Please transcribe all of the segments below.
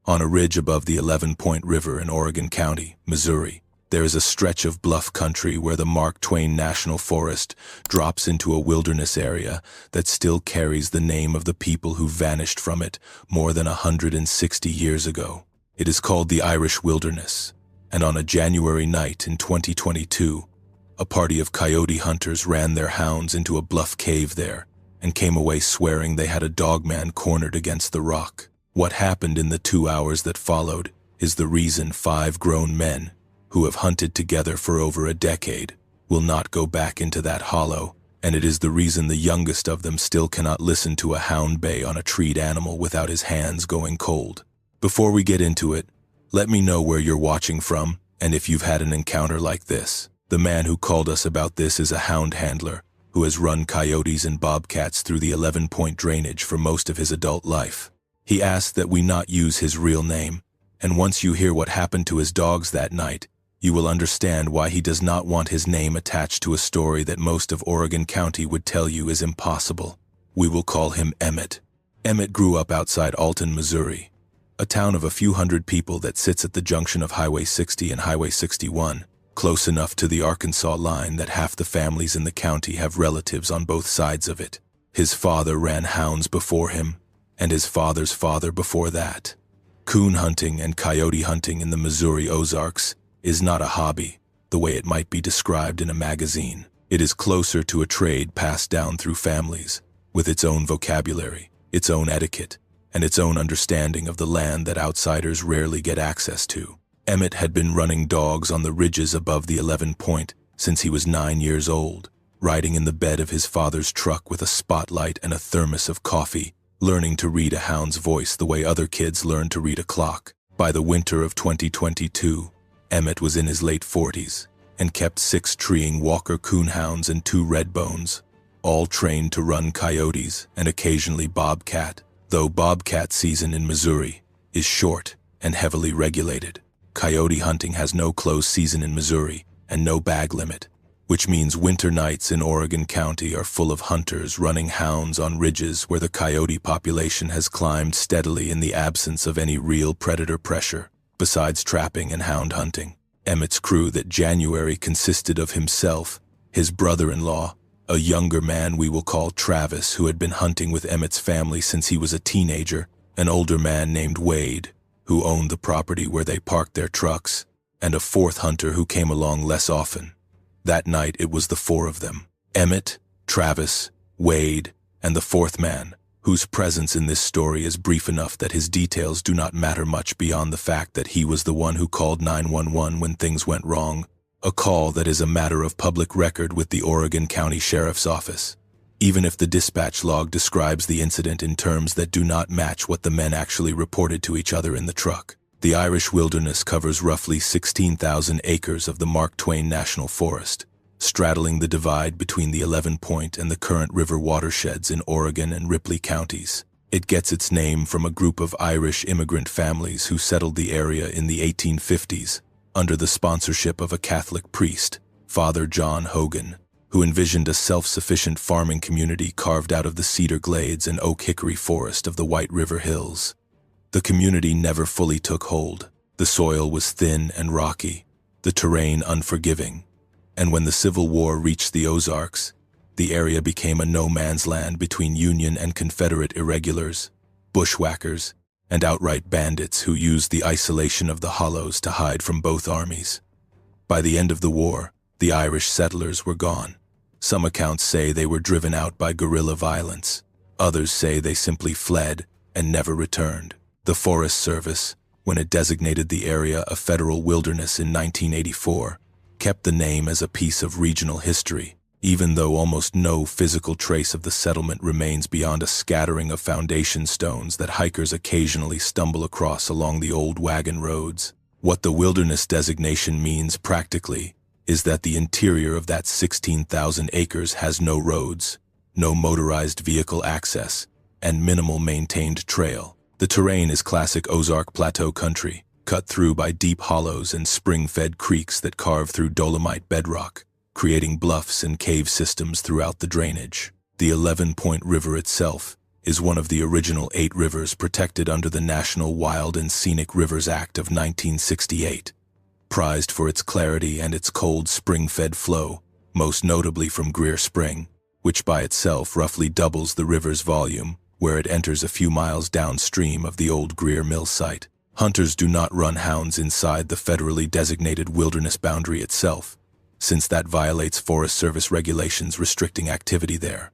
On a ridge above the 11-Point River in Oregon County, Missouri, there is a stretch of bluff country where the Mark Twain National Forest drops into a wilderness area that still carries the name of the people who vanished from it more than 160 years ago. It is called the Irish Wilderness, and on a January night in 2022, a party of coyote hunters ran their hounds into a bluff cave there and came away swearing they had a Dogman cornered against the rock. What happened in the 2 hours that followed is the reason 5 grown men, who have hunted together for over a decade, will not go back into that hollow, and it is the reason the youngest of them still cannot listen to a hound bay on a treed animal without his hands going cold. Before we get into it, let me know where you're watching from and if you've had an encounter like this. The man who called us about this is a hound handler who has run coyotes and bobcats through the 11-point drainage for most of his adult life. He asked that we not use his real name, and once you hear what happened to his dogs that night, you will understand why he does not want his name attached to a story that most of Oregon County would tell you is impossible. We will call him Emmett. Emmett grew up outside Alton, Missouri, a town of a few hundred people that sits at the junction of Highway 60 and Highway 61, close enough to the Arkansas line that half the families in the county have relatives on both sides of it. His father ran hounds before him, and his father's father before that. Coon hunting and coyote hunting in the Missouri Ozarks is not a hobby, the way it might be described in a magazine. It is closer to a trade passed down through families, with its own vocabulary, its own etiquette, and its own understanding of the land that outsiders rarely get access to. Emmett had been running dogs on the ridges above the 11-Point since he was 9 years old, riding in the bed of his father's truck with a spotlight and a thermos of coffee, learning to read a hound's voice the way other kids learn to read a clock. By the winter of 2022, Emmett was in his late 40s and kept 6 treeing Walker coonhounds and 2 redbones, all trained to run coyotes and occasionally bobcat, though bobcat season in Missouri is short and heavily regulated. Coyote hunting has no closed season in Missouri and no bag limit, which means winter nights in Oregon County are full of hunters running hounds on ridges where the coyote population has climbed steadily in the absence of any real predator pressure. Besides trapping and hound hunting, Emmett's crew that January consisted of himself, his brother-in-law, a younger man we will call Travis who had been hunting with Emmett's family since he was a teenager, an older man named Wade, who owned the property where they parked their trucks, and a 4th hunter who came along less often. That night it was the 4 of them, Emmett, Travis, Wade, and the 4th man, whose presence in this story is brief enough that his details do not matter much beyond the fact that he was the one who called 911 when things went wrong, a call that is a matter of public record with the Oregon County Sheriff's Office, even if the dispatch log describes the incident in terms that do not match what the men actually reported to each other in the truck. The Irish Wilderness covers roughly 16,000 acres of the Mark Twain National Forest, straddling the divide between the 11-Point and the current river watersheds in Oregon and Ripley counties. It gets its name from a group of Irish immigrant families who settled the area in the 1850s under the sponsorship of a Catholic priest, Father John Hogan, who envisioned a self-sufficient farming community carved out of the cedar glades and oak hickory forest of the White River Hills. The community never fully took hold. The soil was thin and rocky, the terrain unforgiving, and when the Civil War reached the Ozarks, the area became a no-man's land between Union and Confederate irregulars, bushwhackers, and outright bandits who used the isolation of the hollows to hide from both armies. By the end of the war, the Irish settlers were gone. Some accounts say they were driven out by guerrilla violence. Others say they simply fled and never returned. The Forest Service, when it designated the area a federal wilderness in 1984, kept the name as a piece of regional history, even though almost no physical trace of the settlement remains beyond a scattering of foundation stones that hikers occasionally stumble across along the old wagon roads. What the wilderness designation means practically is that the interior of that 16,000 acres has no roads, no motorized vehicle access, and minimal maintained trail. The terrain is classic Ozark Plateau country, cut through by deep hollows and spring-fed creeks that carve through dolomite bedrock, creating bluffs and cave systems throughout the drainage. The 11-Point River itself is one of the original 8 rivers protected under the National Wild and Scenic Rivers Act of 1968, prized for its clarity and its cold spring-fed flow, most notably from Greer Spring, which by itself roughly doubles the river's volume, where it enters a few miles downstream of the old Greer Mill site. Hunters do not run hounds inside the federally designated wilderness boundary itself, since that violates Forest Service regulations restricting activity there.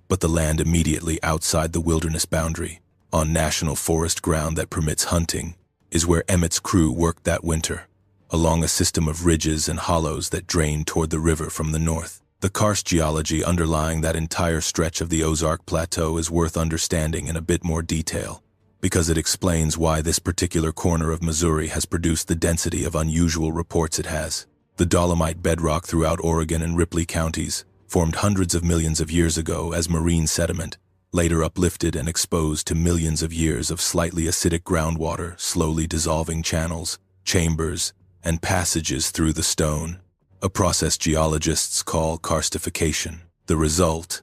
But the land immediately outside the wilderness boundary, on national forest ground that permits hunting, is where Emmett's crew worked that winter, along a system of ridges and hollows that drain toward the river from the north. The karst geology underlying that entire stretch of the Ozark Plateau is worth understanding in a bit more detail, because it explains why this particular corner of Missouri has produced the density of unusual reports it has. The dolomite bedrock throughout Oregon and Ripley counties, formed hundreds of millions of years ago as marine sediment, later uplifted and exposed to millions of years of slightly acidic groundwater, slowly dissolving channels, chambers, and passages through the stone, a process geologists call karstification. The result,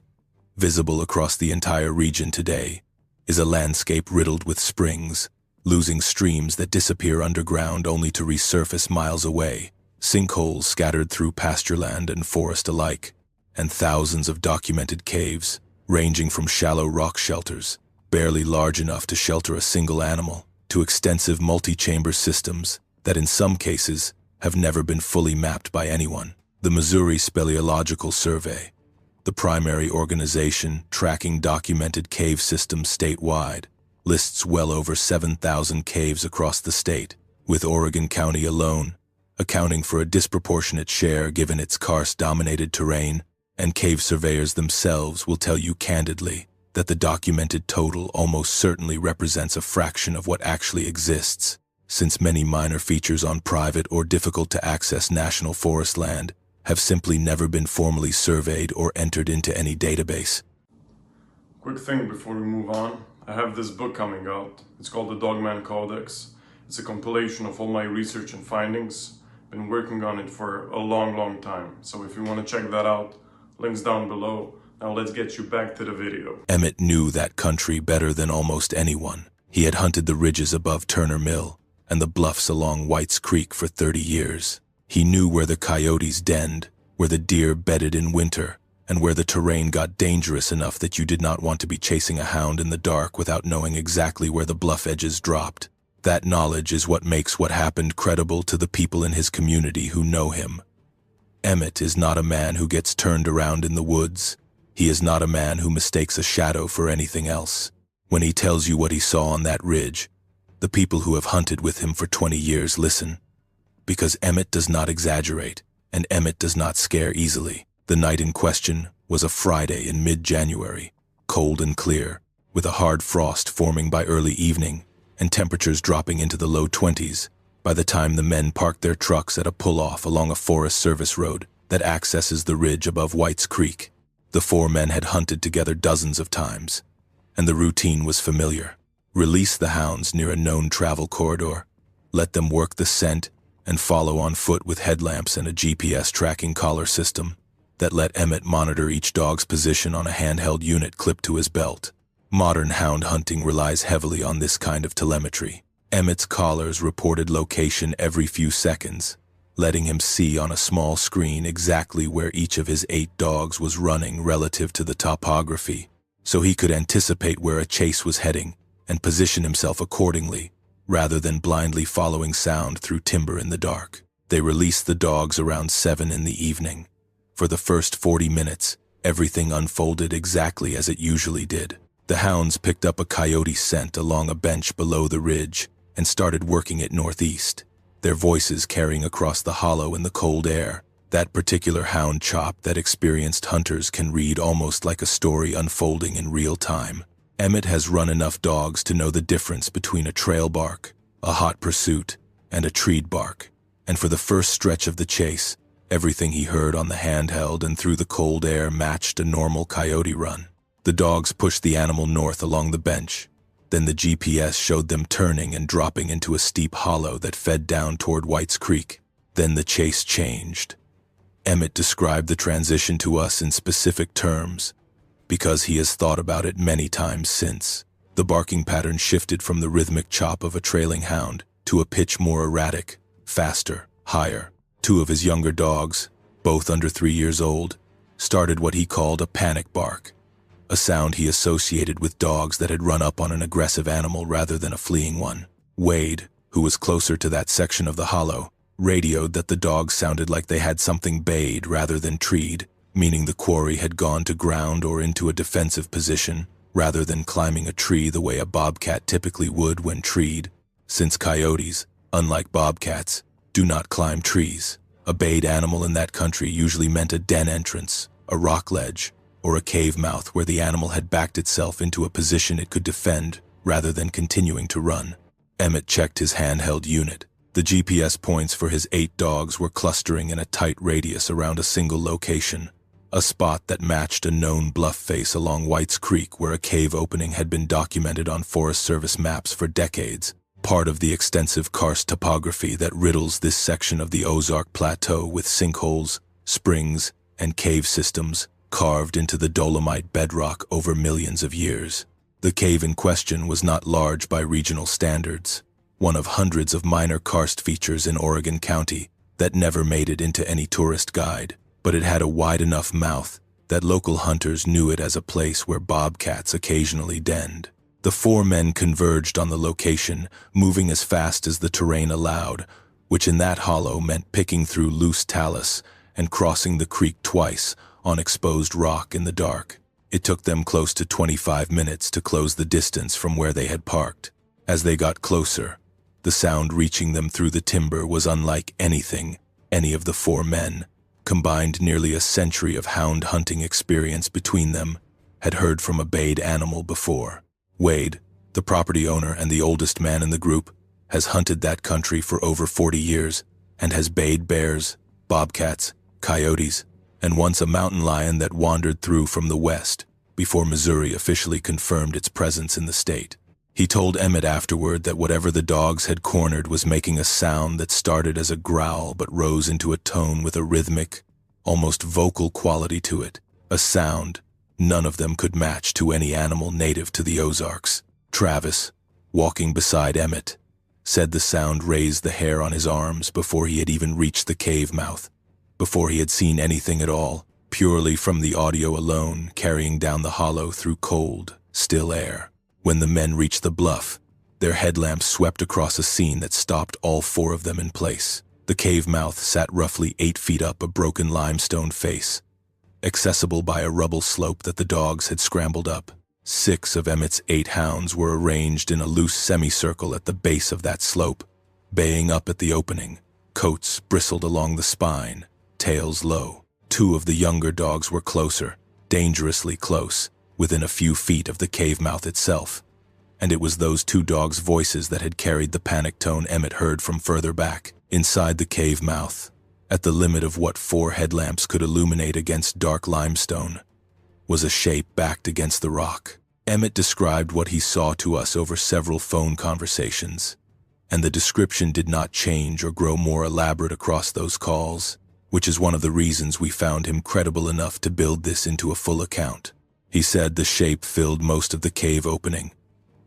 visible across the entire region today, is a landscape riddled with springs, losing streams that disappear underground only to resurface miles away, sinkholes scattered through pastureland and forest alike, and thousands of documented caves, ranging from shallow rock shelters, barely large enough to shelter a single animal, to extensive multi-chamber systems that in some cases have never been fully mapped by anyone. The Missouri Speleological Survey, the primary organization tracking documented cave systems statewide, lists well over 7,000 caves across the state, with Oregon County alone accounting for a disproportionate share given its karst-dominated terrain, and cave surveyors themselves will tell you candidly that the documented total almost certainly represents a fraction of what actually exists, since many minor features on private or difficult-to-access national forest land have simply never been formally surveyed or entered into any database. Quick thing before we move on, I have this book coming out. It's called the Dogman Codex. It's a compilation of all my research and findings. Been working on it for a long time, so if you want to check that out, links down below. Now let's get you back to the video. Emmett knew that country better than almost anyone. He had hunted the ridges above Turner Mill and the bluffs along White's Creek for 30 years. He knew where the coyotes denned, where the deer bedded in winter, and where the terrain got dangerous enough that you did not want to be chasing a hound in the dark without knowing exactly where the bluff edges dropped. That knowledge is what makes what happened credible to the people in his community who know him. Emmett is not a man who gets turned around in the woods. He is not a man who mistakes a shadow for anything else. When he tells you what he saw on that ridge, the people who have hunted with him for 20 years listen. Because Emmett does not exaggerate, and Emmett does not scare easily. The night in question was a Friday in mid-January, cold and clear, with a hard frost forming by early evening, and temperatures dropping into the low 20s by the time the men parked their trucks at a pull-off along a Forest Service road that accesses the ridge above White's Creek. The 4 men had hunted together dozens of times, and the routine was familiar. Release the hounds near a known travel corridor, let them work the scent, and follow on foot with headlamps and a GPS tracking collar system that let Emmett monitor each dog's position on a handheld unit clipped to his belt. Modern hound hunting relies heavily on this kind of telemetry. Emmett's collars reported location every few seconds, letting him see on a small screen exactly where each of his 8 dogs was running relative to the topography, so he could anticipate where a chase was heading and position himself accordingly, rather than blindly following sound through timber in the dark. They released the dogs around 7 in the evening. For the first 40 minutes, everything unfolded exactly as it usually did. The hounds picked up a coyote scent along a bench below the ridge and started working it northeast, their voices carrying across the hollow in the cold air. That particular hound chop that experienced hunters can read almost like a story unfolding in real time. Emmett has run enough dogs to know the difference between a trail bark, a hot pursuit, and a treed bark, and for the first stretch of the chase, everything he heard on the handheld and through the cold air matched a normal coyote run. The dogs pushed the animal north along the bench. Then the GPS showed them turning and dropping into a steep hollow that fed down toward White's Creek. Then the chase changed. Emmett described the transition to us in specific terms. because he has thought about it many times since. The barking pattern shifted from the rhythmic chop of a trailing hound to a pitch more erratic, faster, higher. Two of his younger dogs, both under 3 years old, started what he called a panic bark, a sound he associated with dogs that had run up on an aggressive animal rather than a fleeing one. Wade, who was closer to that section of the hollow, radioed that the dogs sounded like they had something bayed rather than treed, meaning the quarry had gone to ground or into a defensive position, rather than climbing a tree the way a bobcat typically would when treed, since coyotes, unlike bobcats, do not climb trees. A bayed animal in that country usually meant a den entrance, a rock ledge, or a cave mouth where the animal had backed itself into a position it could defend rather than continuing to run. Emmett checked his handheld unit. The GPS points for his 8 dogs were clustering in a tight radius around a single location, a spot that matched a known bluff face along White's Creek where a cave opening had been documented on Forest Service maps for decades, part of the extensive karst topography that riddles this section of the Ozark Plateau with sinkholes, springs, and cave systems carved into the dolomite bedrock over millions of years. The cave in question was not large by regional standards, one of hundreds of minor karst features in Oregon County that never made it into any tourist guide, but it had a wide enough mouth that local hunters knew it as a place where bobcats occasionally denned. The 4 men converged on the location, moving as fast as the terrain allowed, which in that hollow meant picking through loose talus and crossing the creek twice on exposed rock in the dark. It took them close to 25 minutes to close the distance from where they had parked. As they got closer, the sound reaching them through the timber was unlike anything any of the 4 men, combined nearly a century of hound hunting experience between them, had heard from a bayed animal before. Wade, the property owner and the oldest man in the group, has hunted that country for over 40 years and has bayed bears, bobcats, coyotes, and once a mountain lion that wandered through from the west before Missouri officially confirmed its presence in the state. He told Emmett afterward that whatever the dogs had cornered was making a sound that started as a growl but rose into a tone with a rhythmic, almost vocal quality to it, a sound none of them could match to any animal native to the Ozarks. Travis, walking beside Emmett, said the sound raised the hair on his arms before he had even reached the cave mouth, before he had seen anything at all, purely from the audio alone carrying down the hollow through cold, still air. When the men reached the bluff, their headlamps swept across a scene that stopped all 4 of them in place. The cave mouth sat roughly 8 feet up a broken limestone face, accessible by a rubble slope that the dogs had scrambled up. 6 of Emmett's 8 hounds were arranged in a loose semicircle at the base of that slope, baying up at the opening. Coats bristled along the spine, tails low. 2 of the younger dogs were closer, dangerously close, within a few feet of the cave mouth itself. And it was those 2 dogs' voices that had carried the panic tone Emmett heard from further back, inside the cave mouth. At the limit of what 4 headlamps could illuminate against dark limestone was a shape backed against the rock. Emmett described what he saw to us over several phone conversations, and the description did not change or grow more elaborate across those calls, which is one of the reasons we found him credible enough to build this into a full account. He said the shape filled most of the cave opening,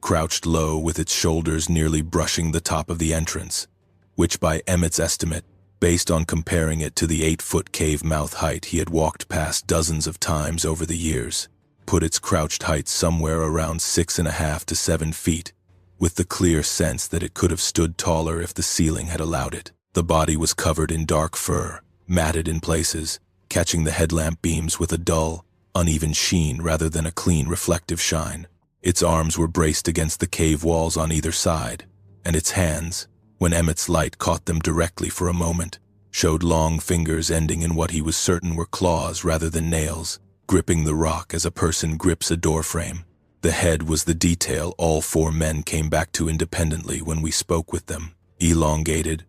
crouched low with its shoulders nearly brushing the top of the entrance, which by Emmett's estimate, based on comparing it to the 8-foot cave mouth height he had walked past dozens of times over the years, put its crouched height somewhere around 6.5 to 7 feet, with the clear sense that it could have stood taller if the ceiling had allowed it. The body was covered in dark fur, matted in places, catching the headlamp beams with a dull, uneven sheen rather than a clean reflective shine. Its arms were braced against the cave walls on either side, and its hands, when Emmett's light caught them directly for a moment, showed long fingers ending in what he was certain were claws rather than nails, gripping the rock as a person grips a doorframe. The head was the detail all 4 men came back to independently when we spoke with them, elongated,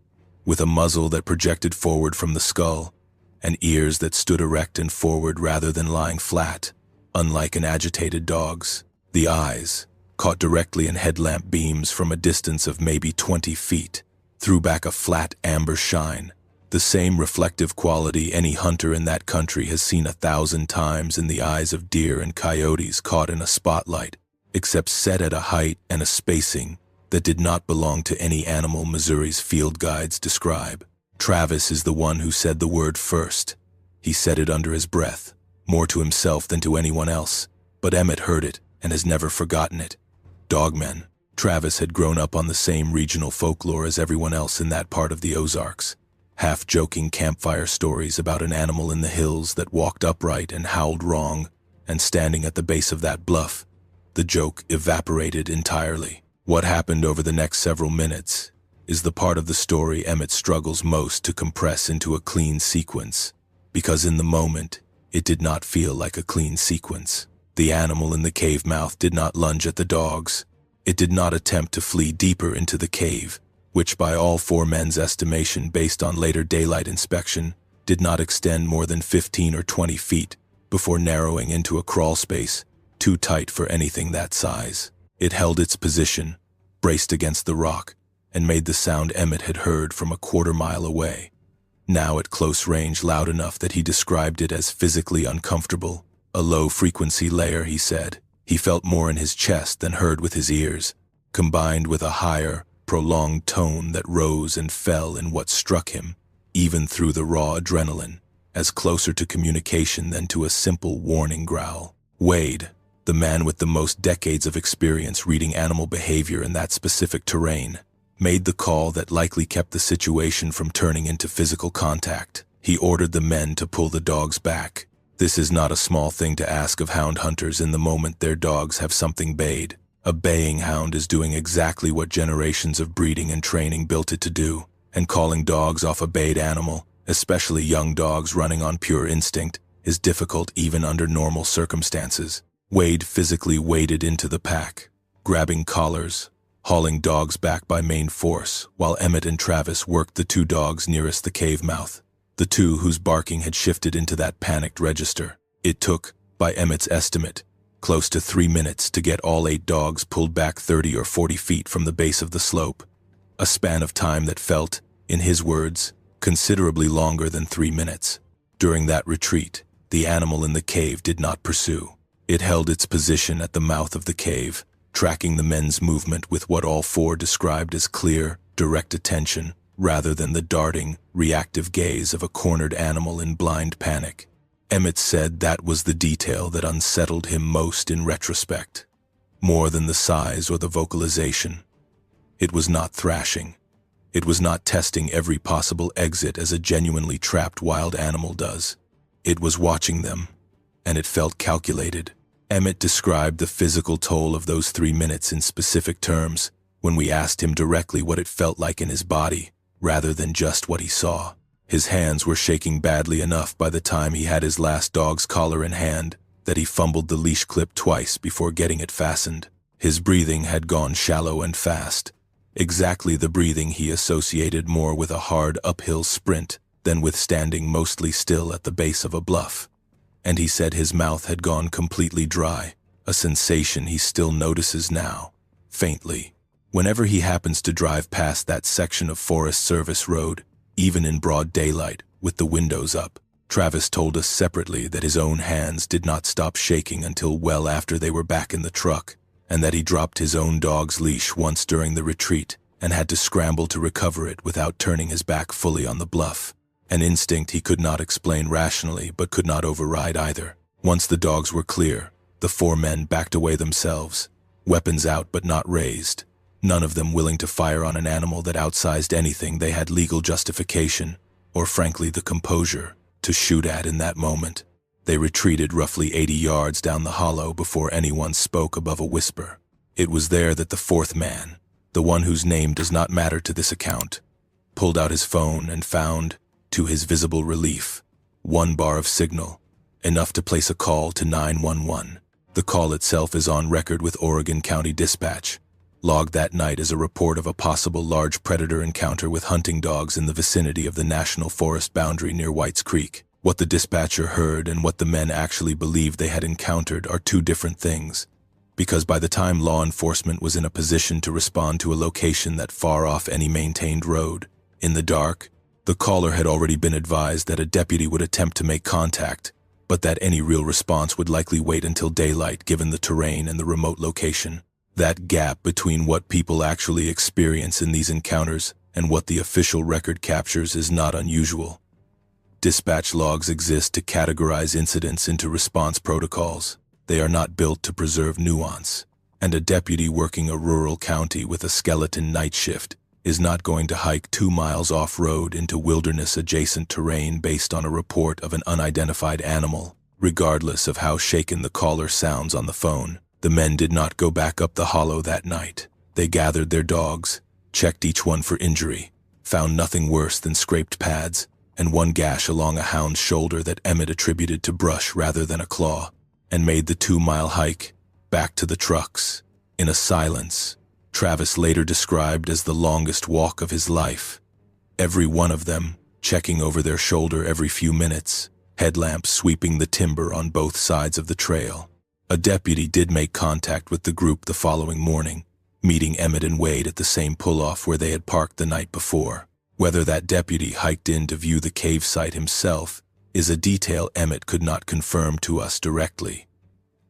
with a muzzle that projected forward from the skull, and ears that stood erect and forward rather than lying flat, unlike an agitated dog's. The eyes, caught directly in headlamp beams from a distance of maybe 20 feet, threw back a flat amber shine, The same reflective quality any hunter in that country has seen 1,000 times in the eyes of deer and coyotes caught in a spotlight, except set at a height and a spacing that did not belong to any animal Missouri's field guides describe. Travis is the one who said the word first. He said it under his breath, more to himself than to anyone else, but Emmett heard it and has never forgotten it. Dogman. Travis had grown up on the same regional folklore as everyone else in that part of the Ozarks. Half-joking campfire stories about an animal in the hills that walked upright and howled wrong, and standing at the base of that bluff, the joke evaporated entirely. What happened over the next several minutes is the part of the story Emmett struggles most to compress into a clean sequence, because in the moment, it did not feel like a clean sequence. The animal in the cave mouth did not lunge at the dogs. It did not attempt to flee deeper into the cave, which by all four men's estimation based on later daylight inspection, did not extend more than 15 or 20 feet before narrowing into a crawl space too tight for anything that size. It held its position, braced against the rock, and made the sound Emmett had heard from a quarter-mile away. Now at close range loud enough that he described it as physically uncomfortable. A low-frequency layer, he said. He felt more in his chest than heard with his ears, combined with a higher, prolonged tone that rose and fell in what struck him, even through the raw adrenaline, as closer to communication than to a simple warning growl. Wade, the man with the most decades of experience reading animal behavior in that specific terrain, made the call that likely kept the situation from turning into physical contact. He ordered the men to pull the dogs back. This is not a small thing to ask of hound hunters in the moment their dogs have something bayed. A baying hound is doing exactly what generations of breeding and training built it to do, and calling dogs off a bayed animal, especially young dogs running on pure instinct, is difficult even under normal circumstances. Wade physically waded into the pack, grabbing collars, hauling dogs back by main force, while Emmett and Travis worked the two dogs nearest the cave mouth, the two whose barking had shifted into that panicked register. It took, by Emmett's estimate, close to 3 minutes to get all 8 dogs pulled back 30 or 40 feet from the base of the slope, a span of time that felt, in his words, considerably longer than 3 minutes. During that retreat, the animal in the cave did not pursue. It held its position at the mouth of the cave, tracking the men's movement with what all four described as clear, direct attention, rather than the darting, reactive gaze of a cornered animal in blind panic. Emmett said that was the detail that unsettled him most in retrospect, more than the size or the vocalization. It was not thrashing. It was not testing every possible exit as a genuinely trapped wild animal does. It was watching them, and it felt calculated. Emmett described the physical toll of those 3 minutes in specific terms when we asked him directly what it felt like in his body, rather than just what he saw. His hands were shaking badly enough by the time he had his last dog's collar in hand that he fumbled the leash clip twice before getting it fastened. His breathing had gone shallow and fast, exactly the breathing he associated more with a hard uphill sprint than with standing mostly still at the base of a bluff. And he said his mouth had gone completely dry, a sensation he still notices now, faintly, whenever he happens to drive past that section of Forest Service road, even in broad daylight, with the windows up. Travis told us separately that his own hands did not stop shaking until well after they were back in the truck, and that he dropped his own dog's leash once during the retreat and had to scramble to recover it without turning his back fully on the bluff. An instinct he could not explain rationally but could not override either. Once the dogs were clear, the 4 men backed away themselves, weapons out but not raised, none of them willing to fire on an animal that outsized anything they had legal justification, or frankly the composure, to shoot at in that moment. They retreated roughly 80 yards down the hollow before anyone spoke above a whisper. It was there that the 4th man, the one whose name does not matter to this account, pulled out his phone and found, to his visible relief, 1 bar of signal, enough to place a call to 911. The call itself is on record with Oregon County Dispatch, logged that night as a report of a possible large predator encounter with hunting dogs in the vicinity of the National Forest boundary near Whites Creek. What the dispatcher heard and what the men actually believed they had encountered are 2 different things, because by the time law enforcement was in a position to respond to a location that far off any maintained road, in the dark, The caller had already been advised that a deputy would attempt to make contact, but that any real response would likely wait until daylight given the terrain and the remote location. That gap between what people actually experience in these encounters and what the official record captures is not unusual. Dispatch logs exist to categorize incidents into response protocols. They are not built to preserve nuance, and a deputy working a rural county with a skeleton night shift is not going to hike 2 miles off-road into wilderness-adjacent terrain based on a report of an unidentified animal, regardless of how shaken the caller sounds on the phone. The men did not go back up the hollow that night. They gathered their dogs, checked each one for injury, found nothing worse than scraped pads, and one gash along a hound's shoulder that Emmett attributed to brush rather than a claw, and made the 2-mile hike back to the trucks in a silence Travis later described as the longest walk of his life. Every one of them checking over their shoulder every few minutes, headlamps sweeping the timber on both sides of the trail. A deputy did make contact with the group the following morning, meeting Emmett and Wade at the same pull-off where they had parked the night before. Whether that deputy hiked in to view the cave site himself is a detail Emmett could not confirm to us directly,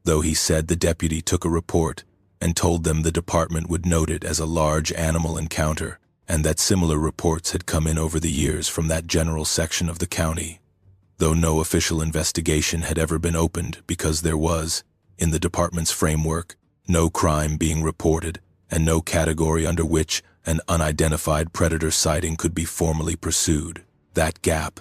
though he said the deputy took a report and told them the department would note it as a large animal encounter, and that similar reports had come in over the years from that general section of the county, though no official investigation had ever been opened because there was, in the department's framework, no crime being reported and no category under which an unidentified predator sighting could be formally pursued. That gap,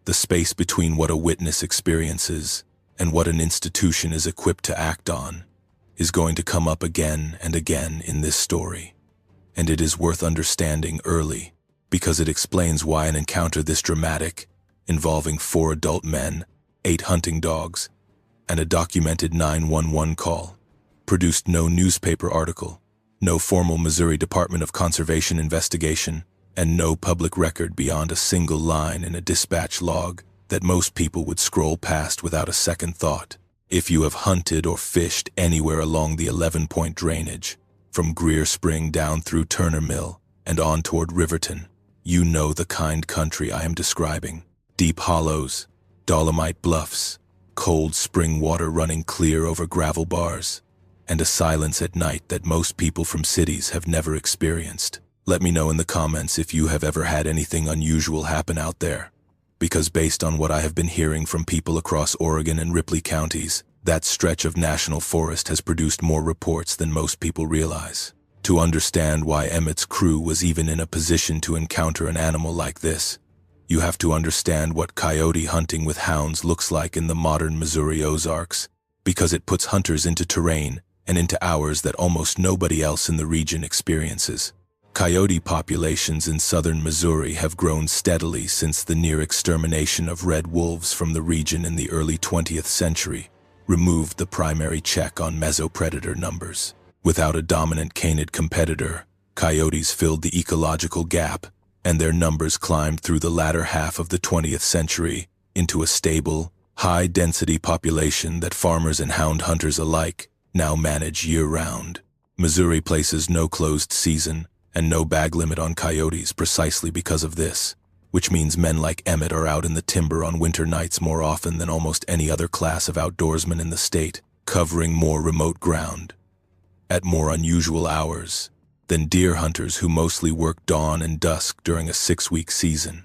the space between what a witness experiences and what an institution is equipped to act on, is going to come up again and again in this story. And it is worth understanding early because it explains why an encounter this dramatic, involving 4 adult men, 8 hunting dogs, and a documented 911 call, produced no newspaper article, no formal Missouri Department of Conservation investigation, and no public record beyond a single line in a dispatch log that most people would scroll past without a second thought. If you have hunted or fished anywhere along the 11-point drainage, from Greer Spring down through Turner Mill and on toward Riverton, you know the kind country I am describing. Deep hollows, dolomite bluffs, cold spring water running clear over gravel bars, and a silence at night that most people from cities have never experienced. Let me know in the comments if you have ever had anything unusual happen out there, because based on what I have been hearing from people across Oregon and Ripley counties, that stretch of national forest has produced more reports than most people realize. To understand why Emmett's crew was even in a position to encounter an animal like this, you have to understand what coyote hunting with hounds looks like in the modern Missouri Ozarks, because it puts hunters into terrain and into hours that almost nobody else in the region experiences. Coyote populations in southern Missouri have grown steadily since the near extermination of red wolves from the region in the early 20th century removed the primary check on mesopredator numbers. Without a dominant canid competitor, coyotes filled the ecological gap, and their numbers climbed through the latter half of the 20th century into a stable, high-density population that farmers and hound hunters alike now manage year-round. Missouri places no closed season and no bag limit on coyotes precisely because of this, which means men like Emmett are out in the timber on winter nights more often than almost any other class of outdoorsmen in the state, covering more remote ground, at more unusual hours, than deer hunters who mostly work dawn and dusk during a 6-week season,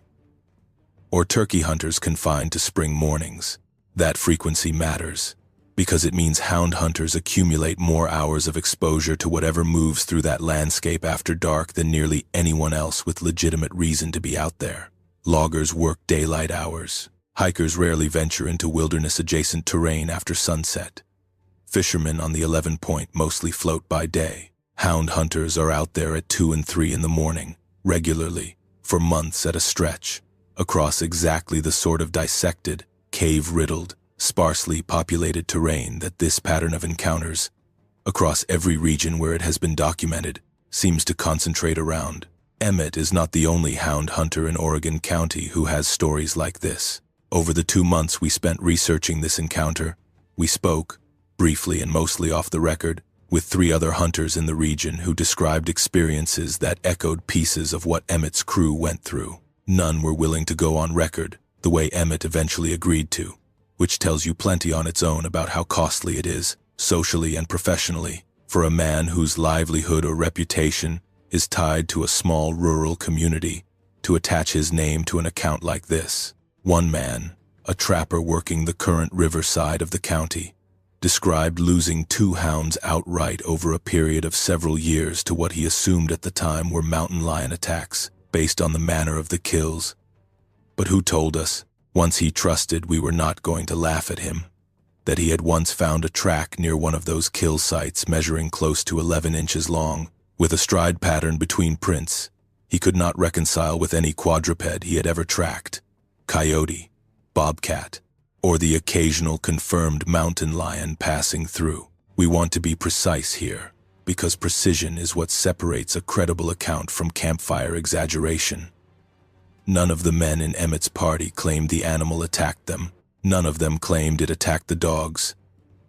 or turkey hunters confined to spring mornings. That frequency matters, because it means hound hunters accumulate more hours of exposure to whatever moves through that landscape after dark than nearly anyone else with legitimate reason to be out there. Loggers work daylight hours. Hikers rarely venture into wilderness-adjacent terrain after sunset. Fishermen on the 11-point mostly float by day. Hound hunters are out there at 2 and 3 in the morning, regularly, for months at a stretch, across exactly the sort of dissected, cave-riddled, sparsely populated terrain that this pattern of encounters, across every region where it has been documented, seems to concentrate around. Emmett is not the only hound hunter in Oregon County who has stories like this. Over the 2 months we spent researching this encounter, we spoke, briefly and mostly off the record, with 3 other hunters in the region who described experiences that echoed pieces of what Emmett's crew went through. None were willing to go on record, the way Emmett eventually agreed to, which tells you plenty on its own about how costly it is, socially and professionally, for a man whose livelihood or reputation is tied to a small rural community to attach his name to an account like this. One man, a trapper working the current riverside of the county, described losing 2 hounds outright over a period of several years to what he assumed at the time were mountain lion attacks, based on the manner of the kills. But who told us, once he trusted we were not going to laugh at him, that he had once found a track near one of those kill sites measuring close to 11 inches long, with a stride pattern between prints he could not reconcile with any quadruped he had ever tracked: coyote, bobcat, or the occasional confirmed mountain lion passing through. We want to be precise here, because precision is what separates a credible account from campfire exaggeration. None of the men in Emmett's party claimed the animal attacked them. None of them claimed it attacked the dogs,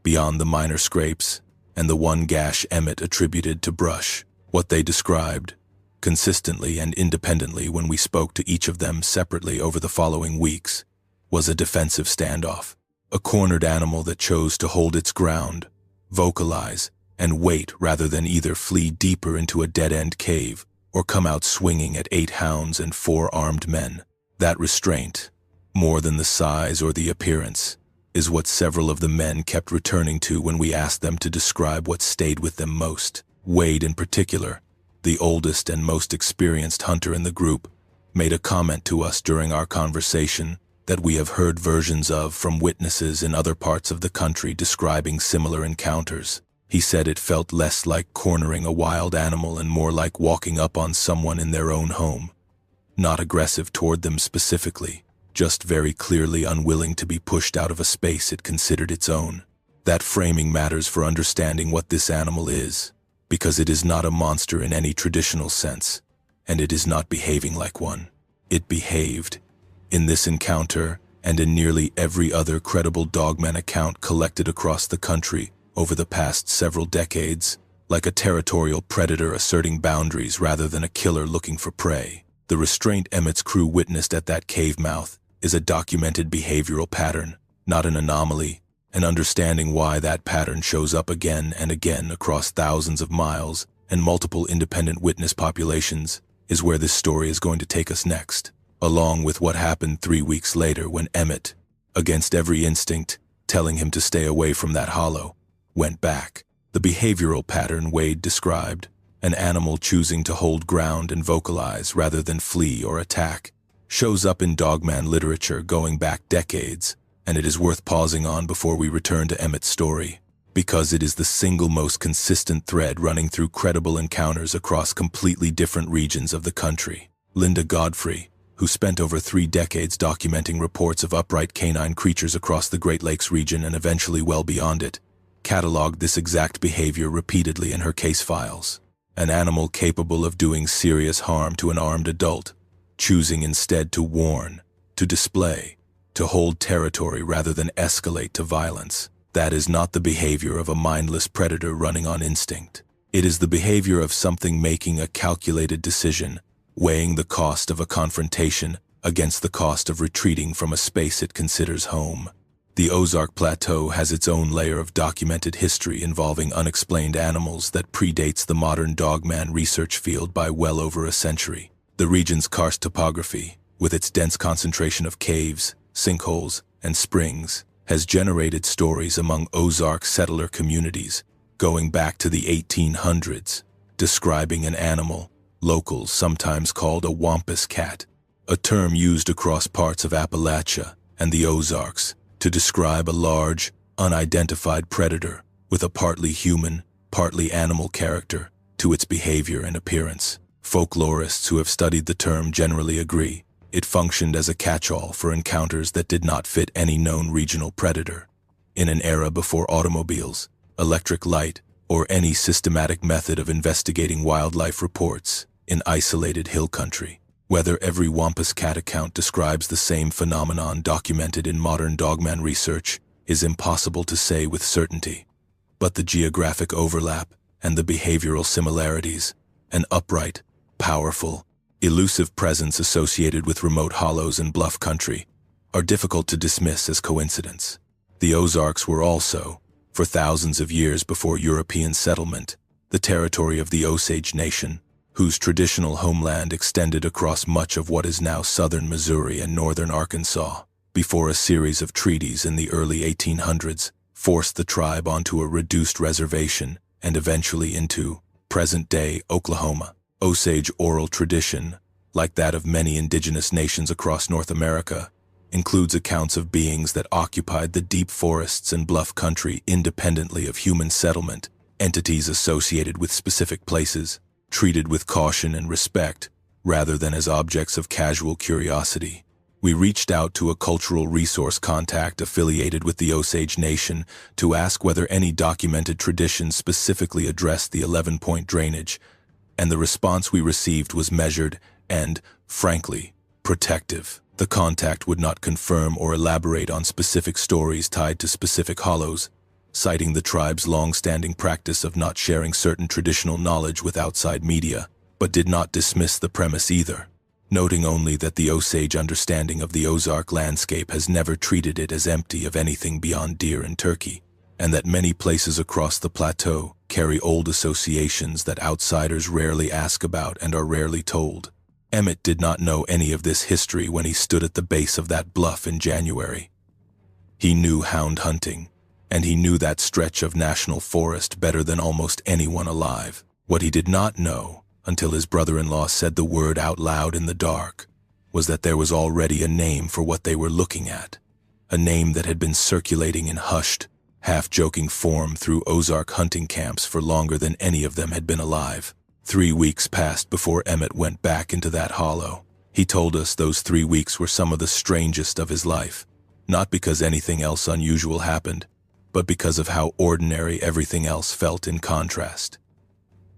beyond the minor scrapes and the one gash Emmett attributed to brush. What they described, consistently and independently when we spoke to each of them separately over the following weeks, was a defensive standoff, a cornered animal that chose to hold its ground, vocalize, and wait rather than either flee deeper into a dead-end cave or come out swinging at 8 hounds and 4 armed men. That restraint, more than the size or the appearance, is what several of the men kept returning to when we asked them to describe what stayed with them most. Wade, in particular, the oldest and most experienced hunter in the group, made a comment to us during our conversation that we have heard versions of from witnesses in other parts of the country describing similar encounters. He said it felt less like cornering a wild animal and more like walking up on someone in their own home. Not aggressive toward them specifically, just very clearly unwilling to be pushed out of a space it considered its own. That framing matters for understanding what this animal is, because it is not a monster in any traditional sense, and it is not behaving like one. It behaved, in this encounter and in nearly every other credible Dogman account collected across the country over the past several decades, like a territorial predator asserting boundaries rather than a killer looking for prey. The restraint Emmett's crew witnessed at that cave mouth is a documented behavioral pattern, not an anomaly, and understanding why that pattern shows up again and again across thousands of miles and multiple independent witness populations is where this story is going to take us next, along with what happened 3 weeks later when Emmett, against every instinct telling him to stay away from that hollow, went back. The behavioral pattern Wade described, an animal choosing to hold ground and vocalize rather than flee or attack, shows up in Dogman literature going back decades, and it is worth pausing on before we return to Emmett's story, because it is the single most consistent thread running through credible encounters across completely different regions of the country. Linda Godfrey, who spent over 3 decades documenting reports of upright canine creatures across the Great Lakes region and eventually well beyond it, cataloged this exact behavior repeatedly in her case files. An animal capable of doing serious harm to an armed adult, choosing instead to warn, to display, to hold territory rather than escalate to violence. That is not the behavior of a mindless predator running on instinct. It is the behavior of something making a calculated decision, weighing the cost of a confrontation against the cost of retreating from a space it considers home. The Ozark Plateau has its own layer of documented history involving unexplained animals that predates the modern Dogman research field by well over a century. The region's karst topography, with its dense concentration of caves, sinkholes, and springs, has generated stories among Ozark settler communities going back to the 1800s, describing an animal locals sometimes called a wampus cat, a term used across parts of Appalachia and the Ozarks to describe a large, unidentified predator with a partly human, partly animal character to its behavior and appearance. Folklorists who have studied the term generally agree it functioned as a catch-all for encounters that did not fit any known regional predator. In an era before automobiles, electric light, or any systematic method of investigating wildlife reports in isolated hill country, whether every wampus cat account describes the same phenomenon documented in modern Dogman research is impossible to say with certainty. But the geographic overlap and the behavioral similarities, an upright, powerful, elusive presence associated with remote hollows and bluff country, are difficult to dismiss as coincidence. The Ozarks were also, for thousands of years before European settlement, the territory of the Osage Nation, whose traditional homeland extended across much of what is now southern Missouri and northern Arkansas, before a series of treaties in the early 1800s forced the tribe onto a reduced reservation and eventually into present-day Oklahoma. Osage oral tradition, like that of many indigenous nations across North America, includes accounts of beings that occupied the deep forests and bluff country independently of human settlement, entities associated with specific places, treated with caution and respect, rather than as objects of casual curiosity. We reached out to a cultural resource contact affiliated with the Osage Nation to ask whether any documented traditions specifically addressed the 11-point drainage, and the response we received was measured and, frankly, protective. The contact would not confirm or elaborate on specific stories tied to specific hollows, citing the tribe's long-standing practice of not sharing certain traditional knowledge with outside media, but did not dismiss the premise either, noting only that the Osage understanding of the Ozark landscape has never treated it as empty of anything beyond deer and turkey, and that many places across the plateau carry old associations that outsiders rarely ask about and are rarely told. Emmett did not know any of this history when he stood at the base of that bluff in January. He knew hound hunting, and he knew that stretch of national forest better than almost anyone alive. What he did not know, until his brother-in-law said the word out loud in the dark, was that there was already a name for what they were looking at, a name that had been circulating in hushed, half-joking form through Ozark hunting camps for longer than any of them had been alive. 3 weeks passed before Emmett went back into that hollow. He told us those 3 weeks were some of the strangest of his life, not because anything else unusual happened, but because of how ordinary everything else felt in contrast.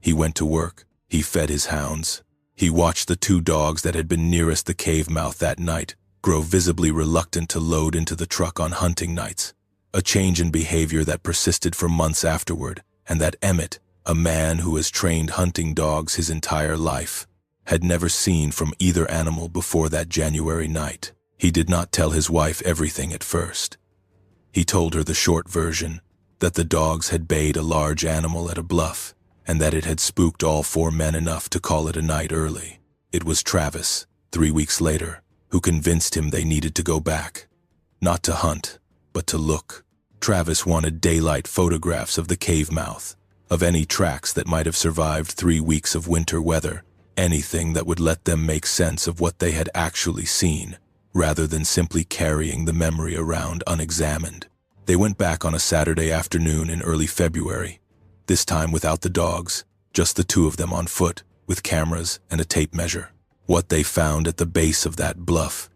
He went to work. He fed his hounds. He watched the 2 dogs that had been nearest the cave mouth that night grow visibly reluctant to load into the truck on hunting nights, a change in behavior that persisted for months afterward, and that Emmett, a man who has trained hunting dogs his entire life, had never seen from either animal before that January night. He did not tell his wife everything at first. He told her the short version, that the dogs had bayed a large animal at a bluff, and that it had spooked all 4 men enough to call it a night early. It was Travis, 3 weeks later, who convinced him they needed to go back. Not to hunt, but to look. Travis wanted daylight photographs of the cave mouth, of any tracks that might have survived 3 weeks of winter weather, anything that would let them make sense of what they had actually seen, rather than simply carrying the memory around unexamined. They went back on a Saturday afternoon in early February, this time without the dogs, just the 2 of them on foot, with cameras and a tape measure. What they found at the base of that bluff,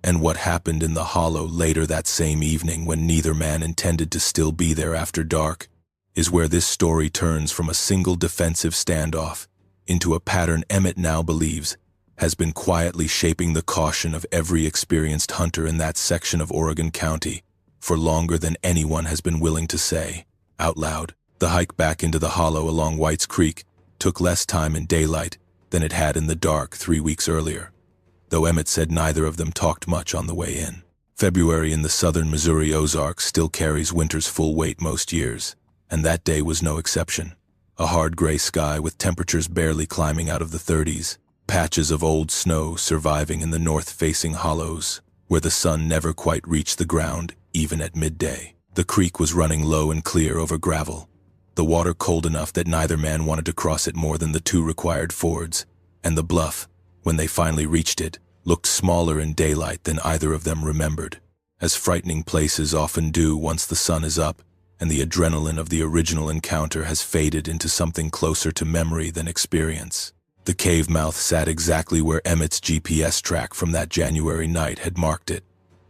and what happened in the hollow later that same evening when neither man intended to still be there after dark, is where this story turns from a single defensive standoff into a pattern Emmett now believes has been quietly shaping the caution of every experienced hunter in that section of Oregon County for longer than anyone has been willing to say out loud. The hike back into the hollow along White's Creek took less time in daylight than it had in the dark 3 weeks earlier, though Emmett said neither of them talked much on the way in. February in the southern Missouri Ozarks still carries winter's full weight most years, and that day was no exception. A hard gray sky with temperatures barely climbing out of the 30s, patches of old snow surviving in the north-facing hollows, where the sun never quite reached the ground, even at midday. The creek was running low and clear over gravel, the water cold enough that neither man wanted to cross it more than the 2 required fords, and the bluff, when they finally reached it, looked smaller in daylight than either of them remembered, as frightening places often do once the sun is up and the adrenaline of the original encounter has faded into something closer to memory than experience. The cave mouth sat exactly where Emmett's GPS track from that January night had marked it,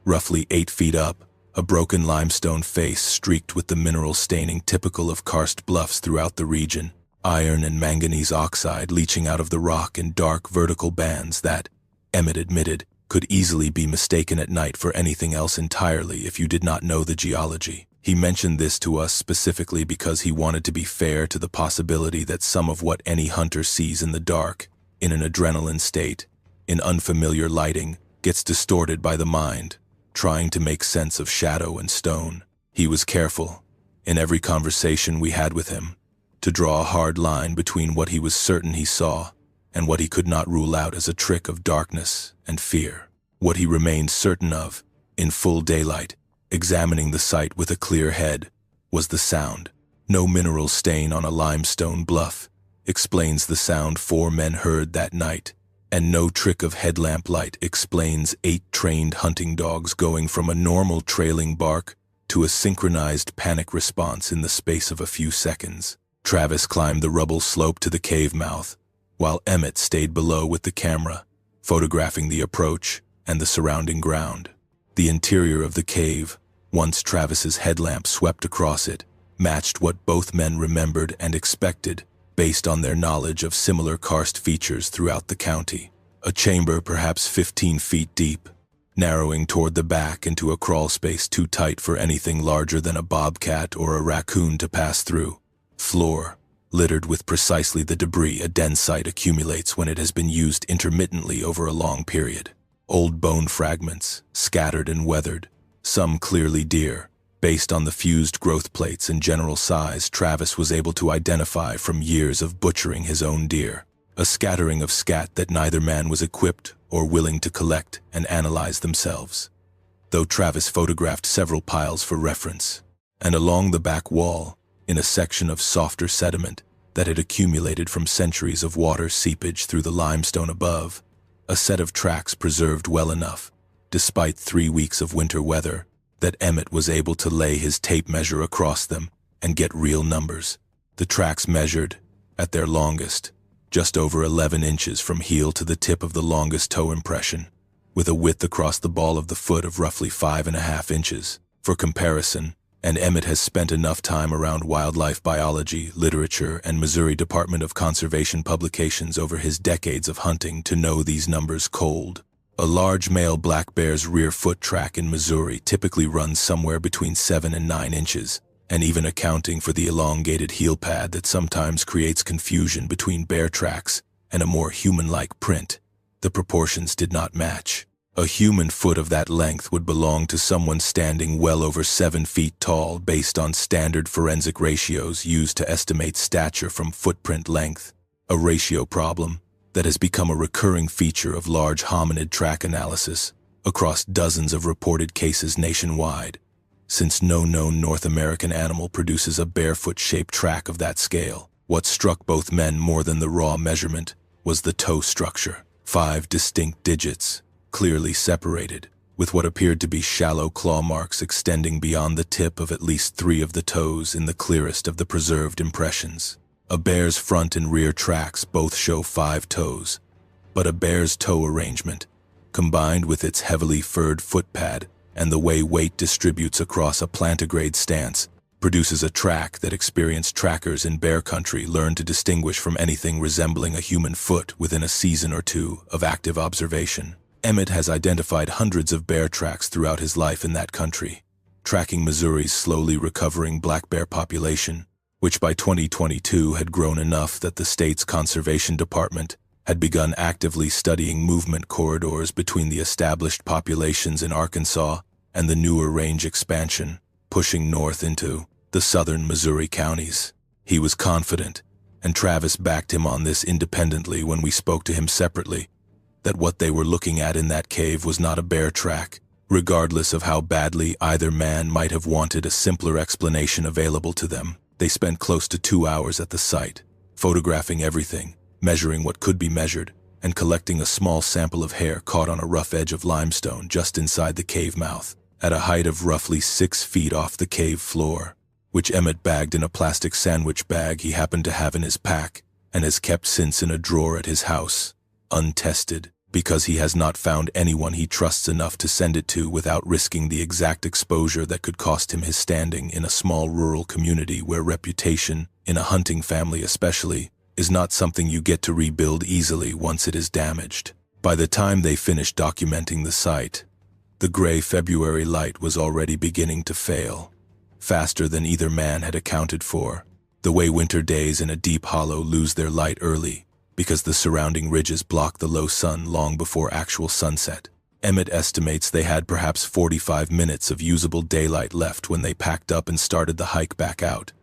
roughly 8 feet up, a broken limestone face streaked with the mineral staining typical of karst bluffs throughout the region, iron and manganese oxide leaching out of the rock in dark vertical bands that, Emmett admitted, could easily be mistaken at night for anything else entirely if you did not know the geology. He mentioned this to us specifically because he wanted to be fair to the possibility that some of what any hunter sees in the dark in an adrenaline state, in unfamiliar lighting, gets distorted by the mind, trying to make sense of shadow and stone. He was careful, in every conversation we had with him, to draw a hard line between what he was certain he saw and what he could not rule out as a trick of darkness and fear. What he remained certain of, in full daylight, examining the site with a clear head, was the sound. No mineral stain on a limestone bluff explains the sound 4 men heard that night, and no trick of headlamp light explains 8 trained hunting dogs going from a normal trailing bark to a synchronized panic response in the space of a few seconds. Travis climbed the rubble slope to the cave mouth, while Emmett stayed below with the camera, photographing the approach and the surrounding ground. The interior of the cave, once Travis's headlamp swept across it, matched what both men remembered and expected based on their knowledge of similar karst features throughout the county. A chamber perhaps 15 feet deep, narrowing toward the back into a crawl space too tight for anything larger than a bobcat or a raccoon to pass through. Floor, littered with precisely the debris a den site accumulates when it has been used intermittently over a long period. Old bone fragments, scattered and weathered, some clearly deer. Based on the fused growth plates and general size Travis was able to identify from years of butchering his own deer. A scattering of scat that neither man was equipped or willing to collect and analyze themselves, though Travis photographed several piles for reference. And along the back wall, in a section of softer sediment that had accumulated from centuries of water seepage through the limestone above, a set of tracks preserved well enough, despite 3 weeks of winter weather, that Emmett was able to lay his tape measure across them and get real numbers. The tracks measured, at their longest, just over 11 inches from heel to the tip of the longest toe impression, with a width across the ball of the foot of roughly 5.5 inches. For comparison, and Emmett has spent enough time around wildlife biology, literature, and Missouri Department of Conservation publications over his decades of hunting to know these numbers cold. A large male black bear's rear foot track in Missouri typically runs somewhere between 7 and 9 inches, and even accounting for the elongated heel pad that sometimes creates confusion between bear tracks and a more human-like print, the proportions did not match. A human foot of that length would belong to someone standing well over 7 feet tall based on standard forensic ratios used to estimate stature from footprint length, a ratio problem that has become a recurring feature of large hominid track analysis across dozens of reported cases nationwide, since no known North American animal produces a barefoot-shaped track of that scale. What struck both men more than the raw measurement was the toe structure. 5 distinct digits, clearly separated, with what appeared to be shallow claw marks extending beyond the tip of at least 3 of the toes in the clearest of the preserved impressions. A bear's front and rear tracks both show 5 toes, but a bear's toe arrangement, combined with its heavily furred foot pad and the way weight distributes across a plantigrade stance, produces a track that experienced trackers in bear country learn to distinguish from anything resembling a human foot within a season or 2 of active observation. Emmett has identified hundreds of bear tracks throughout his life in that country, tracking Missouri's slowly recovering black bear population, which by 2022 had grown enough that the state's conservation department had begun actively studying movement corridors between the established populations in Arkansas and the newer range expansion, pushing north into the southern Missouri counties. He was confident, and Travis backed him on this independently when we spoke to him separately, that what they were looking at in that cave was not a bear track, regardless of how badly either man might have wanted a simpler explanation available to them. They spent close to 2 hours at the site, photographing everything, measuring what could be measured, and collecting a small sample of hair caught on a rough edge of limestone just inside the cave mouth, at a height of roughly 6 feet off the cave floor, which Emmett bagged in a plastic sandwich bag he happened to have in his pack and has kept since in a drawer at his house, untested, because he has not found anyone he trusts enough to send it to without risking the exact exposure that could cost him his standing in a small rural community where reputation, in a hunting family especially, is not something you get to rebuild easily once it is damaged. By the time they finished documenting the site, the gray February light was already beginning to fail, faster than either man had accounted for, the way winter days in a deep hollow lose their light early, because the surrounding ridges block the low sun long before actual sunset. Emmett estimates they had perhaps 45 minutes of usable daylight left when they packed up and started the hike back out.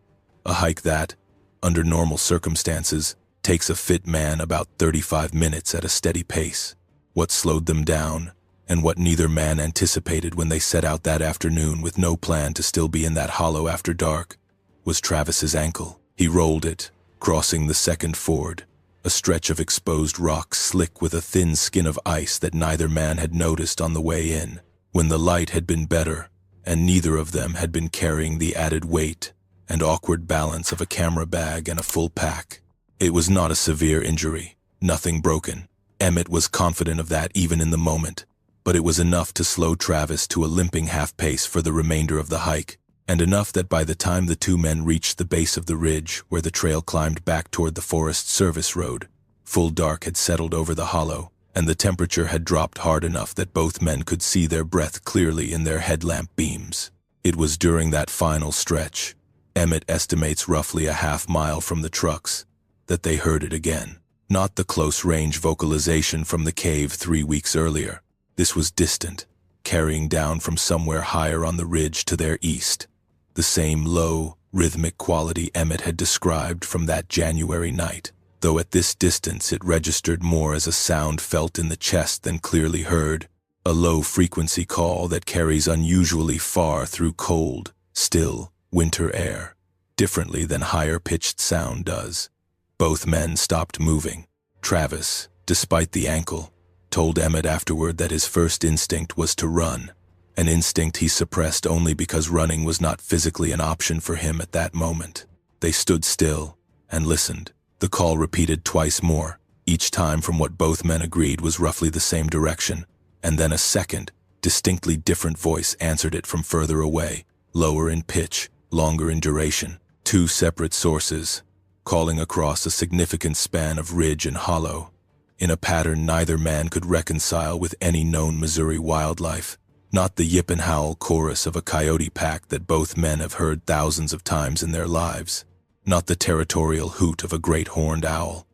A hike that, under normal circumstances, takes a fit man about 35 minutes at a steady pace. What slowed them down, and what neither man anticipated when they set out that afternoon with no plan to still be in that hollow after dark, was Travis's ankle. He rolled it, crossing the second ford, a stretch of exposed rock slick with a thin skin of ice that neither man had noticed on the way in, when the light had been better, and neither of them had been carrying the added weight and awkward balance of a camera bag and a full pack. It was not a severe injury, nothing broken. Emmett was confident of that even in the moment, but it was enough to slow Travis to a limping half-pace for the remainder of the hike, and enough that by the time the two men reached the base of the ridge where the trail climbed back toward the Forest Service Road, full dark had settled over the hollow, and the temperature had dropped hard enough that both men could see their breath clearly in their headlamp beams. It was during that final stretch, Emmett estimates roughly a half-mile from the trucks, that they heard it again. Not the close-range vocalization from the cave 3 weeks earlier. This was distant, carrying down from somewhere higher on the ridge to their east. The same low, rhythmic quality Emmett had described from that January night, though at this distance it registered more as a sound felt in the chest than clearly heard, a low-frequency call that carries unusually far through cold, still, winter air, differently than higher-pitched sound does. Both men stopped moving. Travis, despite the ankle, told Emmett afterward that his first instinct was to run, an instinct he suppressed only because running was not physically an option for him at that moment. They stood still and listened. The call repeated twice more, each time from what both men agreed was roughly the same direction, and then a second, distinctly different voice answered it from further away, lower in pitch, longer in duration. Two separate sources, calling across a significant span of ridge and hollow, in a pattern neither man could reconcile with any known Missouri wildlife. Not the yip and howl chorus of a coyote pack that both men have heard thousands of times in their lives. Not the territorial hoot of a great horned owl.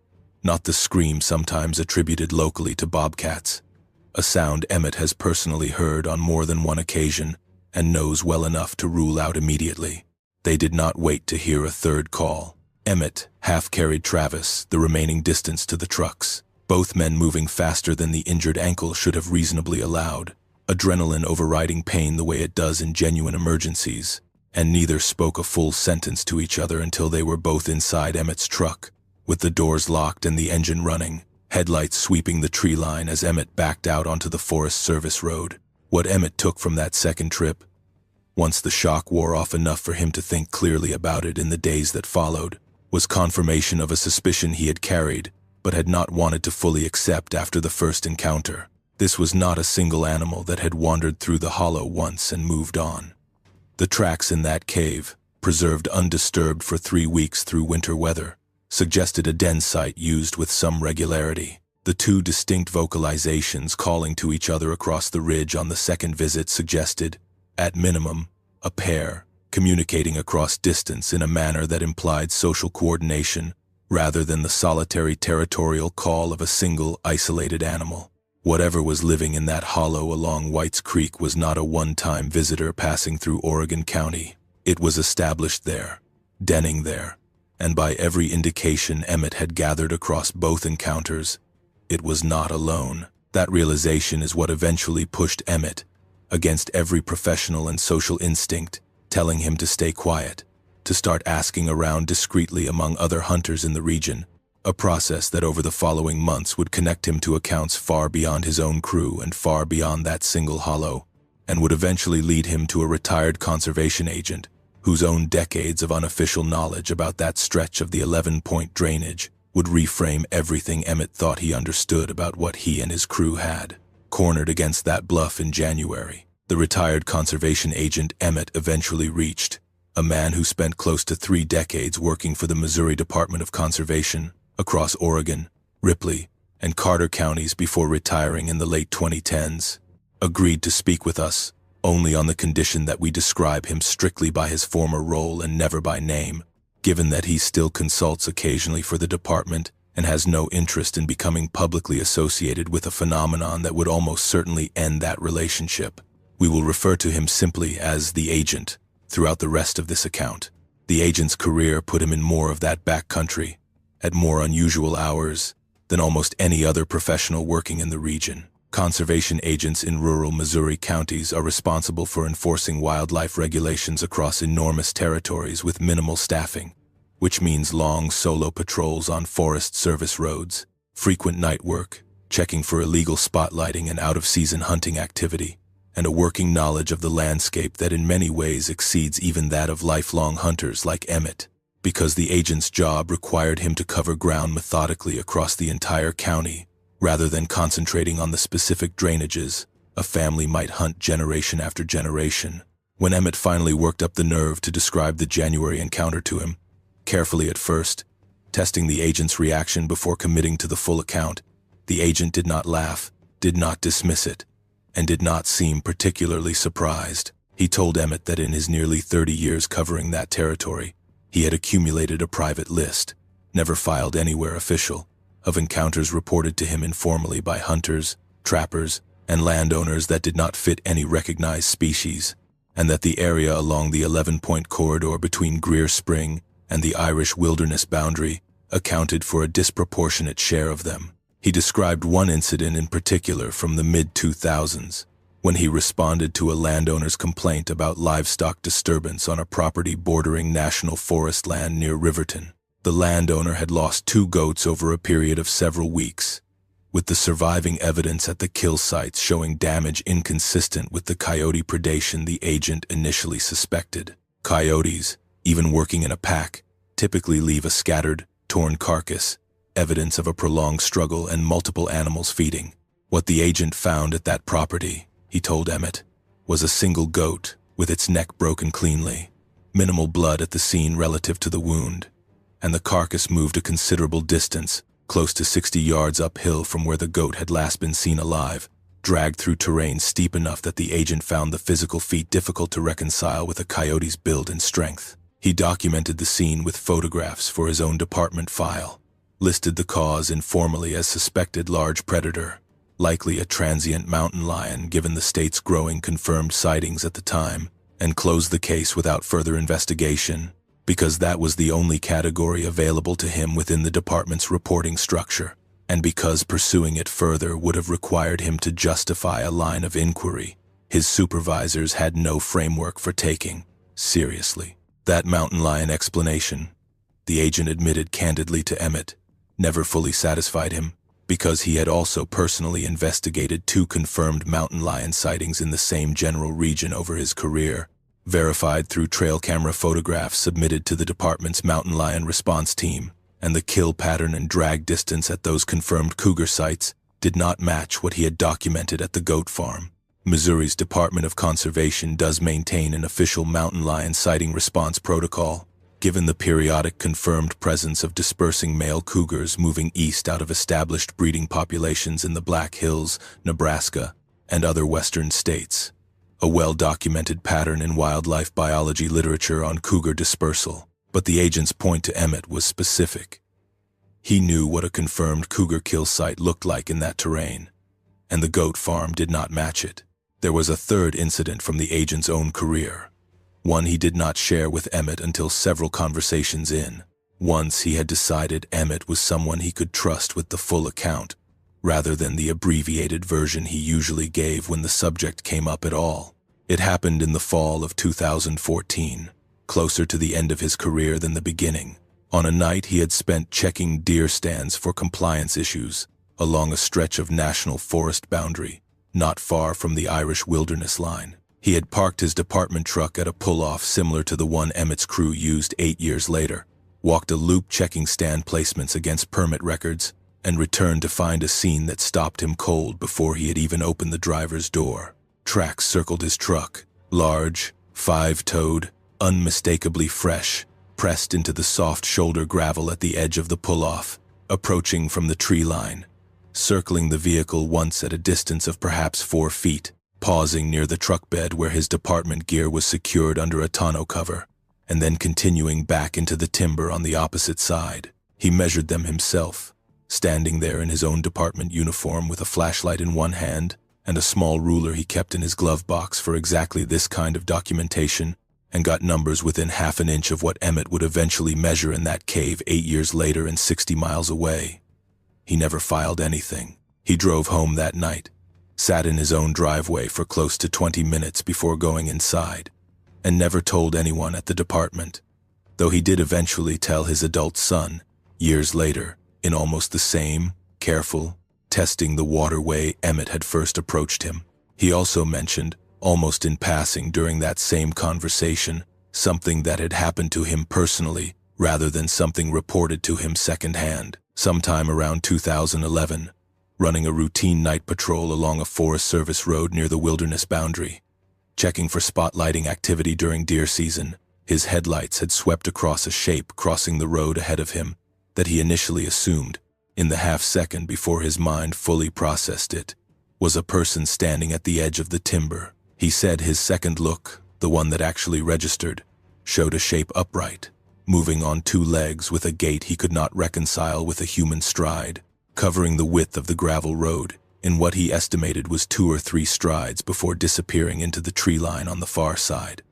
Not the scream sometimes attributed locally to bobcats. A sound Emmett has personally heard on more than one occasion and knows well enough to rule out immediately. They did not wait to hear a third call. Emmett half-carried Travis the remaining distance to the trucks, both men moving faster than the injured ankle should have reasonably allowed, adrenaline overriding pain the way it does in genuine emergencies, and neither spoke a full sentence to each other until they were both inside Emmett's truck, with the doors locked and the engine running, headlights sweeping the tree line as Emmett backed out onto the Forest Service Road. What Emmett took from that second trip, once the shock wore off enough for him to think clearly about it in the days that followed, was confirmation of a suspicion he had carried, but had not wanted to fully accept after the first encounter. This was not a single animal that had wandered through the hollow once and moved on. The tracks in that cave, preserved undisturbed for 3 weeks through winter weather, suggested a den site used with some regularity. The two distinct vocalizations calling to each other across the ridge on the second visit suggested, at minimum, a pair, communicating across distance in a manner that implied social coordination rather than the solitary territorial call of a single, isolated animal. Whatever was living in that hollow along White's Creek was not a one-time visitor passing through Oregon County. It was established there, denning there, and by every indication Emmett had gathered across both encounters, it was not alone. That realization is what eventually pushed Emmett, against every professional and social instinct, telling him to stay quiet, to start asking around discreetly among other hunters in the region, a process that over the following months would connect him to accounts far beyond his own crew and far beyond that single hollow, and would eventually lead him to a retired conservation agent whose own decades of unofficial knowledge about that stretch of the 11-point drainage would reframe everything Emmett thought he understood about what he and his crew had. Cornered against that bluff in January, the retired conservation agent Emmett eventually reached, a man who spent close to 3 decades working for the Missouri Department of Conservation across Oregon, Ripley, and Carter counties before retiring in the late 2010s, agreed to speak with us only on the condition that we describe him strictly by his former role and never by name, given that he still consults occasionally for the department and has no interest in becoming publicly associated with a phenomenon that would almost certainly end that relationship. We will refer to him simply as the agent throughout the rest of this account. The agent's career put him in more of that backcountry, at more unusual hours, than almost any other professional working in the region. Conservation agents in rural Missouri counties are responsible for enforcing wildlife regulations across enormous territories with minimal staffing, which means long solo patrols on Forest Service roads, frequent night work, checking for illegal spotlighting and out-of-season hunting activity, and a working knowledge of the landscape that in many ways exceeds even that of lifelong hunters like Emmett. Because the agent's job required him to cover ground methodically across the entire county, rather than concentrating on the specific drainages, a family might hunt generation after generation. When Emmett finally worked up the nerve to describe the January encounter to him, carefully at first, testing the agent's reaction before committing to the full account, the agent did not laugh, did not dismiss it, and did not seem particularly surprised. He told Emmett that in his nearly 30 years covering that territory, he had accumulated a private list, never filed anywhere official, of encounters reported to him informally by hunters, trappers, and landowners that did not fit any recognized species, and that the area along the 11-point corridor between Greer Spring and the Irish wilderness boundary accounted for a disproportionate share of them. He described one incident in particular from the mid-2000s, when he responded to a landowner's complaint about livestock disturbance on a property bordering national forest land near Riverton. The landowner had lost 2 goats over a period of several weeks, with the surviving evidence at the kill sites showing damage inconsistent with the coyote predation the agent initially suspected. Coyotes, even working in a pack, typically leave a scattered, torn carcass, evidence of a prolonged struggle and multiple animals feeding. What the agent found at that property, he told Emmett, was a single goat with its neck broken cleanly, minimal blood at the scene relative to the wound, and the carcass moved a considerable distance, close to 60 yards uphill from where the goat had last been seen alive, dragged through terrain steep enough that the agent found the physical feat difficult to reconcile with a coyote's build and strength. He documented the scene with photographs for his own department file, listed the cause informally as suspected large predator, likely a transient mountain lion given the state's growing confirmed sightings at the time, and closed the case without further investigation, because that was the only category available to him within the department's reporting structure, and because pursuing it further would have required him to justify a line of inquiry his supervisors had no framework for taking seriously. That mountain lion explanation, the agent admitted candidly to Emmett, never fully satisfied him, because he had also personally investigated 2 confirmed mountain lion sightings in the same general region over his career, verified through trail camera photographs submitted to the department's mountain lion response team, and the kill pattern and drag distance at those confirmed cougar sites did not match what he had documented at the goat farm. Missouri's Department of Conservation does maintain an official mountain lion sighting response protocol, given the periodic confirmed presence of dispersing male cougars moving east out of established breeding populations in the Black Hills, Nebraska, and other western states. A well-documented pattern in wildlife biology literature on cougar dispersal, but the agent's point to Emmett was specific. He knew what a confirmed cougar kill site looked like in that terrain, and the goat farm did not match it. There was a third incident from the agent's own career, one he did not share with Emmett until several conversations in. Once he had decided Emmett was someone he could trust with the full account, rather than the abbreviated version he usually gave when the subject came up at all. It happened in the fall of 2014, closer to the end of his career than the beginning, on a night he had spent checking deer stands for compliance issues along a stretch of national forest boundary, not far from the Irish wilderness line. He had parked his department truck at a pull-off similar to the one Emmett's crew used 8 years later, walked a loop checking stand placements against permit records, and returned to find a scene that stopped him cold before he had even opened the driver's door. Tracks circled his truck, large, 5-toed, unmistakably fresh, pressed into the soft shoulder gravel at the edge of the pull-off, approaching from the tree line, circling the vehicle once at a distance of perhaps 4 feet, pausing near the truck bed where his department gear was secured under a tonneau cover, and then continuing back into the timber on the opposite side. He measured them himself, standing there in his own department uniform with a flashlight in one hand and a small ruler he kept in his glove box for exactly this kind of documentation, and got numbers within half an inch of what Emmett would eventually measure in that cave 8 years later and 60 miles away. He never filed anything. He drove home that night, sat in his own driveway for close to 20 minutes before going inside, and never told anyone at the department, though he did eventually tell his adult son, years later, in almost the same, careful, testing the waterway Emmett had first approached him. He also mentioned, almost in passing during that same conversation, something that had happened to him personally rather than something reported to him secondhand. Sometime around 2011, running a routine night patrol along a Forest Service road near the wilderness boundary, checking for spotlighting activity during deer season, his headlights had swept across a shape crossing the road ahead of him that he initially assumed, in the half-second before his mind fully processed it, was a person standing at the edge of the timber. He said his second look, the one that actually registered, showed a shape upright, moving on 2 legs with a gait he could not reconcile with a human stride, covering the width of the gravel road in what he estimated was 2 or 3 strides before disappearing into the tree line on the far side.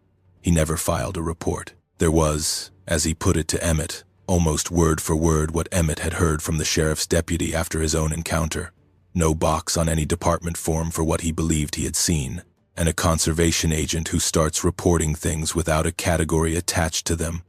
He never filed a report. There was, as he put it to Emmett, almost word for word what Emmett had heard from the sheriff's deputy after his own encounter. No box on any department form for what he believed he had seen, and a conservation agent who starts reporting things without a category attached to them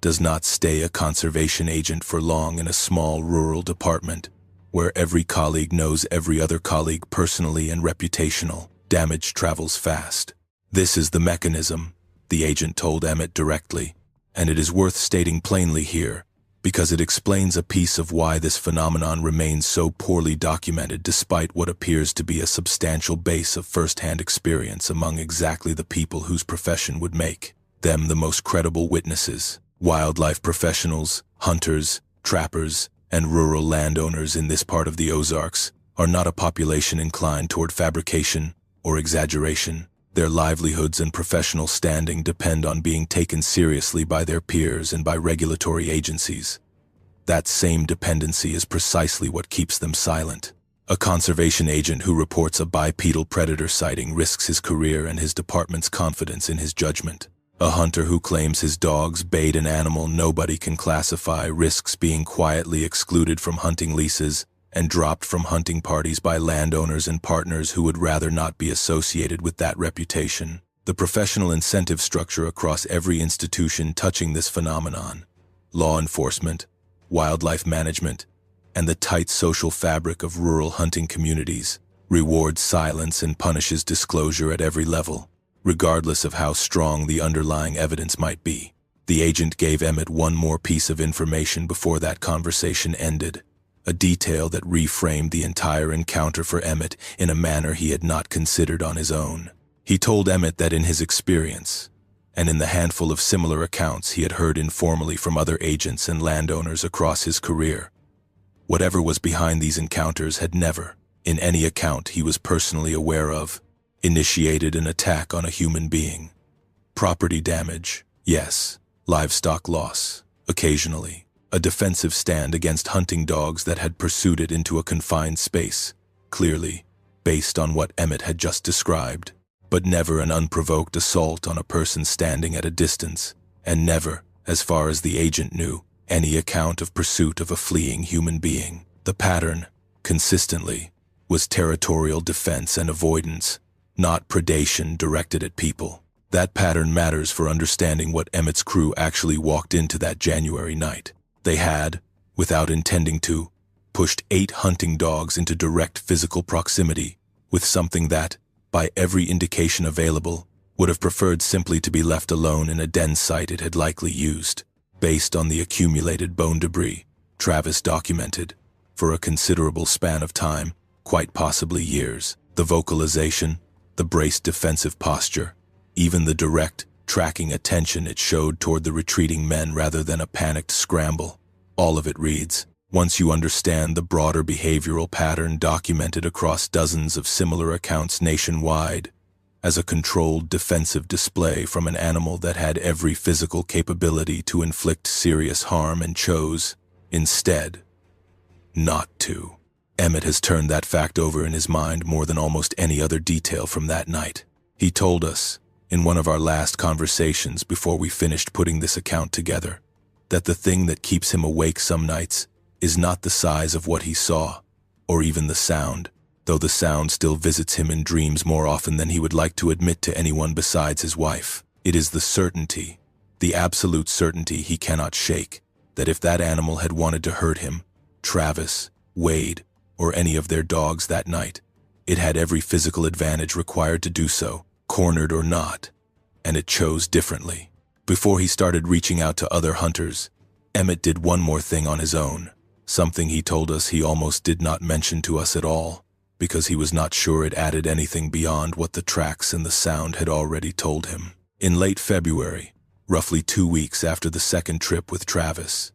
does not stay a conservation agent for long in a small rural department where every colleague knows every other colleague personally and reputational. Damage travels fast. This is the mechanism, the agent told Emmett directly, and it is worth stating plainly here because it explains a piece of why this phenomenon remains so poorly documented despite what appears to be a substantial base of first-hand experience among exactly the people whose profession would make them the most credible witnesses. Wildlife professionals, hunters, trappers, and rural landowners in this part of the Ozarks are not a population inclined toward fabrication or exaggeration. Their livelihoods and professional standing depend on being taken seriously by their peers and by regulatory agencies. That same dependency is precisely what keeps them silent. A conservation agent who reports a bipedal predator sighting risks his career and his department's confidence in his judgment. A hunter who claims his dogs bayed an animal nobody can classify risks being quietly excluded from hunting leases and dropped from hunting parties by landowners and partners who would rather not be associated with that reputation. The professional incentive structure across every institution touching this phenomenon, law enforcement, wildlife management, and the tight social fabric of rural hunting communities, rewards silence and punishes disclosure at every level, regardless of how strong the underlying evidence might be. The agent gave Emmett one more piece of information before that conversation ended, a detail that reframed the entire encounter for Emmett in a manner he had not considered on his own. He told Emmett that in his experience, and in the handful of similar accounts he had heard informally from other agents and landowners across his career, whatever was behind these encounters had never, in any account he was personally aware of, initiated an attack on a human being. Property damage, yes. Livestock loss, occasionally. A defensive stand against hunting dogs that had pursued it into a confined space, clearly, based on what Emmett had just described. But never an unprovoked assault on a person standing at a distance, and never, as far as the agent knew, any account of pursuit of a fleeing human being. The pattern, consistently, was territorial defense and avoidance, not predation directed at people. That pattern matters for understanding what Emmett's crew actually walked into that January night. They had, without intending to, pushed 8 hunting dogs into direct physical proximity with something that, by every indication available, would have preferred simply to be left alone in a den site it had likely used. Based on the accumulated bone debris, Travis documented, for a considerable span of time, quite possibly years, the vocalization, the braced defensive posture, even the direct, tracking attention it showed toward the retreating men rather than a panicked scramble. All of it reads, once you understand the broader behavioral pattern documented across dozens of similar accounts nationwide, as a controlled defensive display from an animal that had every physical capability to inflict serious harm and chose, instead, not to. Emmett has turned that fact over in his mind more than almost any other detail from that night. He told us, in one of our last conversations before we finished putting this account together, that the thing that keeps him awake some nights is not the size of what he saw, or even the sound, though the sound still visits him in dreams more often than he would like to admit to anyone besides his wife. It is the certainty, the absolute certainty he cannot shake, that if that animal had wanted to hurt him, Travis, Wade, or any of their dogs that night, it had every physical advantage required to do so, cornered or not, and it chose differently. Before he started reaching out to other hunters, Emmett did one more thing on his own, something he told us he almost did not mention to us at all, because he was not sure it added anything beyond what the tracks and the sound had already told him. In late February, roughly 2 weeks after the second trip with Travis,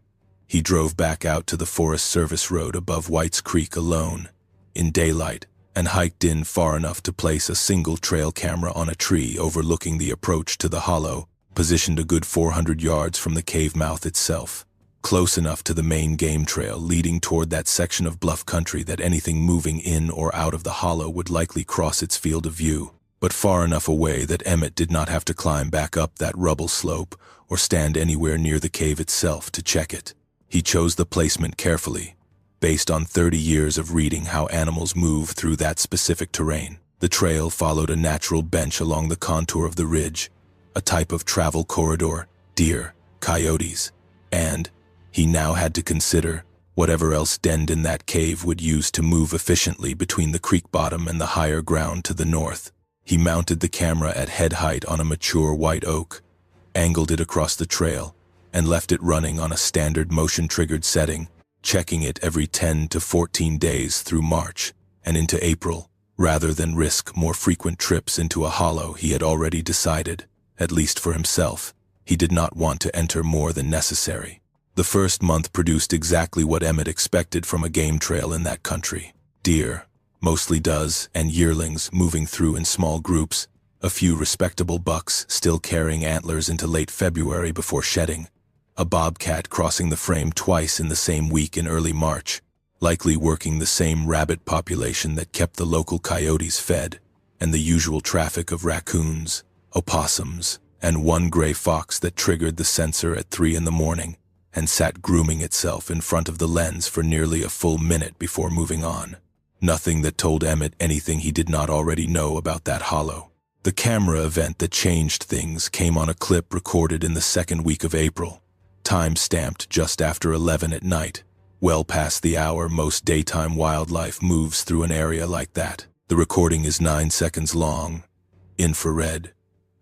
he drove back out to the Forest Service Road above White's Creek alone, in daylight, and hiked in far enough to place a single trail camera on a tree overlooking the approach to the hollow, positioned a good 400 yards from the cave mouth itself, close enough to the main game trail leading toward that section of bluff country that anything moving in or out of the hollow would likely cross its field of view, but far enough away that Emmett did not have to climb back up that rubble slope or stand anywhere near the cave itself to check it. He chose the placement carefully, based on 30 years of reading how animals move through that specific terrain. The trail followed a natural bench along the contour of the ridge, a type of travel corridor, deer, coyotes, and he now had to consider whatever else denned in that cave would use to move efficiently between the creek bottom and the higher ground to the north. He mounted the camera at head height on a mature white oak, angled it across the trail, and left it running on a standard motion-triggered setting, checking it every 10 to 14 days through March and into April, rather than risk more frequent trips into a hollow he had already decided, at least for himself, he did not want to enter more than necessary. The first month produced exactly what Emmett expected from a game trail in that country. Deer, mostly does, and yearlings moving through in small groups, a few respectable bucks still carrying antlers into late February before shedding, a bobcat crossing the frame twice in the same week in early March, likely working the same rabbit population that kept the local coyotes fed, and the usual traffic of raccoons, opossums, and one gray fox that triggered the sensor at 3 in the morning and sat grooming itself in front of the lens for nearly a full minute before moving on. Nothing that told Emmett anything he did not already know about that hollow. The camera event that changed things came on a clip recorded in the second week of April, time-stamped just after 11 at night, well past the hour most daytime wildlife moves through an area like that. The recording is 9 seconds long, infrared,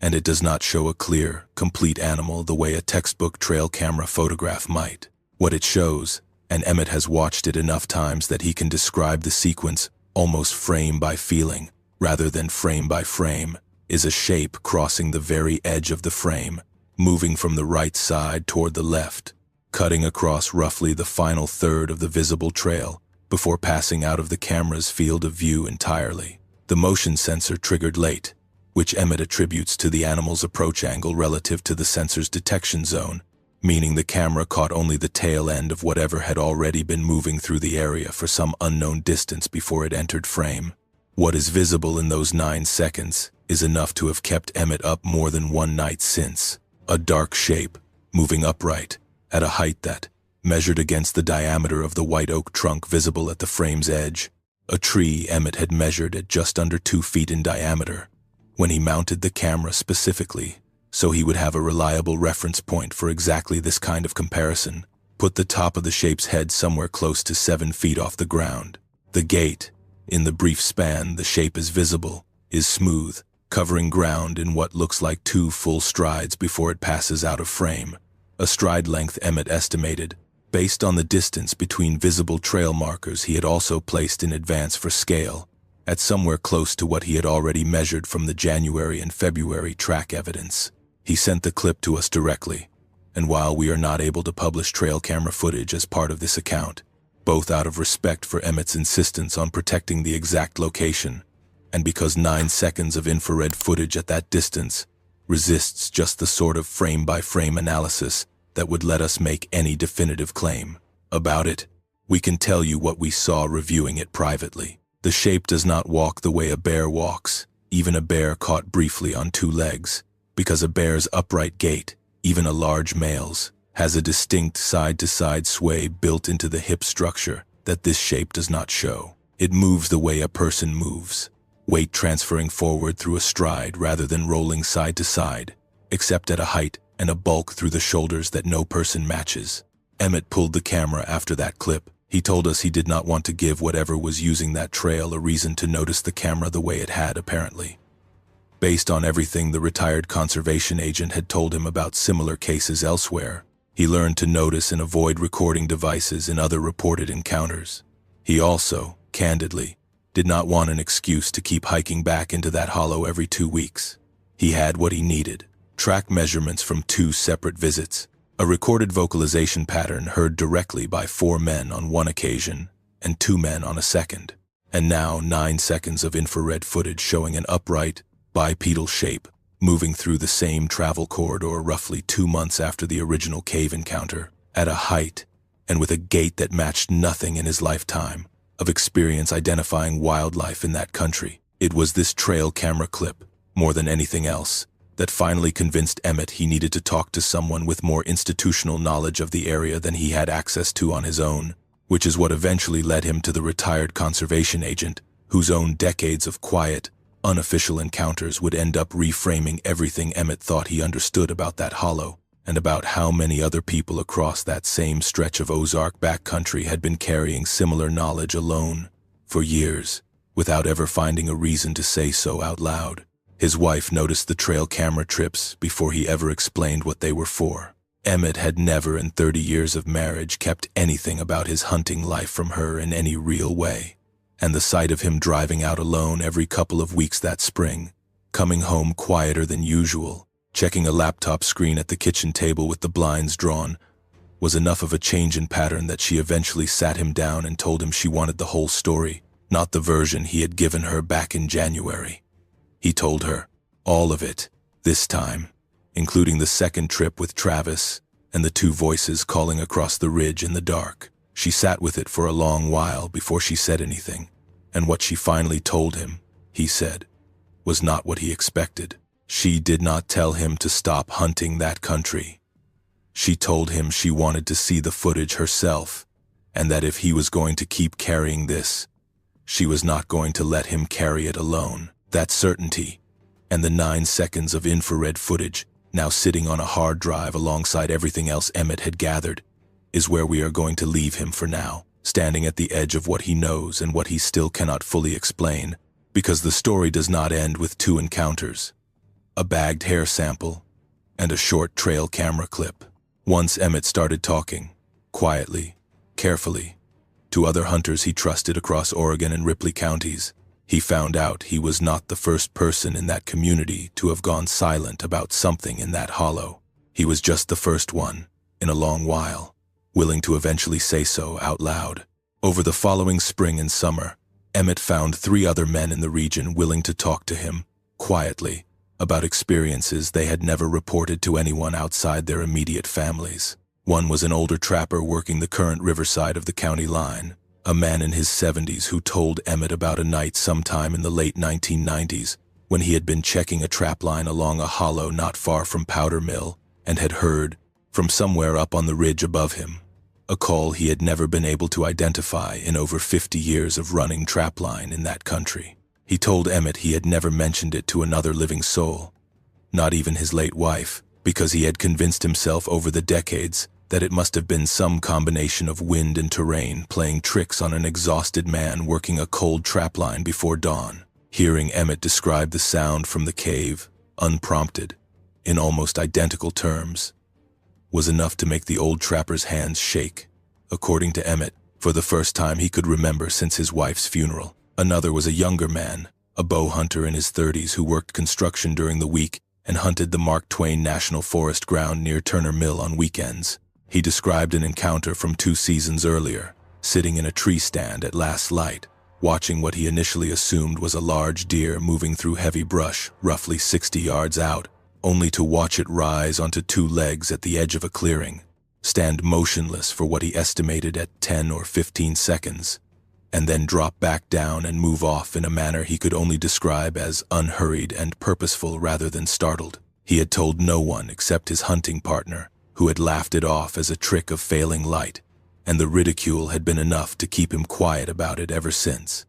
and it does not show a clear, complete animal the way a textbook trail camera photograph might. What it shows, and Emmett has watched it enough times that he can describe the sequence almost frame by feeling, rather than frame by frame, is a shape crossing the very edge of the frame, moving from the right side toward the left, cutting across roughly the final third of the visible trail before passing out of the camera's field of view entirely. The motion sensor triggered late, which Emmett attributes to the animal's approach angle relative to the sensor's detection zone, meaning the camera caught only the tail end of whatever had already been moving through the area for some unknown distance before it entered frame. What is visible in those 9 seconds is enough to have kept Emmett up more than one night since. A dark shape, moving upright, at a height that, measured against the diameter of the white oak trunk visible at the frame's edge, a tree Emmett had measured at just under 2 feet in diameter, when he mounted the camera specifically, so he would have a reliable reference point for exactly this kind of comparison, put the top of the shape's head somewhere close to 7 feet off the ground. The gait, in the brief span the shape is visible, is smooth, covering ground in what looks like 2 full strides before it passes out of frame, a stride length Emmett estimated, based on the distance between visible trail markers he had also placed in advance for scale, at somewhere close to what he had already measured from the January and February track evidence. He sent the clip to us directly, and while we are not able to publish trail camera footage as part of this account, both out of respect for Emmett's insistence on protecting the exact location, and because 9 seconds of infrared footage at that distance resists just the sort of frame-by-frame analysis that would let us make any definitive claim about it, We can tell you what we saw reviewing it privately. The shape does not walk the way a bear walks, even a bear caught briefly on two legs, because a bear's upright gait, even a large male's, has a distinct side-to-side sway built into the hip structure that this shape does not show. It moves the way a person moves, weight transferring forward through a stride rather than rolling side to side, except at a height and a bulk through the shoulders that no person matches. Emmett pulled the camera after that clip. He told us he did not want to give whatever was using that trail a reason to notice the camera the way it had, apparently. Based on everything the retired conservation agent had told him about similar cases elsewhere, he learned to notice and avoid recording devices in other reported encounters. He also, candidly, did not want an excuse to keep hiking back into that hollow every 2 weeks. He had what he needed: track measurements from 2 separate visits, a recorded vocalization pattern heard directly by 4 men on one occasion and 2 men on a second, and now 9 seconds of infrared footage showing an upright, bipedal shape moving through the same travel corridor roughly 2 months after the original cave encounter, at a height and with a gait that matched nothing in his lifetime of experience identifying wildlife in that country. It was this trail camera clip, more than anything else, that finally convinced Emmett he needed to talk to someone with more institutional knowledge of the area than he had access to on his own, which is what eventually led him to the retired conservation agent, whose own decades of quiet, unofficial encounters would end up reframing everything Emmett thought he understood about that hollow, and about how many other people across that same stretch of Ozark backcountry had been carrying similar knowledge alone, for years, without ever finding a reason to say so out loud. His wife noticed the trail camera trips before he ever explained what they were for. Emmett had never in 30 years of marriage kept anything about his hunting life from her in any real way, and the sight of him driving out alone every couple of weeks that spring, coming home quieter than usual, checking a laptop screen at the kitchen table with the blinds drawn, was enough of a change in pattern that she eventually sat him down and told him she wanted the whole story, not the version he had given her back in January. He told her all of it, this time, including the second trip with Travis and the 2 voices calling across the ridge in the dark. She sat with it for a long while before she said anything, and what she finally told him, he said, was not what he expected. She did not tell him to stop hunting that country. She told him she wanted to see the footage herself, and that if he was going to keep carrying this, she was not going to let him carry it alone. That certainty, and the 9 seconds of infrared footage, now sitting on a hard drive alongside everything else Emmett had gathered, is where we are going to leave him for now, standing at the edge of what he knows and what he still cannot fully explain, because the story does not end with 2 encounters, a bagged hair sample, and a short trail camera clip. Once Emmett started talking, quietly, carefully, to other hunters he trusted across Oregon and Ripley counties, he found out he was not the first person in that community to have gone silent about something in that hollow. He was just the first one, in a long while, willing to eventually say so out loud. Over the following spring and summer, Emmett found 3 other men in the region willing to talk to him, quietly, about experiences they had never reported to anyone outside their immediate families. One was an older trapper working the current riverside of the county line, a man in his 70s who told Emmett about a night sometime in the late 1990s when he had been checking a trapline along a hollow not far from Powder Mill and had heard, from somewhere up on the ridge above him, a call he had never been able to identify in over 50 years of running trapline in that country. He told Emmett he had never mentioned it to another living soul, not even his late wife, because he had convinced himself over the decades that it must have been some combination of wind and terrain playing tricks on an exhausted man working a cold trapline before dawn. Hearing Emmett describe the sound from the cave, unprompted, in almost identical terms, was enough to make the old trapper's hands shake. According to Emmett, for the first time he could remember since his wife's funeral. Another was a younger man, a bow hunter in his 30s who worked construction during the week and hunted the Mark Twain National Forest ground near Turner Mill on weekends. He described an encounter from 2 seasons earlier, sitting in a tree stand at last light, watching what he initially assumed was a large deer moving through heavy brush roughly 60 yards out, only to watch it rise onto 2 legs at the edge of a clearing, stand motionless for what he estimated at 10 or 15 seconds, and then drop back down and move off in a manner he could only describe as unhurried and purposeful rather than startled. He had told no one except his hunting partner, who had laughed it off as a trick of failing light, and the ridicule had been enough to keep him quiet about it ever since.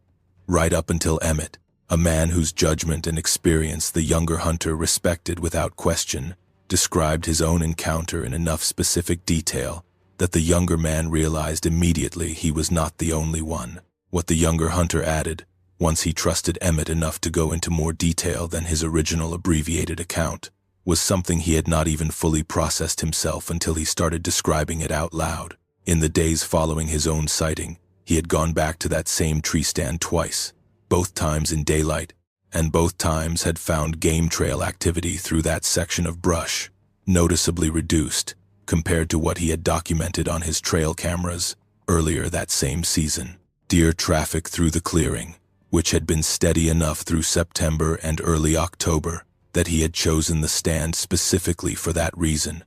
Right up until Emmett, a man whose judgment and experience the younger hunter respected without question, described his own encounter in enough specific detail that the younger man realized immediately he was not the only one. What the younger hunter added, once he trusted Emmett enough to go into more detail than his original abbreviated account, was something he had not even fully processed himself until he started describing it out loud. In the days following his own sighting, he had gone back to that same tree stand twice, both times in daylight, and both times had found game trail activity through that section of brush, noticeably reduced compared to what he had documented on his trail cameras earlier that same season. Deer traffic through the clearing, which had been steady enough through September and early October that he had chosen the stand specifically for that reason,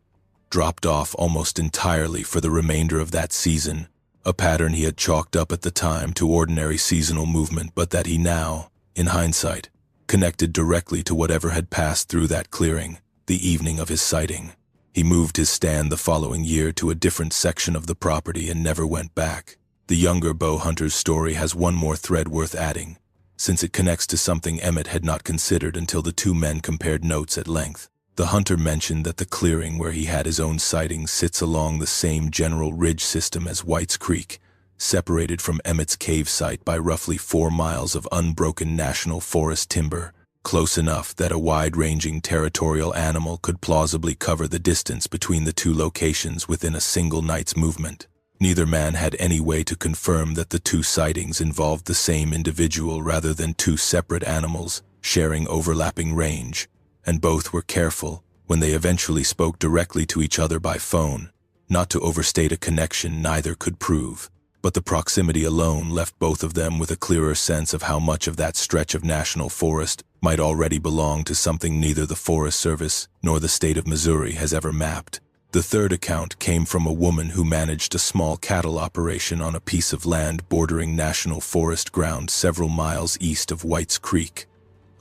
dropped off almost entirely for the remainder of that season, a pattern he had chalked up at the time to ordinary seasonal movement, but that he now, in hindsight, connected directly to whatever had passed through that clearing the evening of his sighting. He moved his stand the following year to a different section of the property and never went back. The younger bow hunter's story has one more thread worth adding, since it connects to something Emmett had not considered until the two men compared notes at length. The hunter mentioned that the clearing where he had his own sighting sits along the same general ridge system as White's Creek, separated from Emmett's cave site by roughly 4 miles of unbroken national forest timber, close enough that a wide-ranging territorial animal could plausibly cover the distance between the two locations within a single night's movement. Neither man had any way to confirm that the two sightings involved the same individual rather than two separate animals sharing overlapping range, and both were careful, when they eventually spoke directly to each other by phone, not to overstate a connection neither could prove. But the proximity alone left both of them with a clearer sense of how much of that stretch of national forest might already belong to something neither the Forest Service nor the state of Missouri has ever mapped. The third account came from a woman who managed a small cattle operation on a piece of land bordering national forest ground several miles east of White's Creek,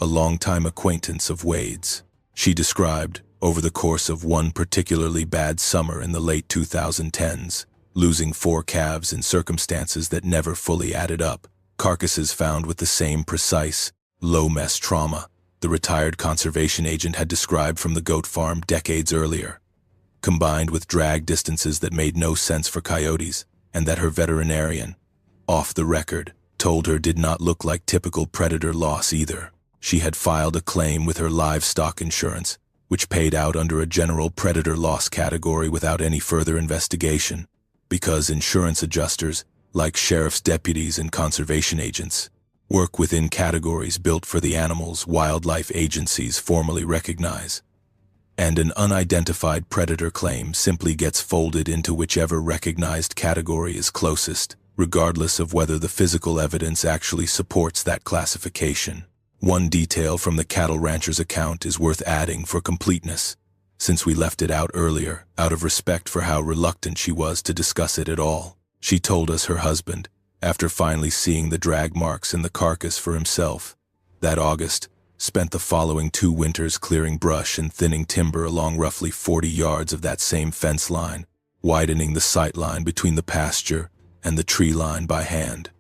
a longtime acquaintance of Wade's. She described, over the course of one particularly bad summer in the late 2010s, losing 4 calves in circumstances that never fully added up, carcasses found with the same precise, low-mess trauma the retired conservation agent had described from the goat farm decades earlier, combined with drag distances that made no sense for coyotes, and that her veterinarian, off the record, told her did not look like typical predator loss either. She had filed a claim with her livestock insurance, which paid out under a general predator loss category without any further investigation, because insurance adjusters, like sheriff's deputies and conservation agents, work within categories built for the animals wildlife agencies formally recognize, and an unidentified predator claim simply gets folded into whichever recognized category is closest, regardless of whether the physical evidence actually supports that classification. One detail from the cattle rancher's account is worth adding for completeness, since we left it out earlier, out of respect for how reluctant she was to discuss it at all. She told us her husband, after finally seeing the drag marks in the carcass for himself, that August, spent the following 2 winters clearing brush and thinning timber along roughly 40 yards of that same fence line, widening the sight line between the pasture and the tree line by hand.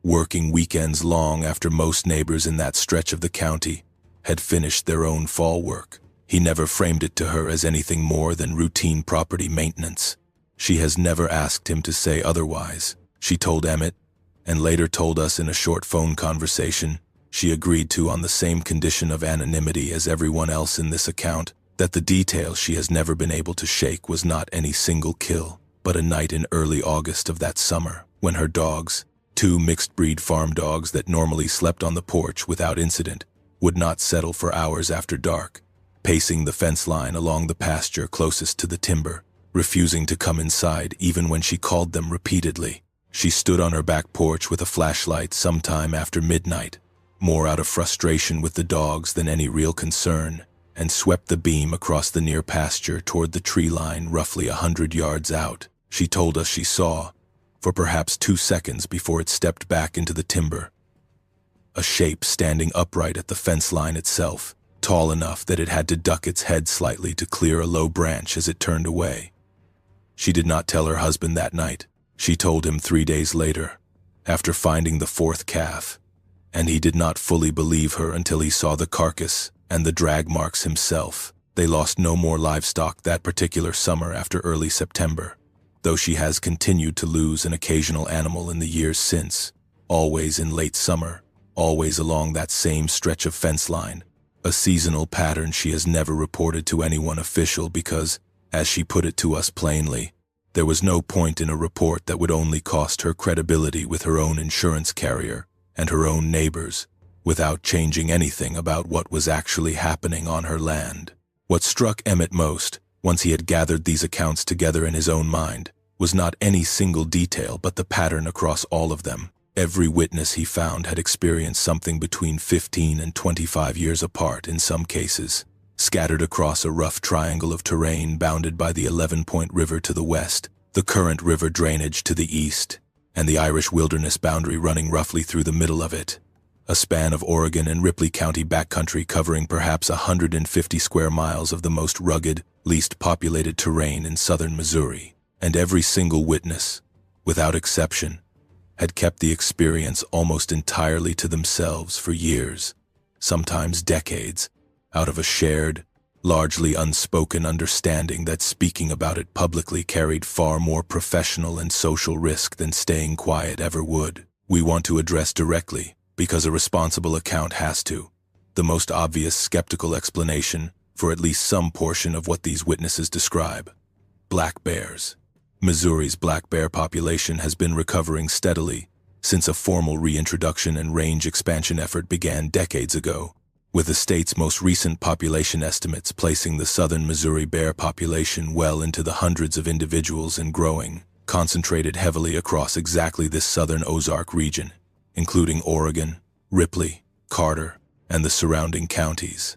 Working weekends long after most neighbors in that stretch of the county had finished their own fall work. He never framed it to her as anything more than routine property maintenance. She has never asked him to say otherwise. She told Emmett, and later told us in a short phone conversation she agreed to on the same condition of anonymity as everyone else in this account, that the detail she has never been able to shake was not any single kill, but a night in early August of that summer, when her dogs, 2 mixed-breed farm dogs that normally slept on the porch without incident, would not settle for hours after dark, pacing the fence line along the pasture closest to the timber, refusing to come inside even when she called them repeatedly. She stood on her back porch with a flashlight sometime after midnight, more out of frustration with the dogs than any real concern, and swept the beam across the near pasture toward the tree line roughly 100 yards out. She told us she saw, for perhaps 2 seconds before it stepped back into the timber, a shape standing upright at the fence line itself, tall enough that it had to duck its head slightly to clear a low branch as it turned away. She did not tell her husband that night. She told him 3 days later, after finding the 4th calf, and he did not fully believe her until he saw the carcass and the drag marks himself. They lost no more livestock that particular summer after early September, though she has continued to lose an occasional animal in the years since, always in late summer, always along that same stretch of fence line, a seasonal pattern she has never reported to anyone official because, as she put it to us plainly, there was no point in a report that would only cost her credibility with her own insurance carrier and her own neighbors, without changing anything about what was actually happening on her land. What struck Emmett most, once he had gathered these accounts together in his own mind, was not any single detail but the pattern across all of them. Every witness he found had experienced something between 15 and 25 years apart in some cases, scattered across a rough triangle of terrain bounded by the 11-point River to the west, the Current River drainage to the east, and the Irish wilderness boundary running roughly through the middle of it. A span of Oregon and Ripley County backcountry covering perhaps 150 square miles of the most rugged, least populated terrain in southern Missouri. And every single witness, without exception, had kept the experience almost entirely to themselves for years, sometimes decades, out of a shared, largely unspoken understanding that speaking about it publicly carried far more professional and social risk than staying quiet ever would. We want to address directly, because a responsible account has to, the most obvious skeptical explanation for at least some portion of what these witnesses describe: black bears. Missouri's black bear population has been recovering steadily since a formal reintroduction and range expansion effort began decades ago, with the state's most recent population estimates placing the southern Missouri bear population well into the hundreds of individuals and growing, concentrated heavily across exactly this southern Ozark region, including Oregon, Ripley, Carter, and the surrounding counties.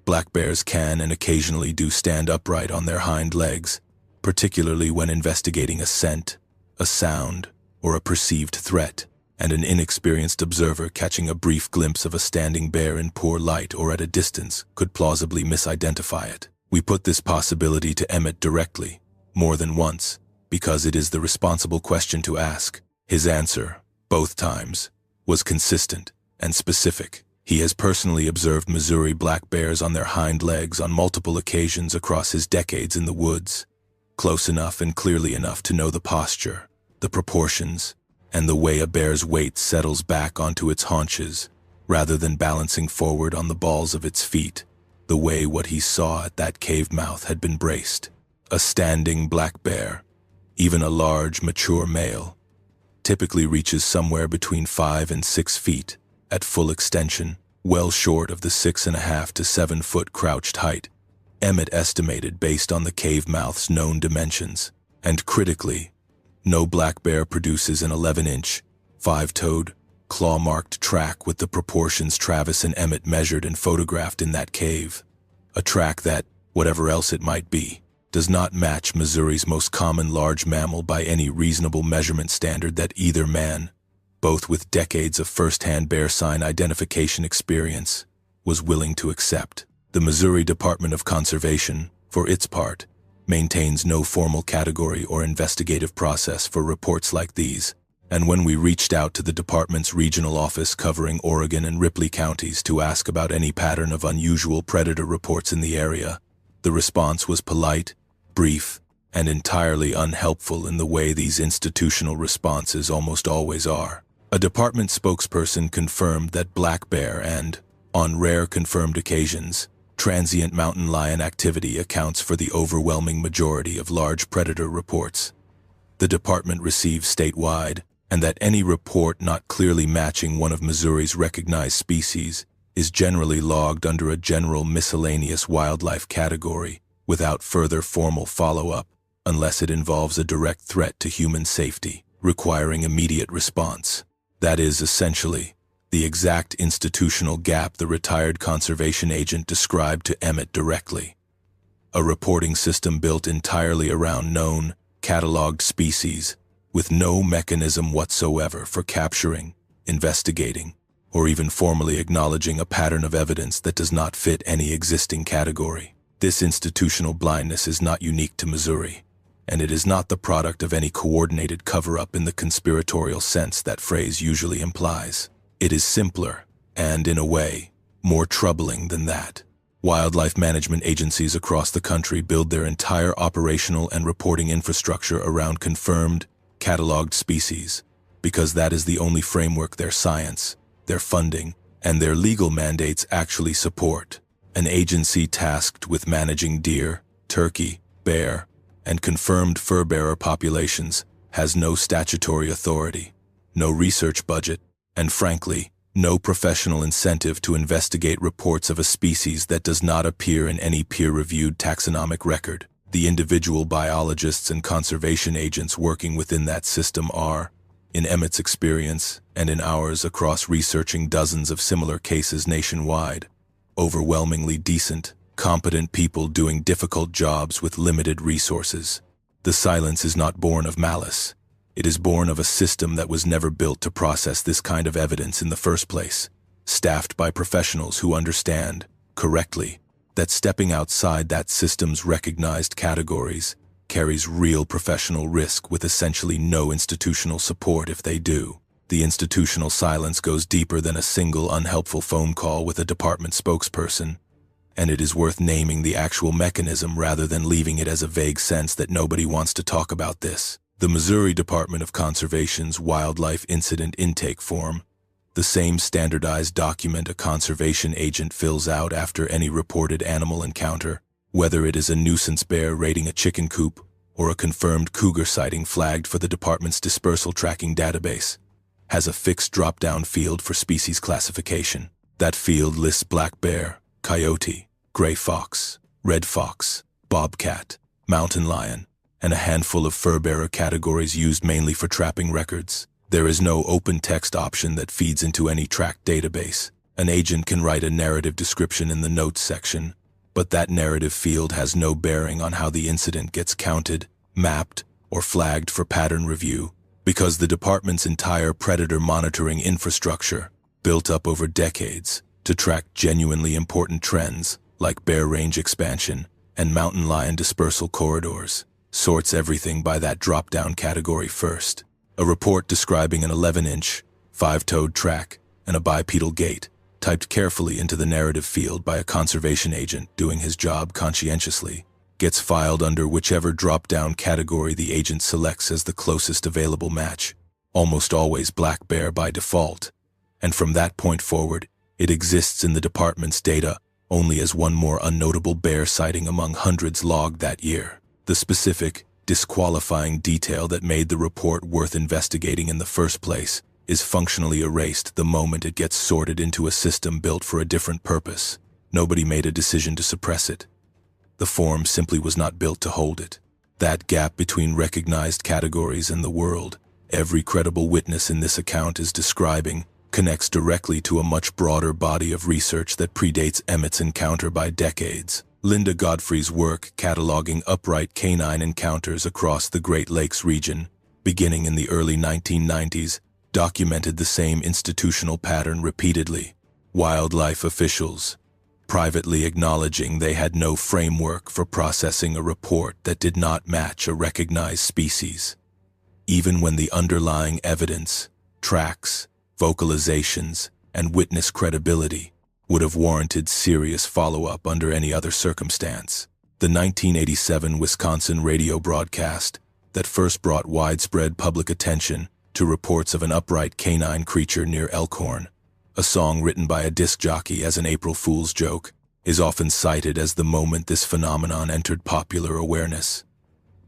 Black bears can and occasionally do stand upright on their hind legs, particularly when investigating a scent, a sound, or a perceived threat, and an inexperienced observer catching a brief glimpse of a standing bear in poor light or at a distance could plausibly misidentify it. We put this possibility to Emmett directly, more than once, because it is the responsible question to ask. His answer, both times, was consistent and specific. He has personally observed Missouri black bears on their hind legs on multiple occasions across his decades in the woods, close enough and clearly enough to know the posture, the proportions, and the way a bear's weight settles back onto its haunches, rather than balancing forward on the balls of its feet, the way what he saw at that cave mouth had been braced. A standing black bear, even a large, mature male, typically reaches somewhere between 5 and 6 feet at full extension, well short of the 6.5 to 7 foot crouched height Emmett estimated based on the cave mouth's known dimensions. And critically, no black bear produces an 11-inch, 5-toed, claw-marked track with the proportions Travis and Emmett measured and photographed in that cave. A track that, whatever else it might be, does not match Missouri's most common large mammal by any reasonable measurement standard that either man, both with decades of first-hand bear sign identification experience, was willing to accept. The Missouri Department of Conservation, for its part, maintains no formal category or investigative process for reports like these, and when we reached out to the department's regional office covering Oregon and Ripley counties to ask about any pattern of unusual predator reports in the area, the response was polite, brief, and entirely unhelpful in the way these institutional responses almost always are. A department spokesperson confirmed that black bear and, on rare confirmed occasions, transient mountain lion activity accounts for the overwhelming majority of large predator reports. The department receives statewide, and that any report not clearly matching one of Missouri's recognized species is generally logged under a general miscellaneous wildlife category without further formal follow-up, unless it involves a direct threat to human safety, requiring immediate response. That is, essentially, the exact institutional gap the retired conservation agent described to Emmett directly. A reporting system built entirely around known, cataloged species, with no mechanism whatsoever for capturing, investigating, or even formally acknowledging a pattern of evidence that does not fit any existing category. This institutional blindness is not unique to Missouri, and it is not the product of any coordinated cover-up in the conspiratorial sense that phrase usually implies. It is simpler, and in a way, more troubling than that. Wildlife management agencies across the country build their entire operational and reporting infrastructure around confirmed, cataloged species, because that is the only framework their science, their funding, and their legal mandates actually support. An agency tasked with managing deer, turkey, bear, and confirmed fur-bearer populations has no statutory authority, no research budget, and frankly, no professional incentive to investigate reports of a species that does not appear in any peer-reviewed taxonomic record. The individual biologists and conservation agents working within that system are, in Emmett's experience and in ours across researching dozens of similar cases nationwide, overwhelmingly decent, competent people doing difficult jobs with limited resources. The silence is not born of malice. It is born of a system that was never built to process this kind of evidence in the first place, staffed by professionals who understand, correctly, that stepping outside that system's recognized categories carries real professional risk with essentially no institutional support if they do. The institutional silence goes deeper than a single unhelpful phone call with a department spokesperson, and it is worth naming the actual mechanism rather than leaving it as a vague sense that nobody wants to talk about this. The Missouri Department of Conservation's Wildlife Incident Intake Form, the same standardized document a conservation agent fills out after any reported animal encounter, whether it is a nuisance bear raiding a chicken coop or a confirmed cougar sighting flagged for the department's dispersal tracking database, has a fixed drop-down field for species classification. That field lists black bear, coyote, gray fox, red fox, bobcat, mountain lion, and a handful of fur-bearer categories used mainly for trapping records. There is no open text option that feeds into any tracked database. An agent can write a narrative description in the notes section, but that narrative field has no bearing on how the incident gets counted, mapped, or flagged for pattern review, because the department's entire predator monitoring infrastructure, built up over decades to track genuinely important trends like bear range expansion and mountain lion dispersal corridors, sorts everything by that drop-down category first. A report describing an 11-inch, 5-toed track and a bipedal gait, typed carefully into the narrative field by a conservation agent doing his job conscientiously, gets filed under whichever drop-down category the agent selects as the closest available match, almost always black bear by default, and from that point forward, it exists in the department's data only as one more unnotable bear sighting among hundreds logged that year. The specific, disqualifying detail that made the report worth investigating in the first place is functionally erased the moment it gets sorted into a system built for a different purpose. Nobody made a decision to suppress it. The form simply was not built to hold it. That gap between recognized categories and the world every credible witness in this account is describing connects directly to a much broader body of research that predates Emmett's encounter by decades. Linda Godfrey's work cataloging upright canine encounters across the Great Lakes region, beginning in the early 1990s, documented the same institutional pattern repeatedly. Wildlife officials privately acknowledging they had no framework for processing a report that did not match a recognized species, even when the underlying evidence, tracks, vocalizations, and witness credibility would have warranted serious follow-up under any other circumstance. The 1987 Wisconsin radio broadcast that first brought widespread public attention to reports of an upright canine creature near Elkhorn, a song written by a disc jockey as an April Fool's joke, is often cited as the moment this phenomenon entered popular awareness.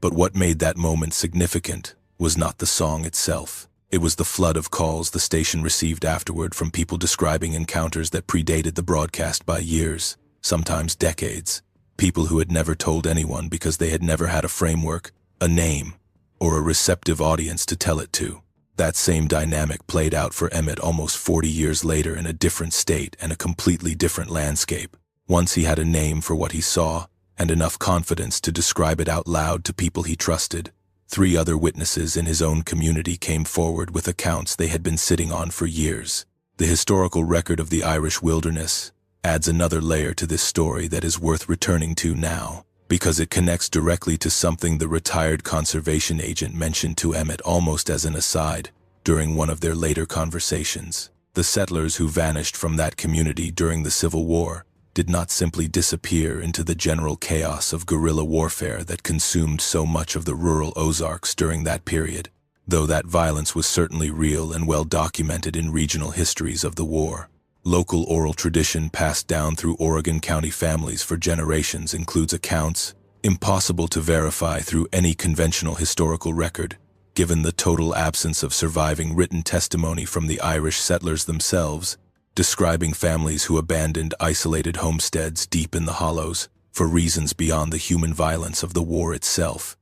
But what made that moment significant was not the song itself. It was the flood of calls the station received afterward from people describing encounters that predated the broadcast by years, sometimes decades. People who had never told anyone because they had never had a framework, a name, or a receptive audience to tell it to. That same dynamic played out for Emmett almost 40 years later in a different state and a completely different landscape. Once he had a name for what he saw, and enough confidence to describe it out loud to people he trusted. 3 other witnesses in his own community came forward with accounts they had been sitting on for years. The historical record of the Irish wilderness adds another layer to this story that is worth returning to now, because it connects directly to something the retired conservation agent mentioned to Emmett almost as an aside during one of their later conversations. The settlers who vanished from that community during the Civil War did not simply disappear into the general chaos of guerrilla warfare that consumed so much of the rural Ozarks during that period, though that violence was certainly real and well documented in regional histories of the war. Local oral tradition passed down through Oregon County families for generations includes accounts impossible to verify through any conventional historical record, given the total absence of surviving written testimony from the Irish settlers themselves, describing families who abandoned isolated homesteads deep in the hollows for reasons beyond the human violence of the war itself,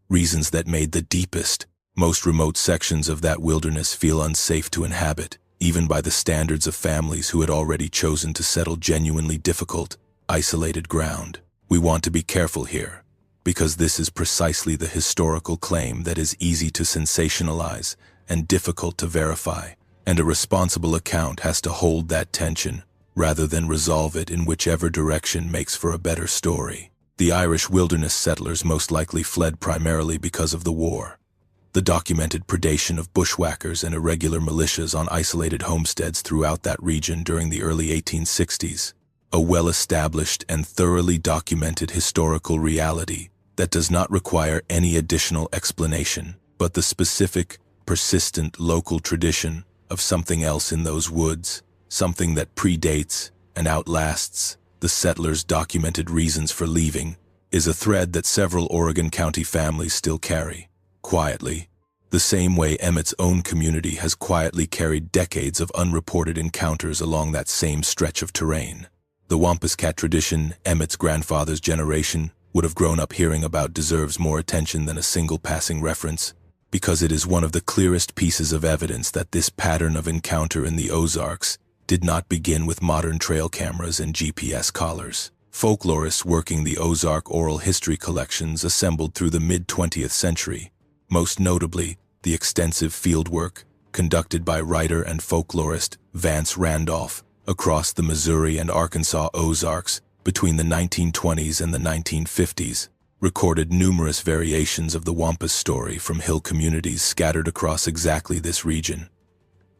reasons that made the deepest, most remote sections of that wilderness feel unsafe to inhabit, even by the standards of families who had already chosen to settle genuinely difficult, isolated ground. We want to be careful here, because this is precisely the historical claim that is easy to sensationalize and difficult to verify, and a responsible account has to hold that tension rather than resolve it in whichever direction makes for a better story. The Irish wilderness settlers most likely fled primarily because of the war. The documented predation of bushwhackers and irregular militias on isolated homesteads throughout that region during the early 1860s, a well-established and thoroughly documented historical reality that does not require any additional explanation, but the specific, persistent local tradition of something else in those woods, something that predates and outlasts the settlers' documented reasons for leaving, is a thread that several Oregon County families still carry, quietly, the same way Emmett's own community has quietly carried decades of unreported encounters along that same stretch of terrain. The Wampus Cat tradition Emmett's grandfather's generation would have grown up hearing about deserves more attention than a single passing reference, because it is one of the clearest pieces of evidence that this pattern of encounter in the Ozarks did not begin with modern trail cameras and GPS collars. Folklorists working the Ozark oral history collections assembled through the mid-20th century, most notably the extensive fieldwork conducted by writer and folklorist Vance Randolph across the Missouri and Arkansas Ozarks between the 1920s and the 1950s, recorded numerous variations of the Wampus story from hill communities scattered across exactly this region.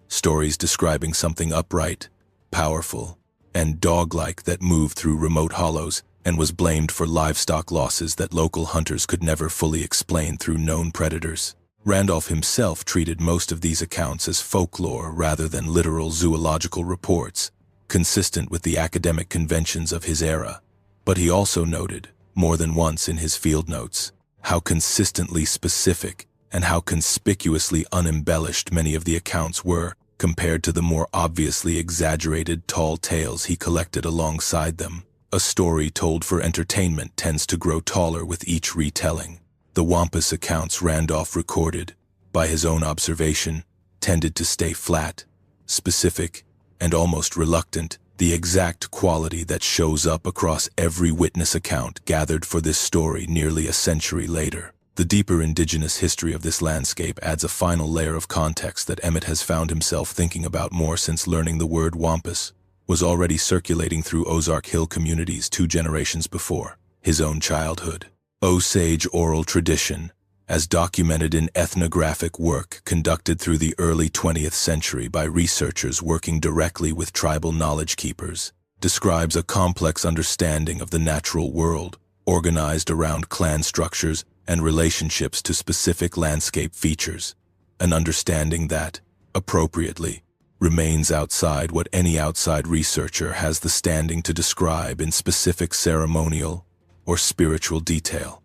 Stories describing something upright, powerful, and dog-like that moved through remote hollows and was blamed for livestock losses that local hunters could never fully explain through known predators. Randolph himself treated most of these accounts as folklore rather than literal zoological reports, consistent with the academic conventions of his era. But he also noted, more than once in his field notes, how consistently specific and how conspicuously unembellished many of the accounts were compared to the more obviously exaggerated tall tales he collected alongside them. A story told for entertainment tends to grow taller with each retelling. The Wampus accounts Randolph recorded, by his own observation, tended to stay flat, specific, and almost reluctant, the exact quality that shows up across every witness account gathered for this story nearly a century later. The deeper indigenous history of this landscape adds a final layer of context that Emmett has found himself thinking about more since learning the word Wampus was already circulating through Ozark Hill communities 2 generations before his own childhood. Osage oral tradition, as documented in ethnographic work conducted through the early 20th century by researchers working directly with tribal knowledge keepers, describes a complex understanding of the natural world, organized around clan structures and relationships to specific landscape features, an understanding that, appropriately, remains outside what any outside researcher has the standing to describe in specific ceremonial or spiritual detail.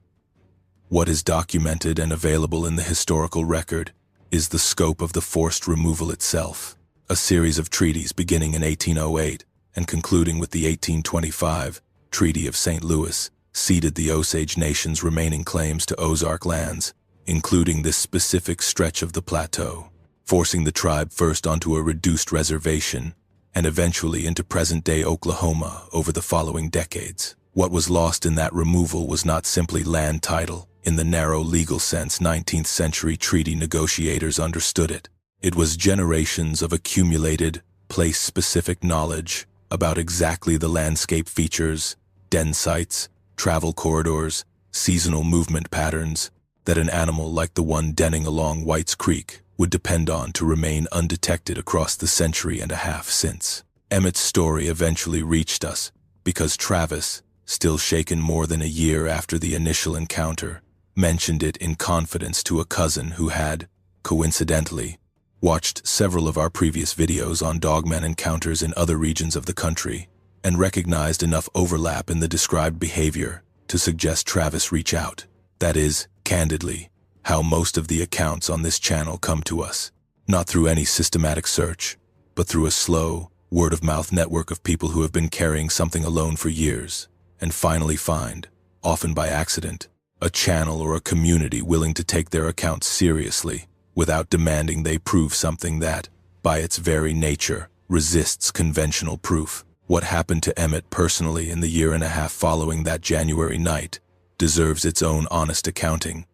What is documented and available in the historical record is the scope of the forced removal itself, a series of treaties beginning in 1808 and concluding with the 1825 Treaty of St. Louis ceded the Osage Nation's remaining claims to Ozark lands, including this specific stretch of the plateau. forcing the tribe first onto a reduced reservation and eventually into present-day Oklahoma over the following decades. What was lost in that removal was not simply land title. In the narrow legal sense 19th century treaty negotiators understood it. It was generations of accumulated, place-specific knowledge about exactly the landscape features, den sites, travel corridors, seasonal movement patterns that an animal like the one denning along White's Creek would depend on to remain undetected across the century and a half since. Emmett's story eventually reached us because Travis, still shaken more than a year after the initial encounter, mentioned it in confidence to a cousin who had, coincidentally, watched several of our previous videos on Dogman encounters in other regions of the country and recognized enough overlap in the described behavior to suggest Travis reach out. That is, candidly, how most of the accounts on this channel come to us, not through any systematic search, but through a slow, word-of-mouth network of people who have been carrying something alone for years and finally find, often by accident, a channel or a community willing to take their accounts seriously without demanding they prove something that, by its very nature, resists conventional proof. What happened to Emmett personally in the year and a half following that January night deserves its own honest accounting,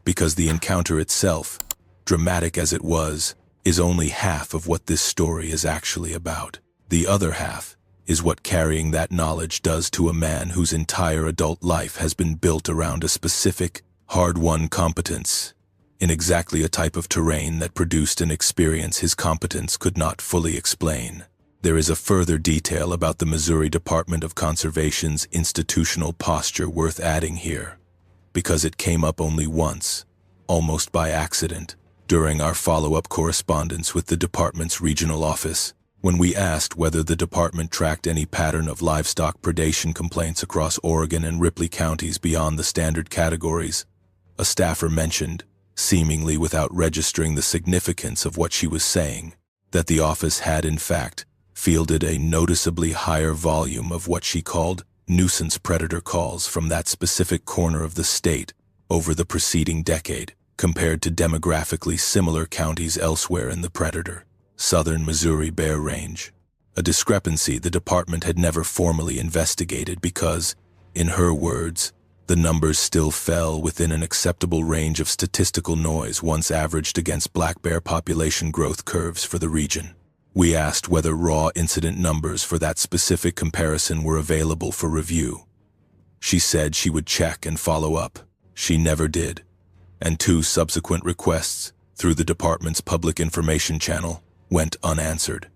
because the encounter itself, dramatic as it was, is only half of what this story is actually about. The other half is what carrying that knowledge does to a man whose entire adult life has been built around a specific, hard-won competence in exactly a type of terrain that produced an experience his competence could not fully explain. There is a further detail about the Missouri Department of Conservation's institutional posture worth adding here, because it came up only once, almost by accident, during our follow-up correspondence with the department's regional office, when we asked whether the department tracked any pattern of livestock predation complaints across Oregon and Ripley counties beyond the standard categories. A staffer mentioned, seemingly without registering the significance of what she was saying, that the office had in fact fielded a noticeably higher volume of what she called nuisance predator calls from that specific corner of the state over the preceding decade, compared to demographically similar counties elsewhere in the predator, southern Missouri Bear Range. A discrepancy the department had never formally investigated because, in her words, the numbers still fell within an acceptable range of statistical noise once averaged against black bear population growth curves for the region. We asked whether raw incident numbers for that specific comparison were available for review. She said she would check and follow up. She never did, and 2 subsequent requests through the department's public information channel went unanswered.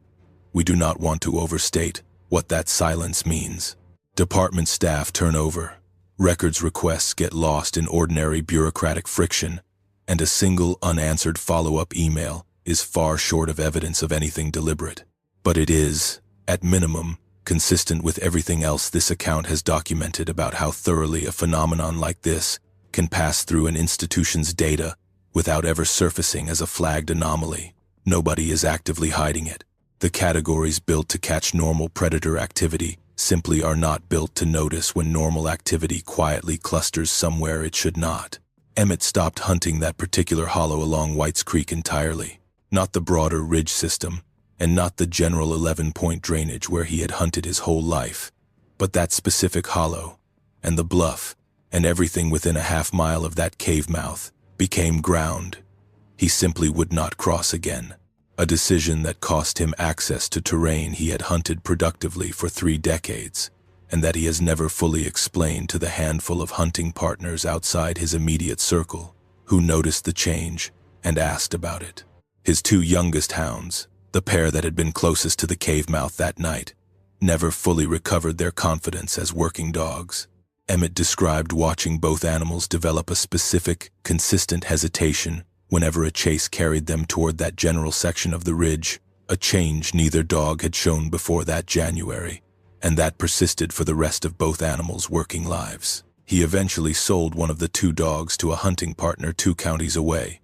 We do not want to overstate what that silence means. Department staff turnover, records requests get lost in ordinary bureaucratic friction, and a single unanswered follow-up email is far short of evidence of anything deliberate. But it is, at minimum, consistent with everything else this account has documented about how thoroughly a phenomenon like this can pass through an institution's data without ever surfacing as a flagged anomaly. Nobody is actively hiding it. The categories built to catch normal predator activity simply are not built to notice when normal activity quietly clusters somewhere it should not. Emmett stopped hunting that particular hollow along White's Creek entirely, not the broader ridge system, and not the general 11-point drainage where he had hunted his whole life, but that specific hollow, and the bluff, and everything within a half-mile of that cave mouth became ground he simply would not cross again, a decision that cost him access to terrain he had hunted productively for 3 decades, and that he has never fully explained to the handful of hunting partners outside his immediate circle who noticed the change and asked about it. His 2 youngest hounds, the pair that had been closest to the cave mouth that night, never fully recovered their confidence as working dogs. Emmett described watching both animals develop a specific, consistent hesitation whenever a chase carried them toward that general section of the ridge, a change neither dog had shown before that January, and that persisted for the rest of both animals' working lives. He eventually sold one of the 2 dogs to a hunting partner 2 counties away,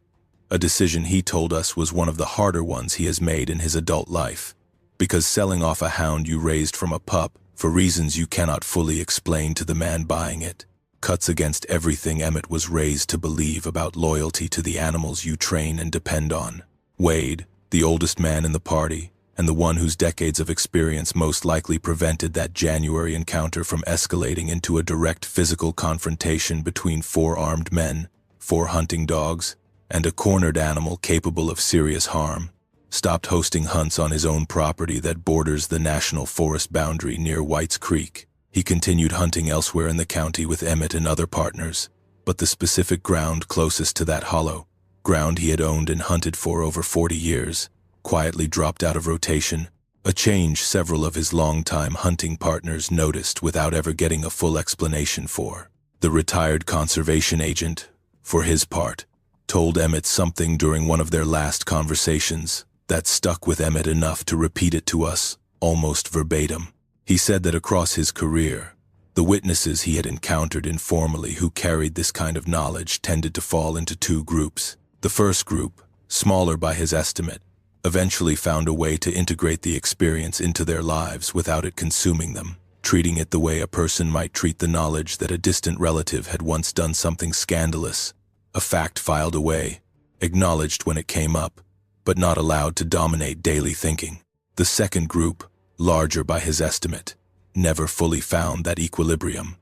a decision he told us was one of the harder ones he has made in his adult life, because selling off a hound you raised from a pup, for reasons you cannot fully explain to the man buying it, cuts against everything Emmett was raised to believe about loyalty to the animals you train and depend on. Wade, the oldest man in the party, and the one whose decades of experience most likely prevented that January encounter from escalating into a direct physical confrontation between 4 armed men, 4 hunting dogs, and a cornered animal capable of serious harm, stopped hosting hunts on his own property that borders the national forest boundary near White's Creek. He continued hunting elsewhere in the county with Emmett and other partners, but the specific ground closest to that hollow, ground he had owned and hunted for over 40 years, quietly dropped out of rotation, a change several of his longtime hunting partners noticed without ever getting a full explanation for. The retired conservation agent, for his part, told Emmett something during one of their last conversations that stuck with Emmett enough to repeat it to us, almost verbatim. He said that across his career, the witnesses he had encountered informally who carried this kind of knowledge tended to fall into 2 groups. The first group, smaller by his estimate, eventually found a way to integrate the experience into their lives without it consuming them, treating it the way a person might treat the knowledge that a distant relative had once done something scandalous, a fact filed away, acknowledged when it came up, but not allowed to dominate daily thinking. The second group, larger by his estimate, never fully found that equilibrium,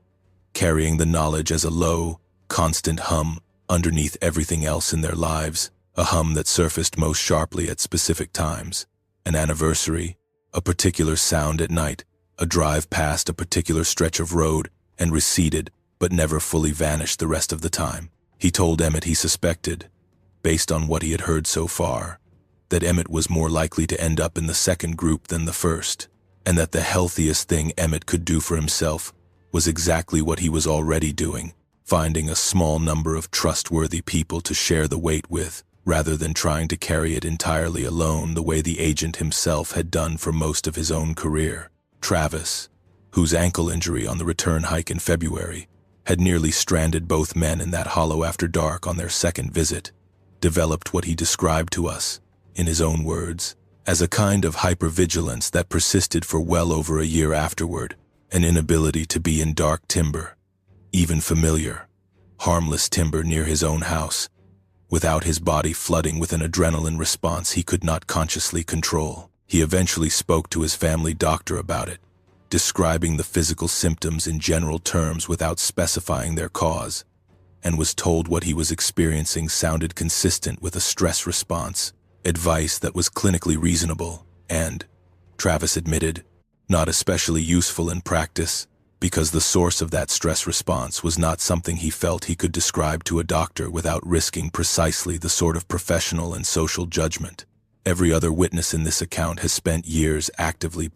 carrying the knowledge as a low, constant hum underneath everything else in their lives, a hum that surfaced most sharply at specific times, an anniversary, a particular sound at night, a drive past a particular stretch of road, and receded, but never fully vanished the rest of the time. He told Emmett he suspected, based on what he had heard so far, that Emmett was more likely to end up in the second group than the first, and that the healthiest thing Emmett could do for himself was exactly what he was already doing, finding a small number of trustworthy people to share the weight with, rather than trying to carry it entirely alone the way the agent himself had done for most of his own career. Travis, whose ankle injury on the return hike in February had nearly stranded both men in that hollow after dark on their second visit, developed what he described to us, in his own words, as a kind of hypervigilance that persisted for well over a year afterward, an inability to be in dark timber, even familiar, harmless timber near his own house, without his body flooding with an adrenaline response he could not consciously control. He eventually spoke to his family doctor about it, describing the physical symptoms in general terms without specifying their cause, and was told what he was experiencing sounded consistent with a stress response, advice that was clinically reasonable and, Travis admitted, not especially useful in practice, because the source of that stress response was not something he felt he could describe to a doctor without risking precisely the sort of professional and social judgment every other witness in this account has spent years actively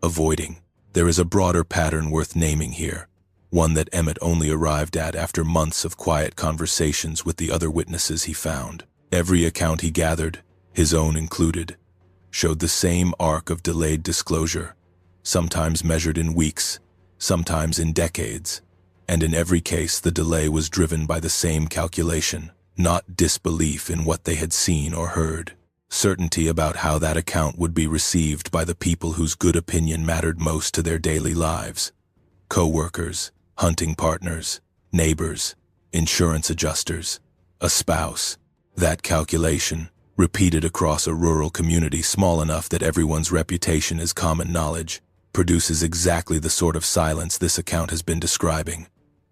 avoiding. There is a broader pattern worth naming here, one that Emmett only arrived at after months of quiet conversations with the other witnesses he found. Every account he gathered, his own included, showed the same arc of delayed disclosure, sometimes measured in weeks, sometimes in decades, and in every case the delay was driven by the same calculation, not disbelief in what they had seen or heard, certainty about how that account would be received by the people whose good opinion mattered most to their daily lives: co-workers, hunting partners, neighbors, insurance adjusters, a spouse. That calculation, repeated across a rural community small enough that everyone's reputation is common knowledge, produces exactly the sort of silence this account has been describing.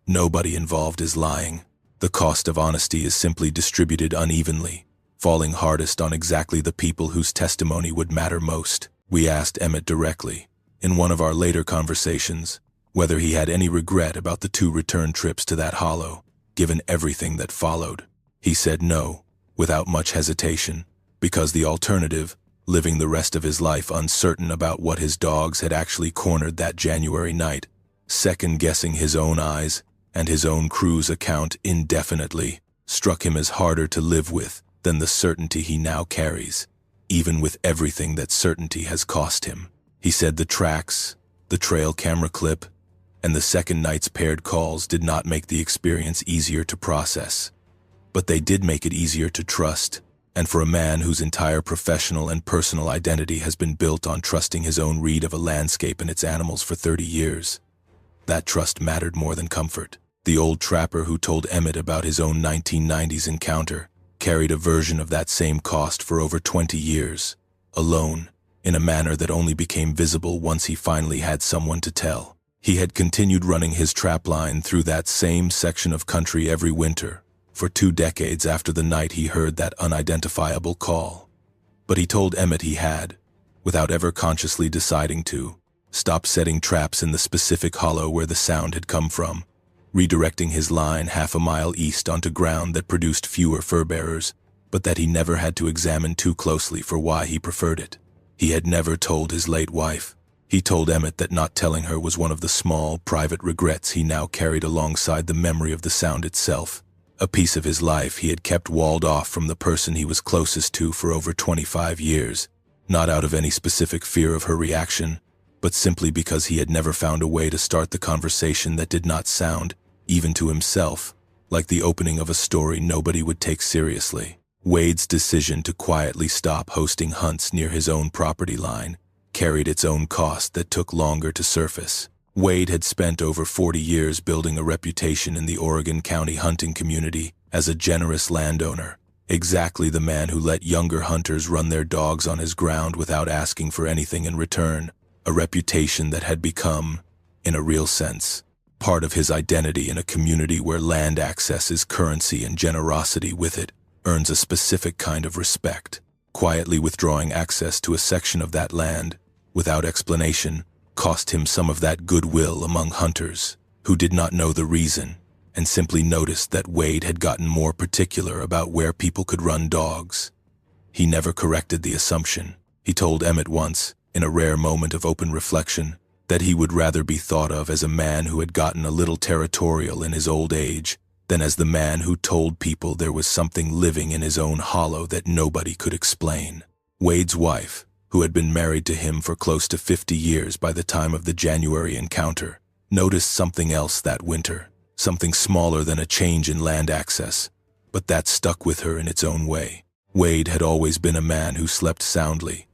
Nobody involved is lying. The cost of honesty is simply distributed unevenly, falling hardest on exactly the people whose testimony would matter most. We asked Emmett directly, in one of our later conversations, whether he had any regret about the 2 return trips to that hollow, given everything that followed. He said no, without much hesitation, because the alternative, living the rest of his life uncertain about what his dogs had actually cornered that January night, second-guessing his own eyes and his own crew's account indefinitely, struck him as harder to live with than the certainty he now carries, even with everything that certainty has cost him. He said the tracks, the trail camera clip, and the second night's paired calls did not make the experience easier to process, but they did make it easier to trust. And for a man whose entire professional and personal identity has been built on trusting his own read of a landscape and its animals for 30 years, that trust mattered more than comfort. The old trapper who told Emmett about his own 1990s encounter carried a version of that same cost for over 20 years, alone, in a manner that only became visible once he finally had someone to tell. He had continued running his trapline through that same section of country every winter, for 2 decades after the night he heard that unidentifiable call. But he told Emmett he had, without ever consciously deciding to, stop setting traps in the specific hollow where the sound had come from, redirecting his line half a mile east onto ground that produced fewer fur-bearers, but that he never had to examine too closely for why he preferred it. He had never told his late wife. He told Emmett that not telling her was one of the small, private regrets he now carried alongside the memory of the sound itself, a piece of his life he had kept walled off from the person he was closest to for over 25 years, not out of any specific fear of her reaction, but simply because he had never found a way to start the conversation that did not sound, even to himself, like the opening of a story nobody would take seriously. Wade's decision to quietly stop hosting hunts near his own property line carried its own cost that took longer to surface. Wade had spent over 40 years building a reputation in the Oregon County hunting community as a generous landowner, exactly the man who let younger hunters run their dogs on his ground without asking for anything in return, a reputation that had become, in a real sense, part of his identity in a community where land access is currency and generosity with it earns a specific kind of respect. Quietly withdrawing access to a section of that land, without explanation, cost him some of that goodwill among hunters who did not know the reason and simply noticed that Wade had gotten more particular about where people could run dogs. He never corrected the assumption. He told Emmett once, in a rare moment of open reflection, that he would rather be thought of as a man who had gotten a little territorial in his old age than as the man who told people there was something living in his own hollow that nobody could explain. Wade's wife, who had been married to him for close to 50 years by the time of the January encounter, noticed something else that winter, something smaller than a change in land access, but that stuck with her in its own way. Wade had always been a man who slept soundly,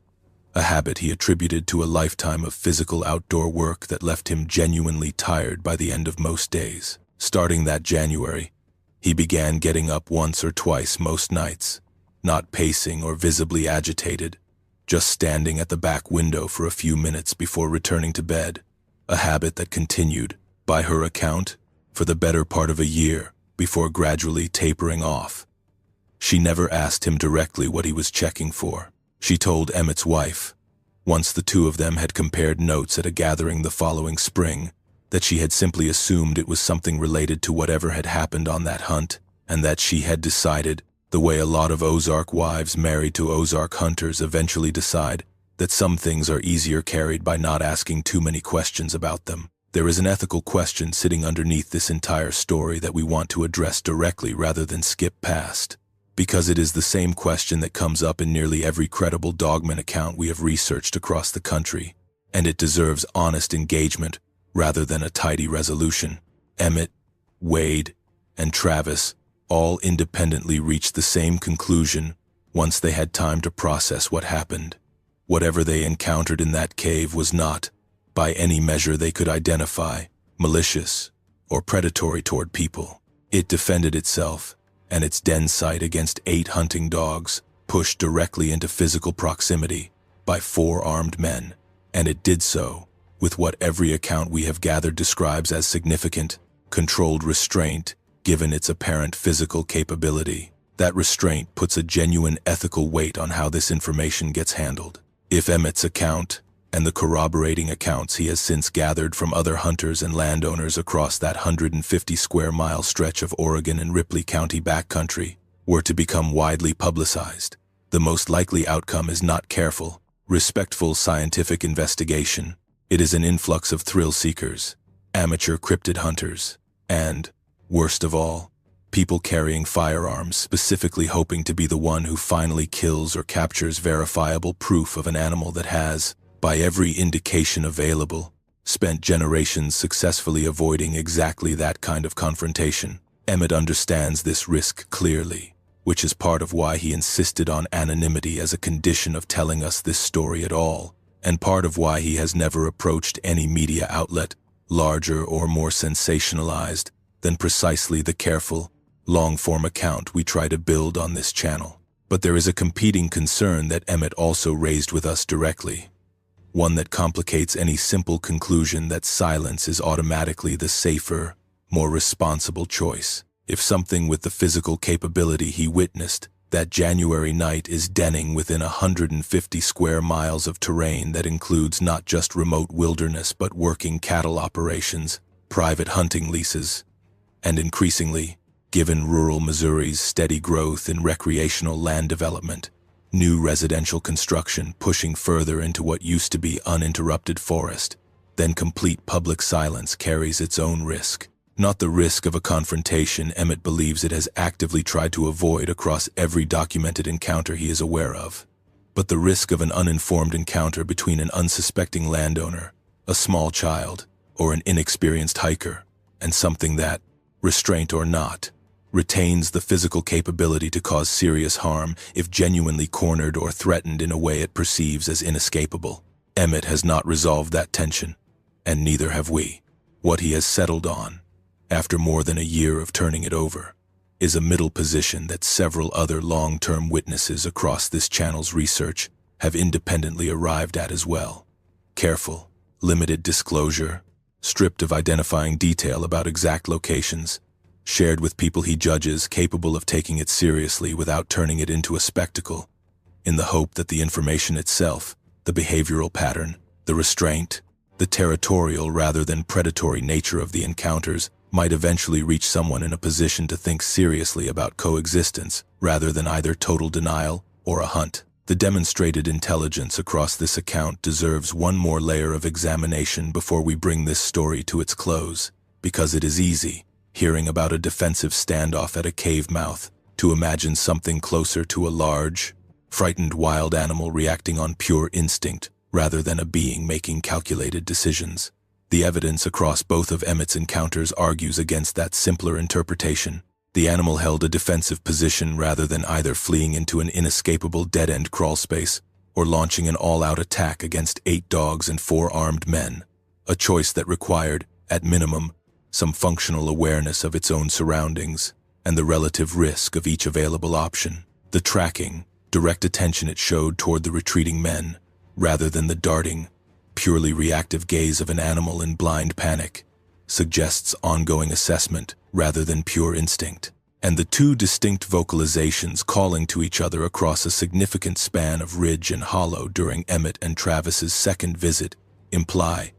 a habit he attributed to a lifetime of physical outdoor work that left him genuinely tired by the end of most days. Starting that January, he began getting up once or twice most nights, not pacing or visibly agitated, just standing at the back window for a few minutes before returning to bed, a habit that continued, by her account, for the better part of a year before gradually tapering off. She never asked him directly what he was checking for. She told Emmett's wife, once the two of them had compared notes at a gathering the following spring, that she had simply assumed it was something related to whatever had happened on that hunt, and that she had decided, the way a lot of Ozark wives married to Ozark hunters eventually decide, that some things are easier carried by not asking too many questions about them. There is an ethical question sitting underneath this entire story that we want to address directly rather than skip past, because it is the same question that comes up in nearly every credible Dogman account we have researched across the country, and it deserves honest engagement rather than a tidy resolution. Emmett, Wade, and Travis all independently reached the same conclusion once they had time to process what happened. Whatever they encountered in that cave was not, by any measure they could identify, malicious or predatory toward people. It defended itself and its den site against 8 hunting dogs, pushed directly into physical proximity by 4 armed men, and it did so with what every account we have gathered describes as significant, controlled restraint, given its apparent physical capability. That restraint puts a genuine ethical weight on how this information gets handled. If Emmett's account, and the corroborating accounts he has since gathered from other hunters and landowners across that 150-square-mile stretch of Oregon and Ripley County backcountry, were to become widely publicized, the most likely outcome is not careful, respectful scientific investigation. It is an influx of thrill seekers, amateur cryptid hunters, and, worst of all, people carrying firearms specifically hoping to be the one who finally kills or captures verifiable proof of an animal that has, by every indication available, spent generations successfully avoiding exactly that kind of confrontation. Emmett understands this risk clearly, which is part of why he insisted on anonymity as a condition of telling us this story at all, and part of why he has never approached any media outlet, larger or more sensationalized, than precisely the careful, long-form account we try to build on this channel. But there is a competing concern that Emmett also raised with us directly, one that complicates any simple conclusion that silence is automatically the safer, more responsible choice. If something with the physical capability he witnessed that January night is denning within 150 square miles of terrain that includes not just remote wilderness but working cattle operations, private hunting leases, and increasingly, given rural Missouri's steady growth in recreational land development, new residential construction pushing further into what used to be uninterrupted forest, then complete public silence carries its own risk. Not the risk of a confrontation Emmett believes it has actively tried to avoid across every documented encounter he is aware of, but the risk of an uninformed encounter between an unsuspecting landowner, a small child, or an inexperienced hiker, and something that, restraint or not, retains the physical capability to cause serious harm if genuinely cornered or threatened in a way it perceives as inescapable. Emmett has not resolved that tension, and neither have we. What he has settled on, after more than a year of turning it over, is a middle position that several other long-term witnesses across this channel's research have independently arrived at as well. Careful, limited disclosure, stripped of identifying detail about exact locations, shared with people he judges capable of taking it seriously without turning it into a spectacle, in the hope that the information itself, the behavioral pattern, the restraint, the territorial rather than predatory nature of the encounters might eventually reach someone in a position to think seriously about coexistence rather than either total denial or a hunt. The demonstrated intelligence across this account deserves one more layer of examination before we bring this story to its close, because it is easy, hearing about a defensive standoff at a cave mouth, to imagine something closer to a large, frightened wild animal reacting on pure instinct rather than a being making calculated decisions. The evidence across both of Emmett's encounters argues against that simpler interpretation. The animal held a defensive position rather than either fleeing into an inescapable dead-end crawl space or launching an all-out attack against 8 dogs and 4 armed men, a choice that required, at minimum, some functional awareness of its own surroundings and the relative risk of each available option. The tracking, direct attention it showed toward the retreating men, rather than the darting, purely reactive gaze of an animal in blind panic, suggests ongoing assessment rather than pure instinct. And the two distinct vocalizations calling to each other across a significant span of ridge and hollow during Emmett and Travis's second visit imply,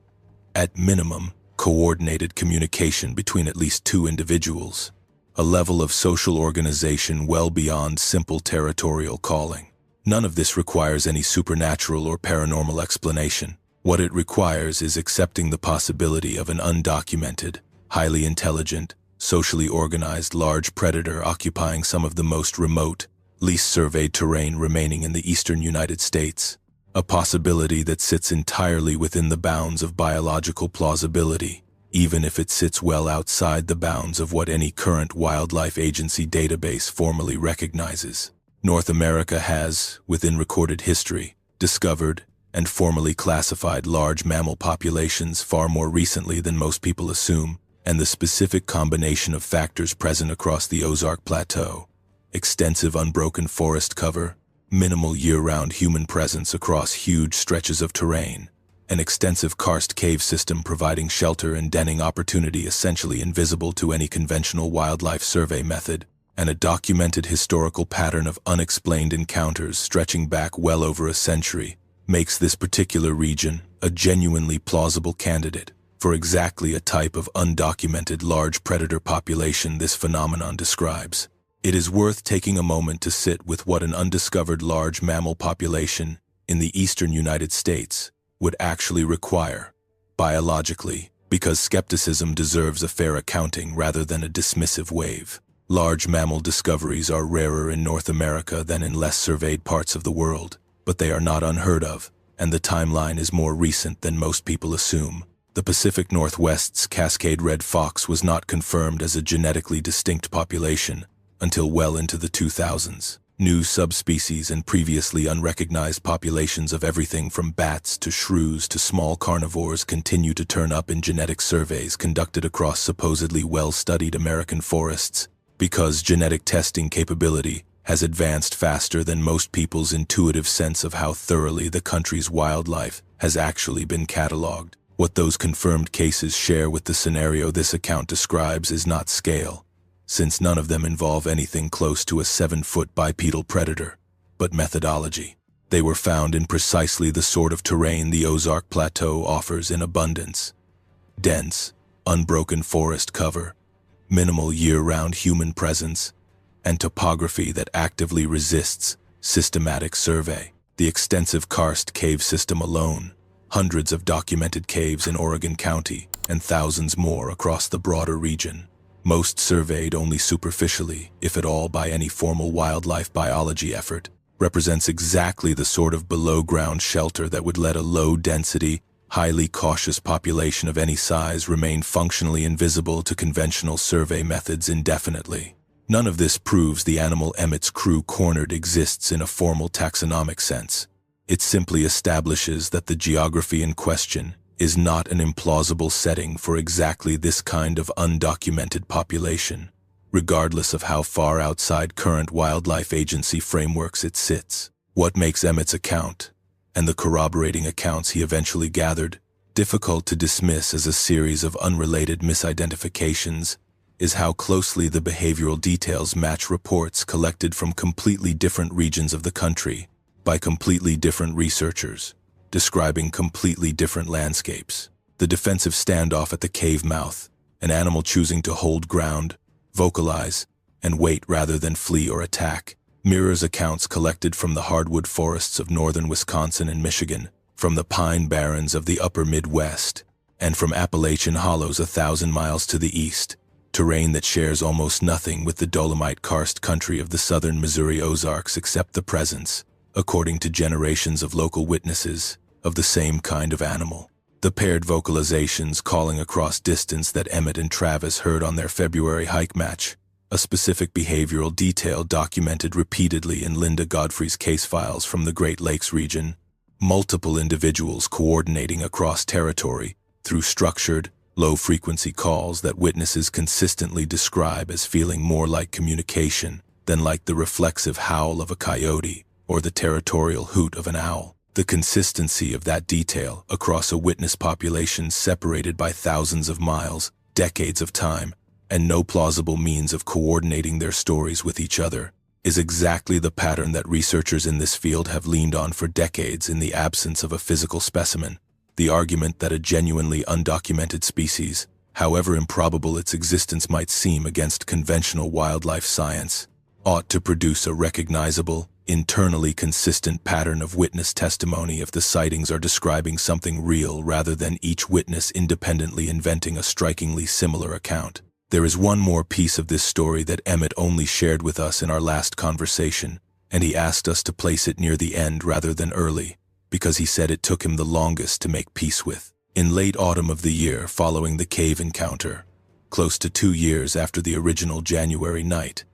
at minimum, coordinated communication between at least 2 individuals, a level of social organization well beyond simple territorial calling. None of this requires any supernatural or paranormal explanation. What it requires is accepting the possibility of an undocumented, highly intelligent, socially organized large predator occupying some of the most remote, least surveyed terrain remaining in the eastern United States, a possibility that sits entirely within the bounds of biological plausibility, even if it sits well outside the bounds of what any current wildlife agency database formally recognizes. North America has, within recorded history, discovered and formally classified large mammal populations far more recently than most people assume, and the specific combination of factors present across the Ozark Plateau, extensive unbroken forest cover, minimal year-round human presence across huge stretches of terrain, an extensive karst cave system providing shelter and denning opportunity essentially invisible to any conventional wildlife survey method, and a documented historical pattern of unexplained encounters stretching back well over a century, makes this particular region a genuinely plausible candidate for exactly a type of undocumented large predator population this phenomenon describes. It is worth taking a moment to sit with what an undiscovered large mammal population in the eastern United States would actually require, biologically, because skepticism deserves a fair accounting rather than a dismissive wave. Large mammal discoveries are rarer in North America than in less surveyed parts of the world, but they are not unheard of, and the timeline is more recent than most people assume. The Pacific Northwest's Cascade red fox was not confirmed as a genetically distinct population until well into the 2000s. New subspecies and previously unrecognized populations of everything from bats to shrews to small carnivores continue to turn up in genetic surveys conducted across supposedly well-studied American forests, because genetic testing capability has advanced faster than most people's intuitive sense of how thoroughly the country's wildlife has actually been cataloged. What those confirmed cases share with the scenario this account describes is not scale, since none of them involve anything close to a 7-foot bipedal predator, but methodology. They were found in precisely the sort of terrain the Ozark Plateau offers in abundance. Dense, unbroken forest cover, minimal year-round human presence, and topography that actively resists systematic survey. The extensive karst cave system alone, hundreds of documented caves in Oregon County, and thousands more across the broader region, most surveyed only superficially, if at all by any formal wildlife biology effort, represents exactly the sort of below-ground shelter that would let a low-density, highly cautious population of any size remain functionally invisible to conventional survey methods indefinitely. None of this proves the animal Emmett's crew cornered exists in a formal taxonomic sense. It simply establishes that the geography in question is not an implausible setting for exactly this kind of undocumented population, regardless of how far outside current wildlife agency frameworks it sits. What makes Emmett's account, and the corroborating accounts he eventually gathered, difficult to dismiss as a series of unrelated misidentifications is how closely the behavioral details match reports collected from completely different regions of the country by completely different researchers, describing completely different landscapes. The defensive standoff at the cave mouth, an animal choosing to hold ground, vocalize, and wait rather than flee or attack, mirrors accounts collected from the hardwood forests of northern Wisconsin and Michigan, from the pine barrens of the upper Midwest, and from Appalachian hollows 1,000 miles to the east, terrain that shares almost nothing with the dolomite karst country of the southern Missouri Ozarks except the presence, according to generations of local witnesses, of the same kind of animal. The paired vocalizations calling across distance that Emmett and Travis heard on their February hike match, a specific behavioral detail documented repeatedly in Linda Godfrey's case files from the Great Lakes region, multiple individuals coordinating across territory through structured, low-frequency calls that witnesses consistently describe as feeling more like communication than like the reflexive howl of a coyote or the territorial hoot of an owl. The consistency of that detail across a witness population separated by thousands of miles, decades of time, and no plausible means of coordinating their stories with each other is exactly the pattern that researchers in this field have leaned on for decades in the absence of a physical specimen. The argument that a genuinely undocumented species, however improbable its existence might seem against conventional wildlife science, ought to produce a recognizable, internally consistent pattern of witness testimony if the sightings are describing something real rather than each witness independently inventing a strikingly similar account. There is one more piece of this story that Emmett only shared with us in our last conversation, and he asked us to place it near the end rather than early, because he said it took him the longest to make peace with. In late autumn of the year following the cave encounter, close to 2 years after the original January night,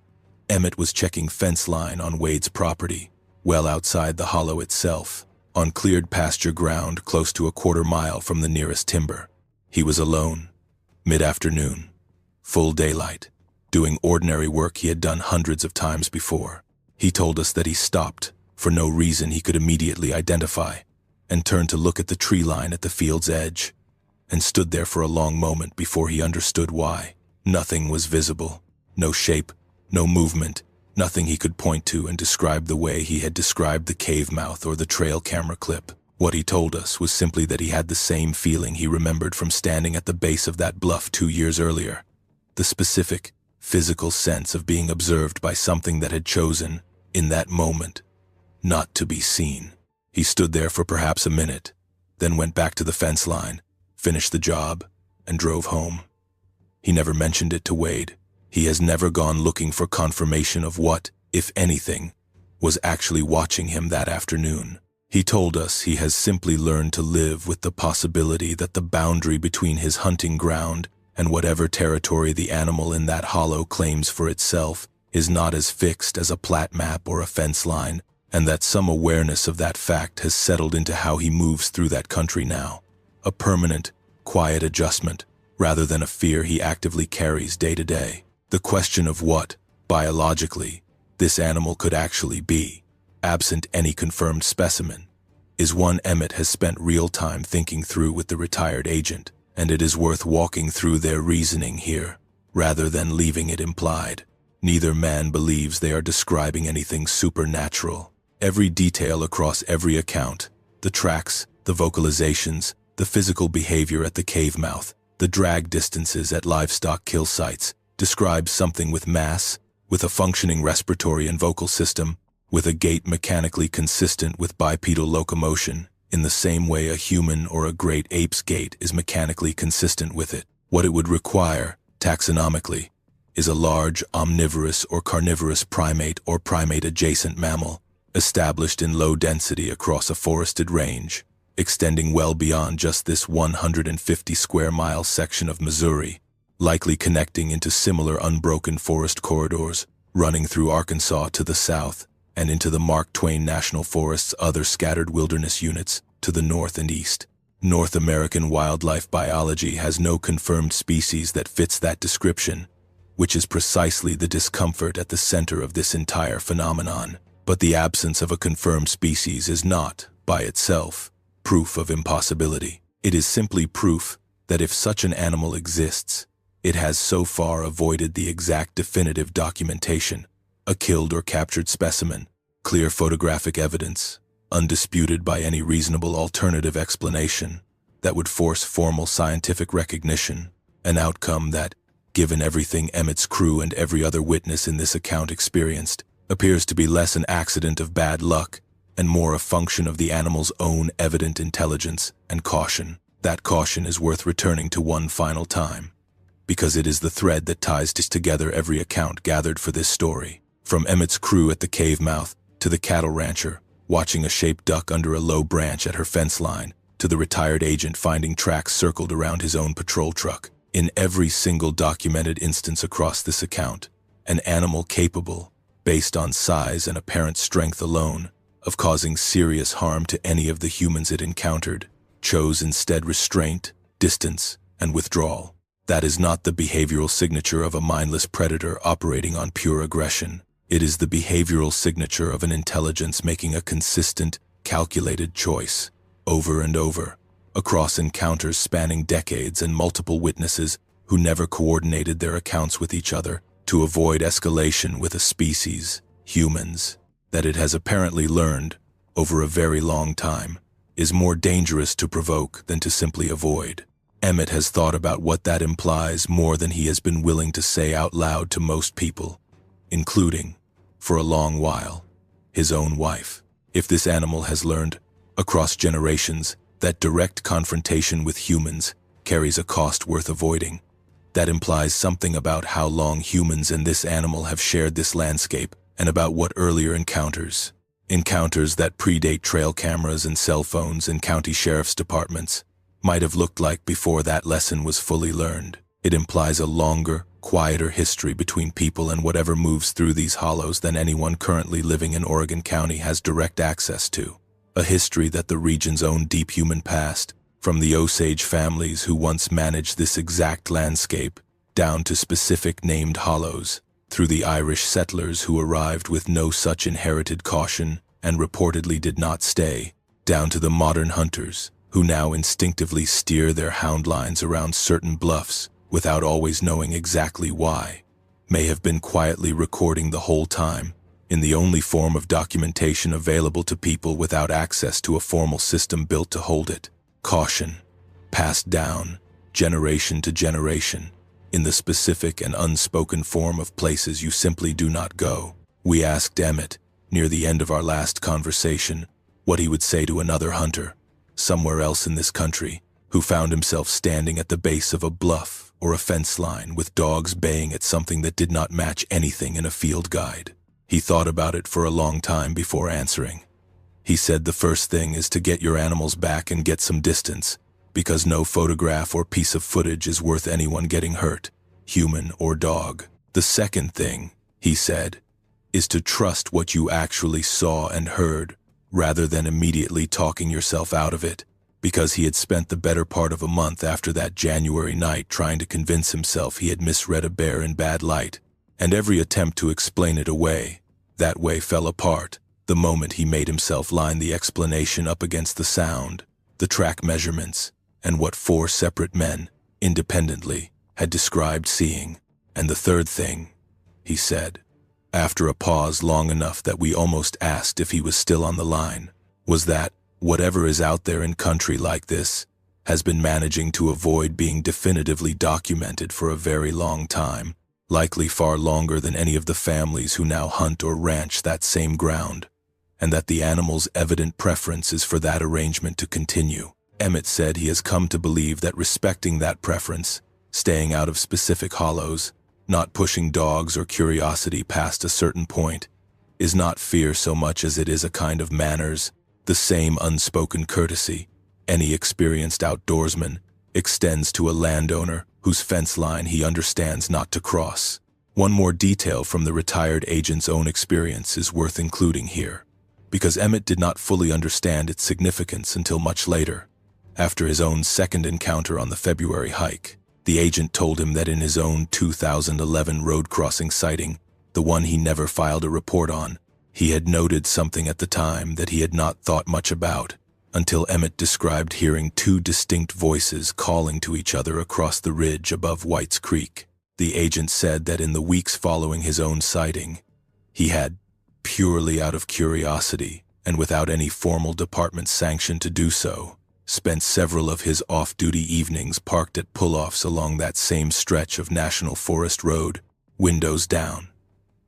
Emmett was checking fence line on Wade's property, well outside the hollow itself, on cleared pasture ground close to a 1/4 mile from the nearest timber. He was alone, mid-afternoon, full daylight, doing ordinary work he had done hundreds of times before. He told us that he stopped, for no reason he could immediately identify, and turned to look at the tree line at the field's edge, and stood there for a long moment before he understood why. Nothing was visible, no shape, no movement, nothing he could point to and describe the way he had described the cave mouth or the trail camera clip. What he told us was simply that he had the same feeling he remembered from standing at the base of that bluff 2 years earlier. The specific, physical sense of being observed by something that had chosen, in that moment, not to be seen. He stood there for perhaps a minute, then went back to the fence line, finished the job, and drove home. He never mentioned it to Wade. He has never gone looking for confirmation of what, if anything, was actually watching him that afternoon. He told us he has simply learned to live with the possibility that the boundary between his hunting ground and whatever territory the animal in that hollow claims for itself is not as fixed as a plat map or a fence line, and that some awareness of that fact has settled into how he moves through that country now. A permanent, quiet adjustment, rather than a fear he actively carries day to day. The question of what, biologically, this animal could actually be, absent any confirmed specimen, is one Emmett has spent real time thinking through with the retired agent, and it is worth walking through their reasoning here, rather than leaving it implied. Neither man believes they are describing anything supernatural. Every detail across every account, the tracks, the vocalizations, the physical behavior at the cave mouth, the drag distances at livestock kill sites, describes something with mass, with a functioning respiratory and vocal system, with a gait mechanically consistent with bipedal locomotion, in the same way a human or a great ape's gait is mechanically consistent with it. What it would require, taxonomically, is a large omnivorous or carnivorous primate or primate-adjacent mammal, established in low density across a forested range, extending well beyond just this 150-square-mile section of Missouri, likely connecting into similar unbroken forest corridors, running through Arkansas to the south, and into the Mark Twain National Forest's other scattered wilderness units to the north and east. North American wildlife biology has no confirmed species that fits that description, which is precisely the discomfort at the center of this entire phenomenon. But the absence of a confirmed species is not, by itself, proof of impossibility. It is simply proof that if such an animal exists, it has so far avoided the exact definitive documentation, a killed or captured specimen, clear photographic evidence, undisputed by any reasonable alternative explanation, that would force formal scientific recognition, an outcome that, given everything Emmett's crew and every other witness in this account experienced, appears to be less an accident of bad luck and more a function of the animal's own evident intelligence and caution. That caution is worth returning to one final time, because it is the thread that ties together every account gathered for this story. From Emmett's crew at the cave mouth, to the cattle rancher, watching a shaped duck under a low branch at her fence line, to the retired agent finding tracks circled around his own patrol truck. In every single documented instance across this account, an animal capable, based on size and apparent strength alone, of causing serious harm to any of the humans it encountered, chose instead restraint, distance, and withdrawal. That is not the behavioral signature of a mindless predator operating on pure aggression. It is the behavioral signature of an intelligence making a consistent, calculated choice, over and over, across encounters spanning decades and multiple witnesses who never coordinated their accounts with each other, to avoid escalation with a species, humans, that it has apparently learned, over a very long time, is more dangerous to provoke than to simply avoid. Emmett has thought about what that implies more than he has been willing to say out loud to most people, including, for a long while, his own wife. If this animal has learned, across generations, that direct confrontation with humans carries a cost worth avoiding, that implies something about how long humans and this animal have shared this landscape, and about what earlier encounters that predate trail cameras and cell phones and county sheriff's departments, might have looked like before that lesson was fully learned. It implies a longer, quieter history between people and whatever moves through these hollows than anyone currently living in Oregon County has direct access to. A history that the region's own deep human past, from the Osage families who once managed this exact landscape, down to specific named hollows, through the Irish settlers who arrived with no such inherited caution and reportedly did not stay, down to the modern hunters, who now instinctively steer their hound lines around certain bluffs without always knowing exactly why, may have been quietly recording the whole time, in the only form of documentation available to people without access to a formal system built to hold it. Caution, passed down, generation to generation, in the specific and unspoken form of places you simply do not go. We asked Emmett, near the end of our last conversation, what he would say to another hunter, somewhere else in this country, who found himself standing at the base of a bluff or a fence line with dogs baying at something that did not match anything in a field guide. He thought about it for a long time before answering. He said the first thing is to get your animals back and get some distance, because no photograph or piece of footage is worth anyone getting hurt, human or dog. The second thing, he said, is to trust what you actually saw and heard, rather than immediately talking yourself out of it, because he had spent the better part of a month after that January night trying to convince himself he had misread a bear in bad light, and every attempt to explain it away, that way fell apart the moment he made himself line the explanation up against the sound, the track measurements, and what 4 separate men, independently, had described seeing. And the third thing, he said, after a pause long enough that we almost asked if he was still on the line, was that whatever is out there in country like this has been managing to avoid being definitively documented for a very long time, likely far longer than any of the families who now hunt or ranch that same ground, and that the animal's evident preference is for that arrangement to continue. Emmett said he has come to believe that respecting that preference, staying out of specific hollows, not pushing dogs or curiosity past a certain point, is not fear so much as it is a kind of manners, the same unspoken courtesy any experienced outdoorsman extends to a landowner whose fence line he understands not to cross. One more detail from the retired agent's own experience is worth including here, because Emmett did not fully understand its significance until much later. After his own second encounter on the February hike, the agent told him that in his own 2011 road crossing sighting, the one he never filed a report on, he had noted something at the time that he had not thought much about, until Emmett described hearing 2 distinct voices calling to each other across the ridge above White's Creek. The agent said that in the weeks following his own sighting, he had, purely out of curiosity and without any formal department sanction to do so, spent several of his off-duty evenings parked at pull-offs along that same stretch of National Forest Road, windows down,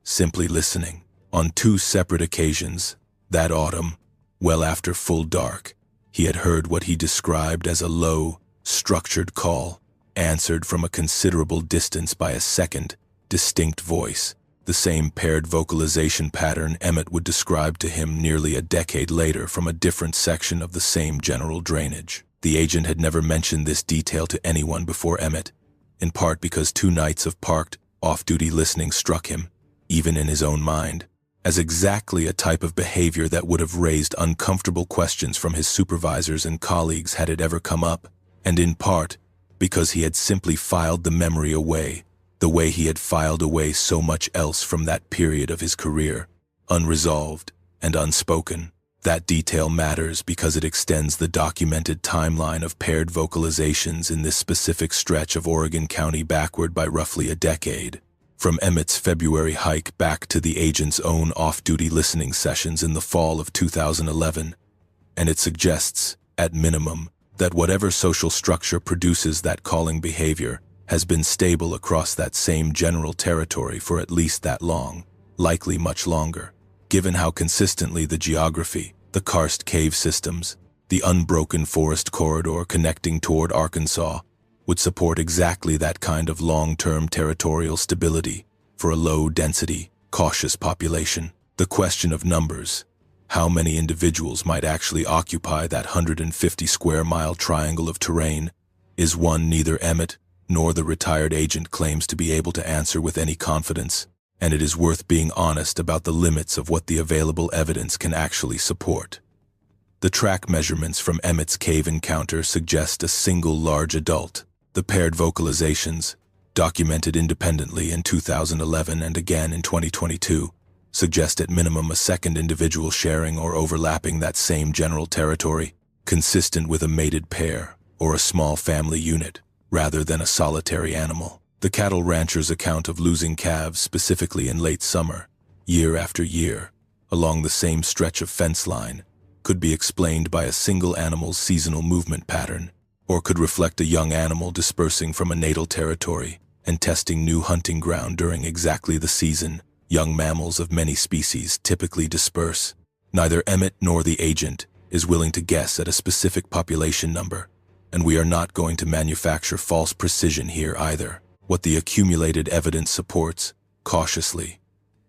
simply listening. On 2 separate occasions, that autumn, well after full dark, he had heard what he described as a low, structured call, answered from a considerable distance by a second, distinct voice, the same paired vocalization pattern Emmett would describe to him nearly a decade later from a different section of the same general drainage. The agent had never mentioned this detail to anyone before Emmett, in part because 2 nights of parked, off-duty listening struck him, even in his own mind, as exactly a type of behavior that would have raised uncomfortable questions from his supervisors and colleagues had it ever come up, and in part because he had simply filed the memory away, the way he had filed away so much else from that period of his career, unresolved and unspoken. That detail matters because it extends the documented timeline of paired vocalizations in this specific stretch of Oregon County backward by roughly a decade, from Emmett's February hike back to the agent's own off-duty listening sessions in the fall of 2011, and it suggests, at minimum, that whatever social structure produces that calling behavior has been stable across that same general territory for at least that long, likely much longer, given how consistently the geography, the karst cave systems, the unbroken forest corridor connecting toward Arkansas would support exactly that kind of long-term territorial stability for a low-density, cautious population. The question of numbers, how many individuals might actually occupy that 150-square-mile triangle of terrain, is one neither Emmett nor the retired agent claims to be able to answer with any confidence, and it is worth being honest about the limits of what the available evidence can actually support. The track measurements from Emmett's cave encounter suggest a single large adult. The paired vocalizations, documented independently in 2011 and again in 2022, suggest at minimum a second individual sharing or overlapping that same general territory, consistent with a mated pair or a small family unit, rather than a solitary animal. The cattle rancher's account of losing calves specifically in late summer, year after year, along the same stretch of fence line, could be explained by a single animal's seasonal movement pattern, or could reflect a young animal dispersing from a natal territory and testing new hunting ground during exactly the season young mammals of many species typically disperse. Neither Emmett nor the agent is willing to guess at a specific population number, and we are not going to manufacture false precision here either. What the accumulated evidence supports, cautiously,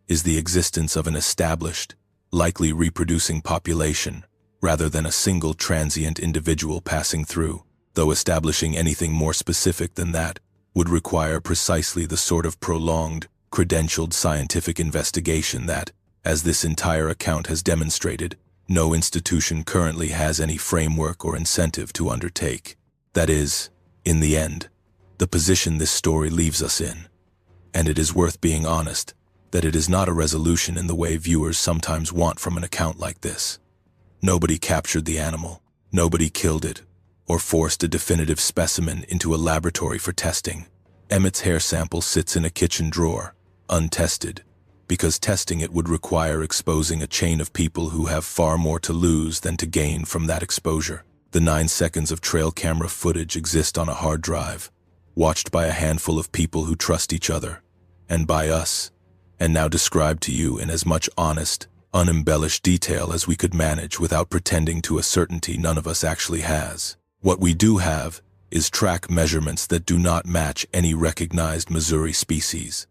is the existence of an established, likely reproducing population, rather than a single transient individual passing through, though establishing anything more specific than that would require precisely the sort of prolonged, credentialed scientific investigation that, as this entire account has demonstrated, no institution currently has any framework or incentive to undertake. That is, in the end, the position this story leaves us in. And it is worth being honest that it is not a resolution in the way viewers sometimes want from an account like this. Nobody captured the animal, nobody killed it, or forced a definitive specimen into a laboratory for testing. Emmett's hair sample sits in a kitchen drawer, untested, because testing it would require exposing a chain of people who have far more to lose than to gain from that exposure. The 9 seconds of trail camera footage exist on a hard drive, watched by a handful of people who trust each other, and by us, and now described to you in as much honest, unembellished detail as we could manage without pretending to a certainty none of us actually has. What we do have is track measurements that do not match any recognized Missouri species,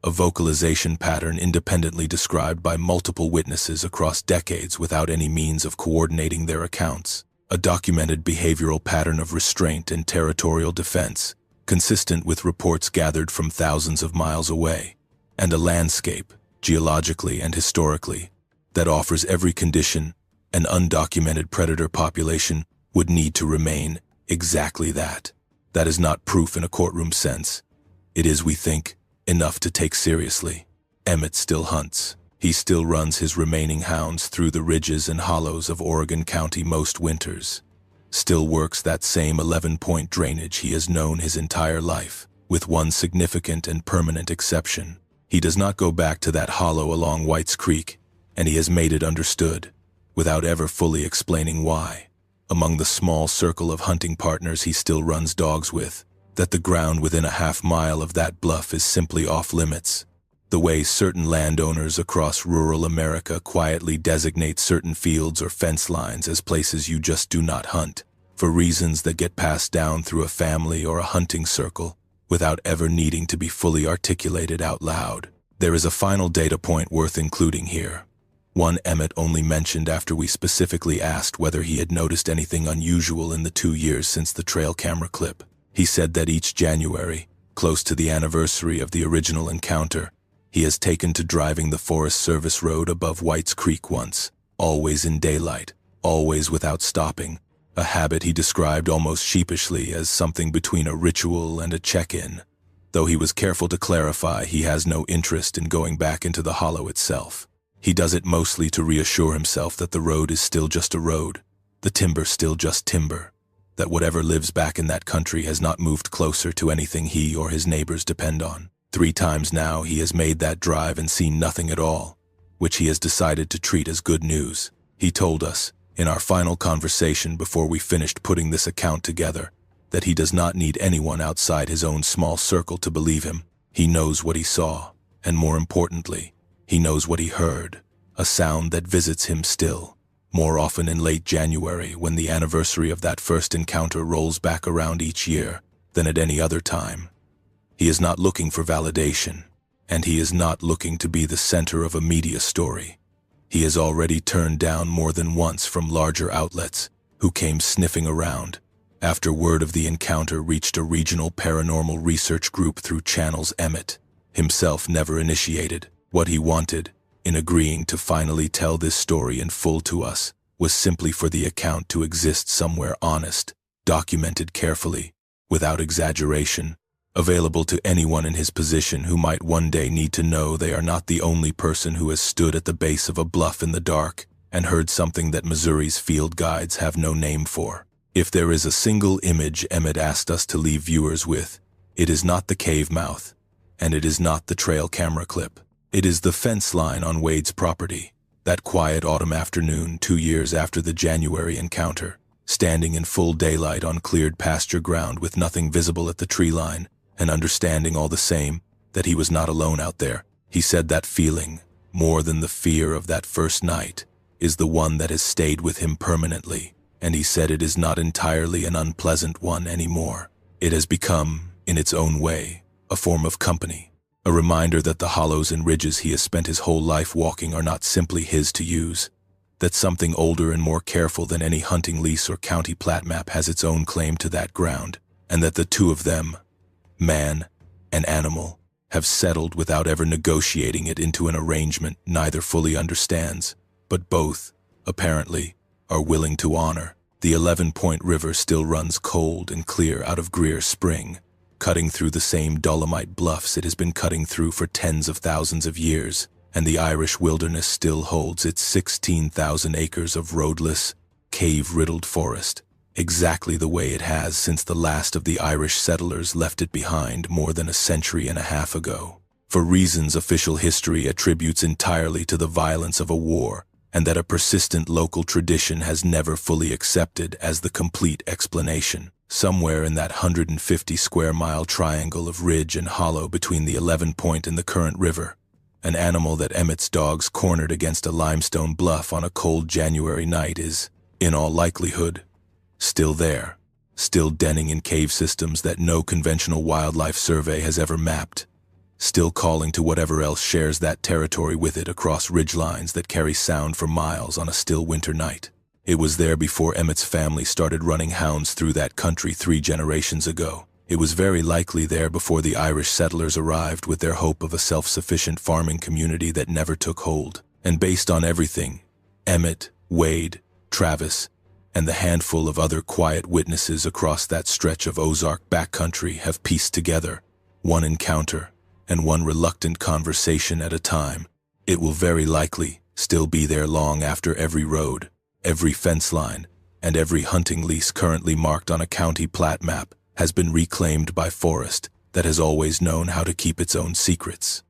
a vocalization pattern independently described by multiple witnesses across decades without any means of coordinating their accounts, a documented behavioral pattern of restraint and territorial defense, consistent with reports gathered from thousands of miles away, and a landscape, geologically and historically, that offers every condition an undocumented predator population would need to remain exactly that. That is not proof in a courtroom sense. It is, we think, enough to take seriously. Emmett still hunts. He still runs his remaining hounds through the ridges and hollows of Oregon County most winters. Still works that same 11-point drainage he has known his entire life, with one significant and permanent exception. He does not go back to that hollow along White's Creek, and he has made it understood, without ever fully explaining why, among the small circle of hunting partners he still runs dogs with, that the ground within a half-mile of that bluff is simply off-limits, the way certain landowners across rural America quietly designate certain fields or fence lines as places you just do not hunt, for reasons that get passed down through a family or a hunting circle, without ever needing to be fully articulated out loud. There is a final data point worth including here, one Emmett only mentioned after we specifically asked whether he had noticed anything unusual in the 2 years since the trail camera clip. He said that each January, close to the anniversary of the original encounter, he has taken to driving the Forest Service road above White's Creek once, always in daylight, always without stopping, a habit he described almost sheepishly as something between a ritual and a check-in, though he was careful to clarify he has no interest in going back into the hollow itself. He does it mostly to reassure himself that the road is still just a road, the timber still just timber, that whatever lives back in that country has not moved closer to anything he or his neighbors depend on. 3 times now he has made that drive and seen nothing at all, which he has decided to treat as good news. He told us, in our final conversation before we finished putting this account together, that he does not need anyone outside his own small circle to believe him. He knows what he saw, and more importantly, he knows what he heard, a sound that visits him still, more often in late January when the anniversary of that first encounter rolls back around each year than at any other time. He is not looking for validation, and he is not looking to be the center of a media story. He has already turned down more than once from larger outlets who came sniffing around after word of the encounter reached a regional paranormal research group through channels Emmett himself never initiated. What he wanted, in agreeing to finally tell this story in full to us, was simply for the account to exist somewhere honest, documented carefully, without exaggeration, available to anyone in his position who might one day need to know they are not the only person who has stood at the base of a bluff in the dark and heard something that Missouri's field guides have no name for. If there is a single image Emmett asked us to leave viewers with, it is not the cave mouth, and it is not the trail camera clip. It is the fence line on Wade's property, that quiet autumn afternoon 2 years after the January encounter, standing in full daylight on cleared pasture ground with nothing visible at the tree line, and understanding all the same that he was not alone out there. He said that feeling, more than the fear of that first night, is the one that has stayed with him permanently, and he said it is not entirely an unpleasant one anymore. It has become, in its own way, a form of company. A reminder that the hollows and ridges he has spent his whole life walking are not simply his to use, that something older and more careful than any hunting lease or county plat map has its own claim to that ground, and that the two of them, man and animal, have settled without ever negotiating it into an arrangement neither fully understands, but both, apparently, are willing to honor. The 11-Point River still runs cold and clear out of Greer Spring, cutting through the same Dolomite bluffs it has been cutting through for tens of thousands of years, and the Irish wilderness still holds its 16,000 acres of roadless, cave-riddled forest, exactly the way it has since the last of the Irish settlers left it behind more than a century and a half ago. For reasons official history attributes entirely to the violence of a war, and that a persistent local tradition has never fully accepted as the complete explanation. Somewhere in that 150-square-mile triangle of ridge and hollow between the 11-Point and the current river, an animal that Emmett's dogs cornered against a limestone bluff on a cold January night is, in all likelihood, still there, still denning in cave systems that no conventional wildlife survey has ever mapped, still calling to whatever else shares that territory with it across ridgelines that carry sound for miles on a still winter night. It was there before Emmett's family started running hounds through that country 3 generations ago. It was very likely there before the Irish settlers arrived with their hope of a self-sufficient farming community that never took hold. And based on everything, Emmett, Wade, Travis, and the handful of other quiet witnesses across that stretch of Ozark backcountry have pieced together one encounter and one reluctant conversation at a time. It will very likely still be there long after every road, every fence line, and every hunting lease currently marked on a county plat map has been reclaimed by forest that has always known how to keep its own secrets.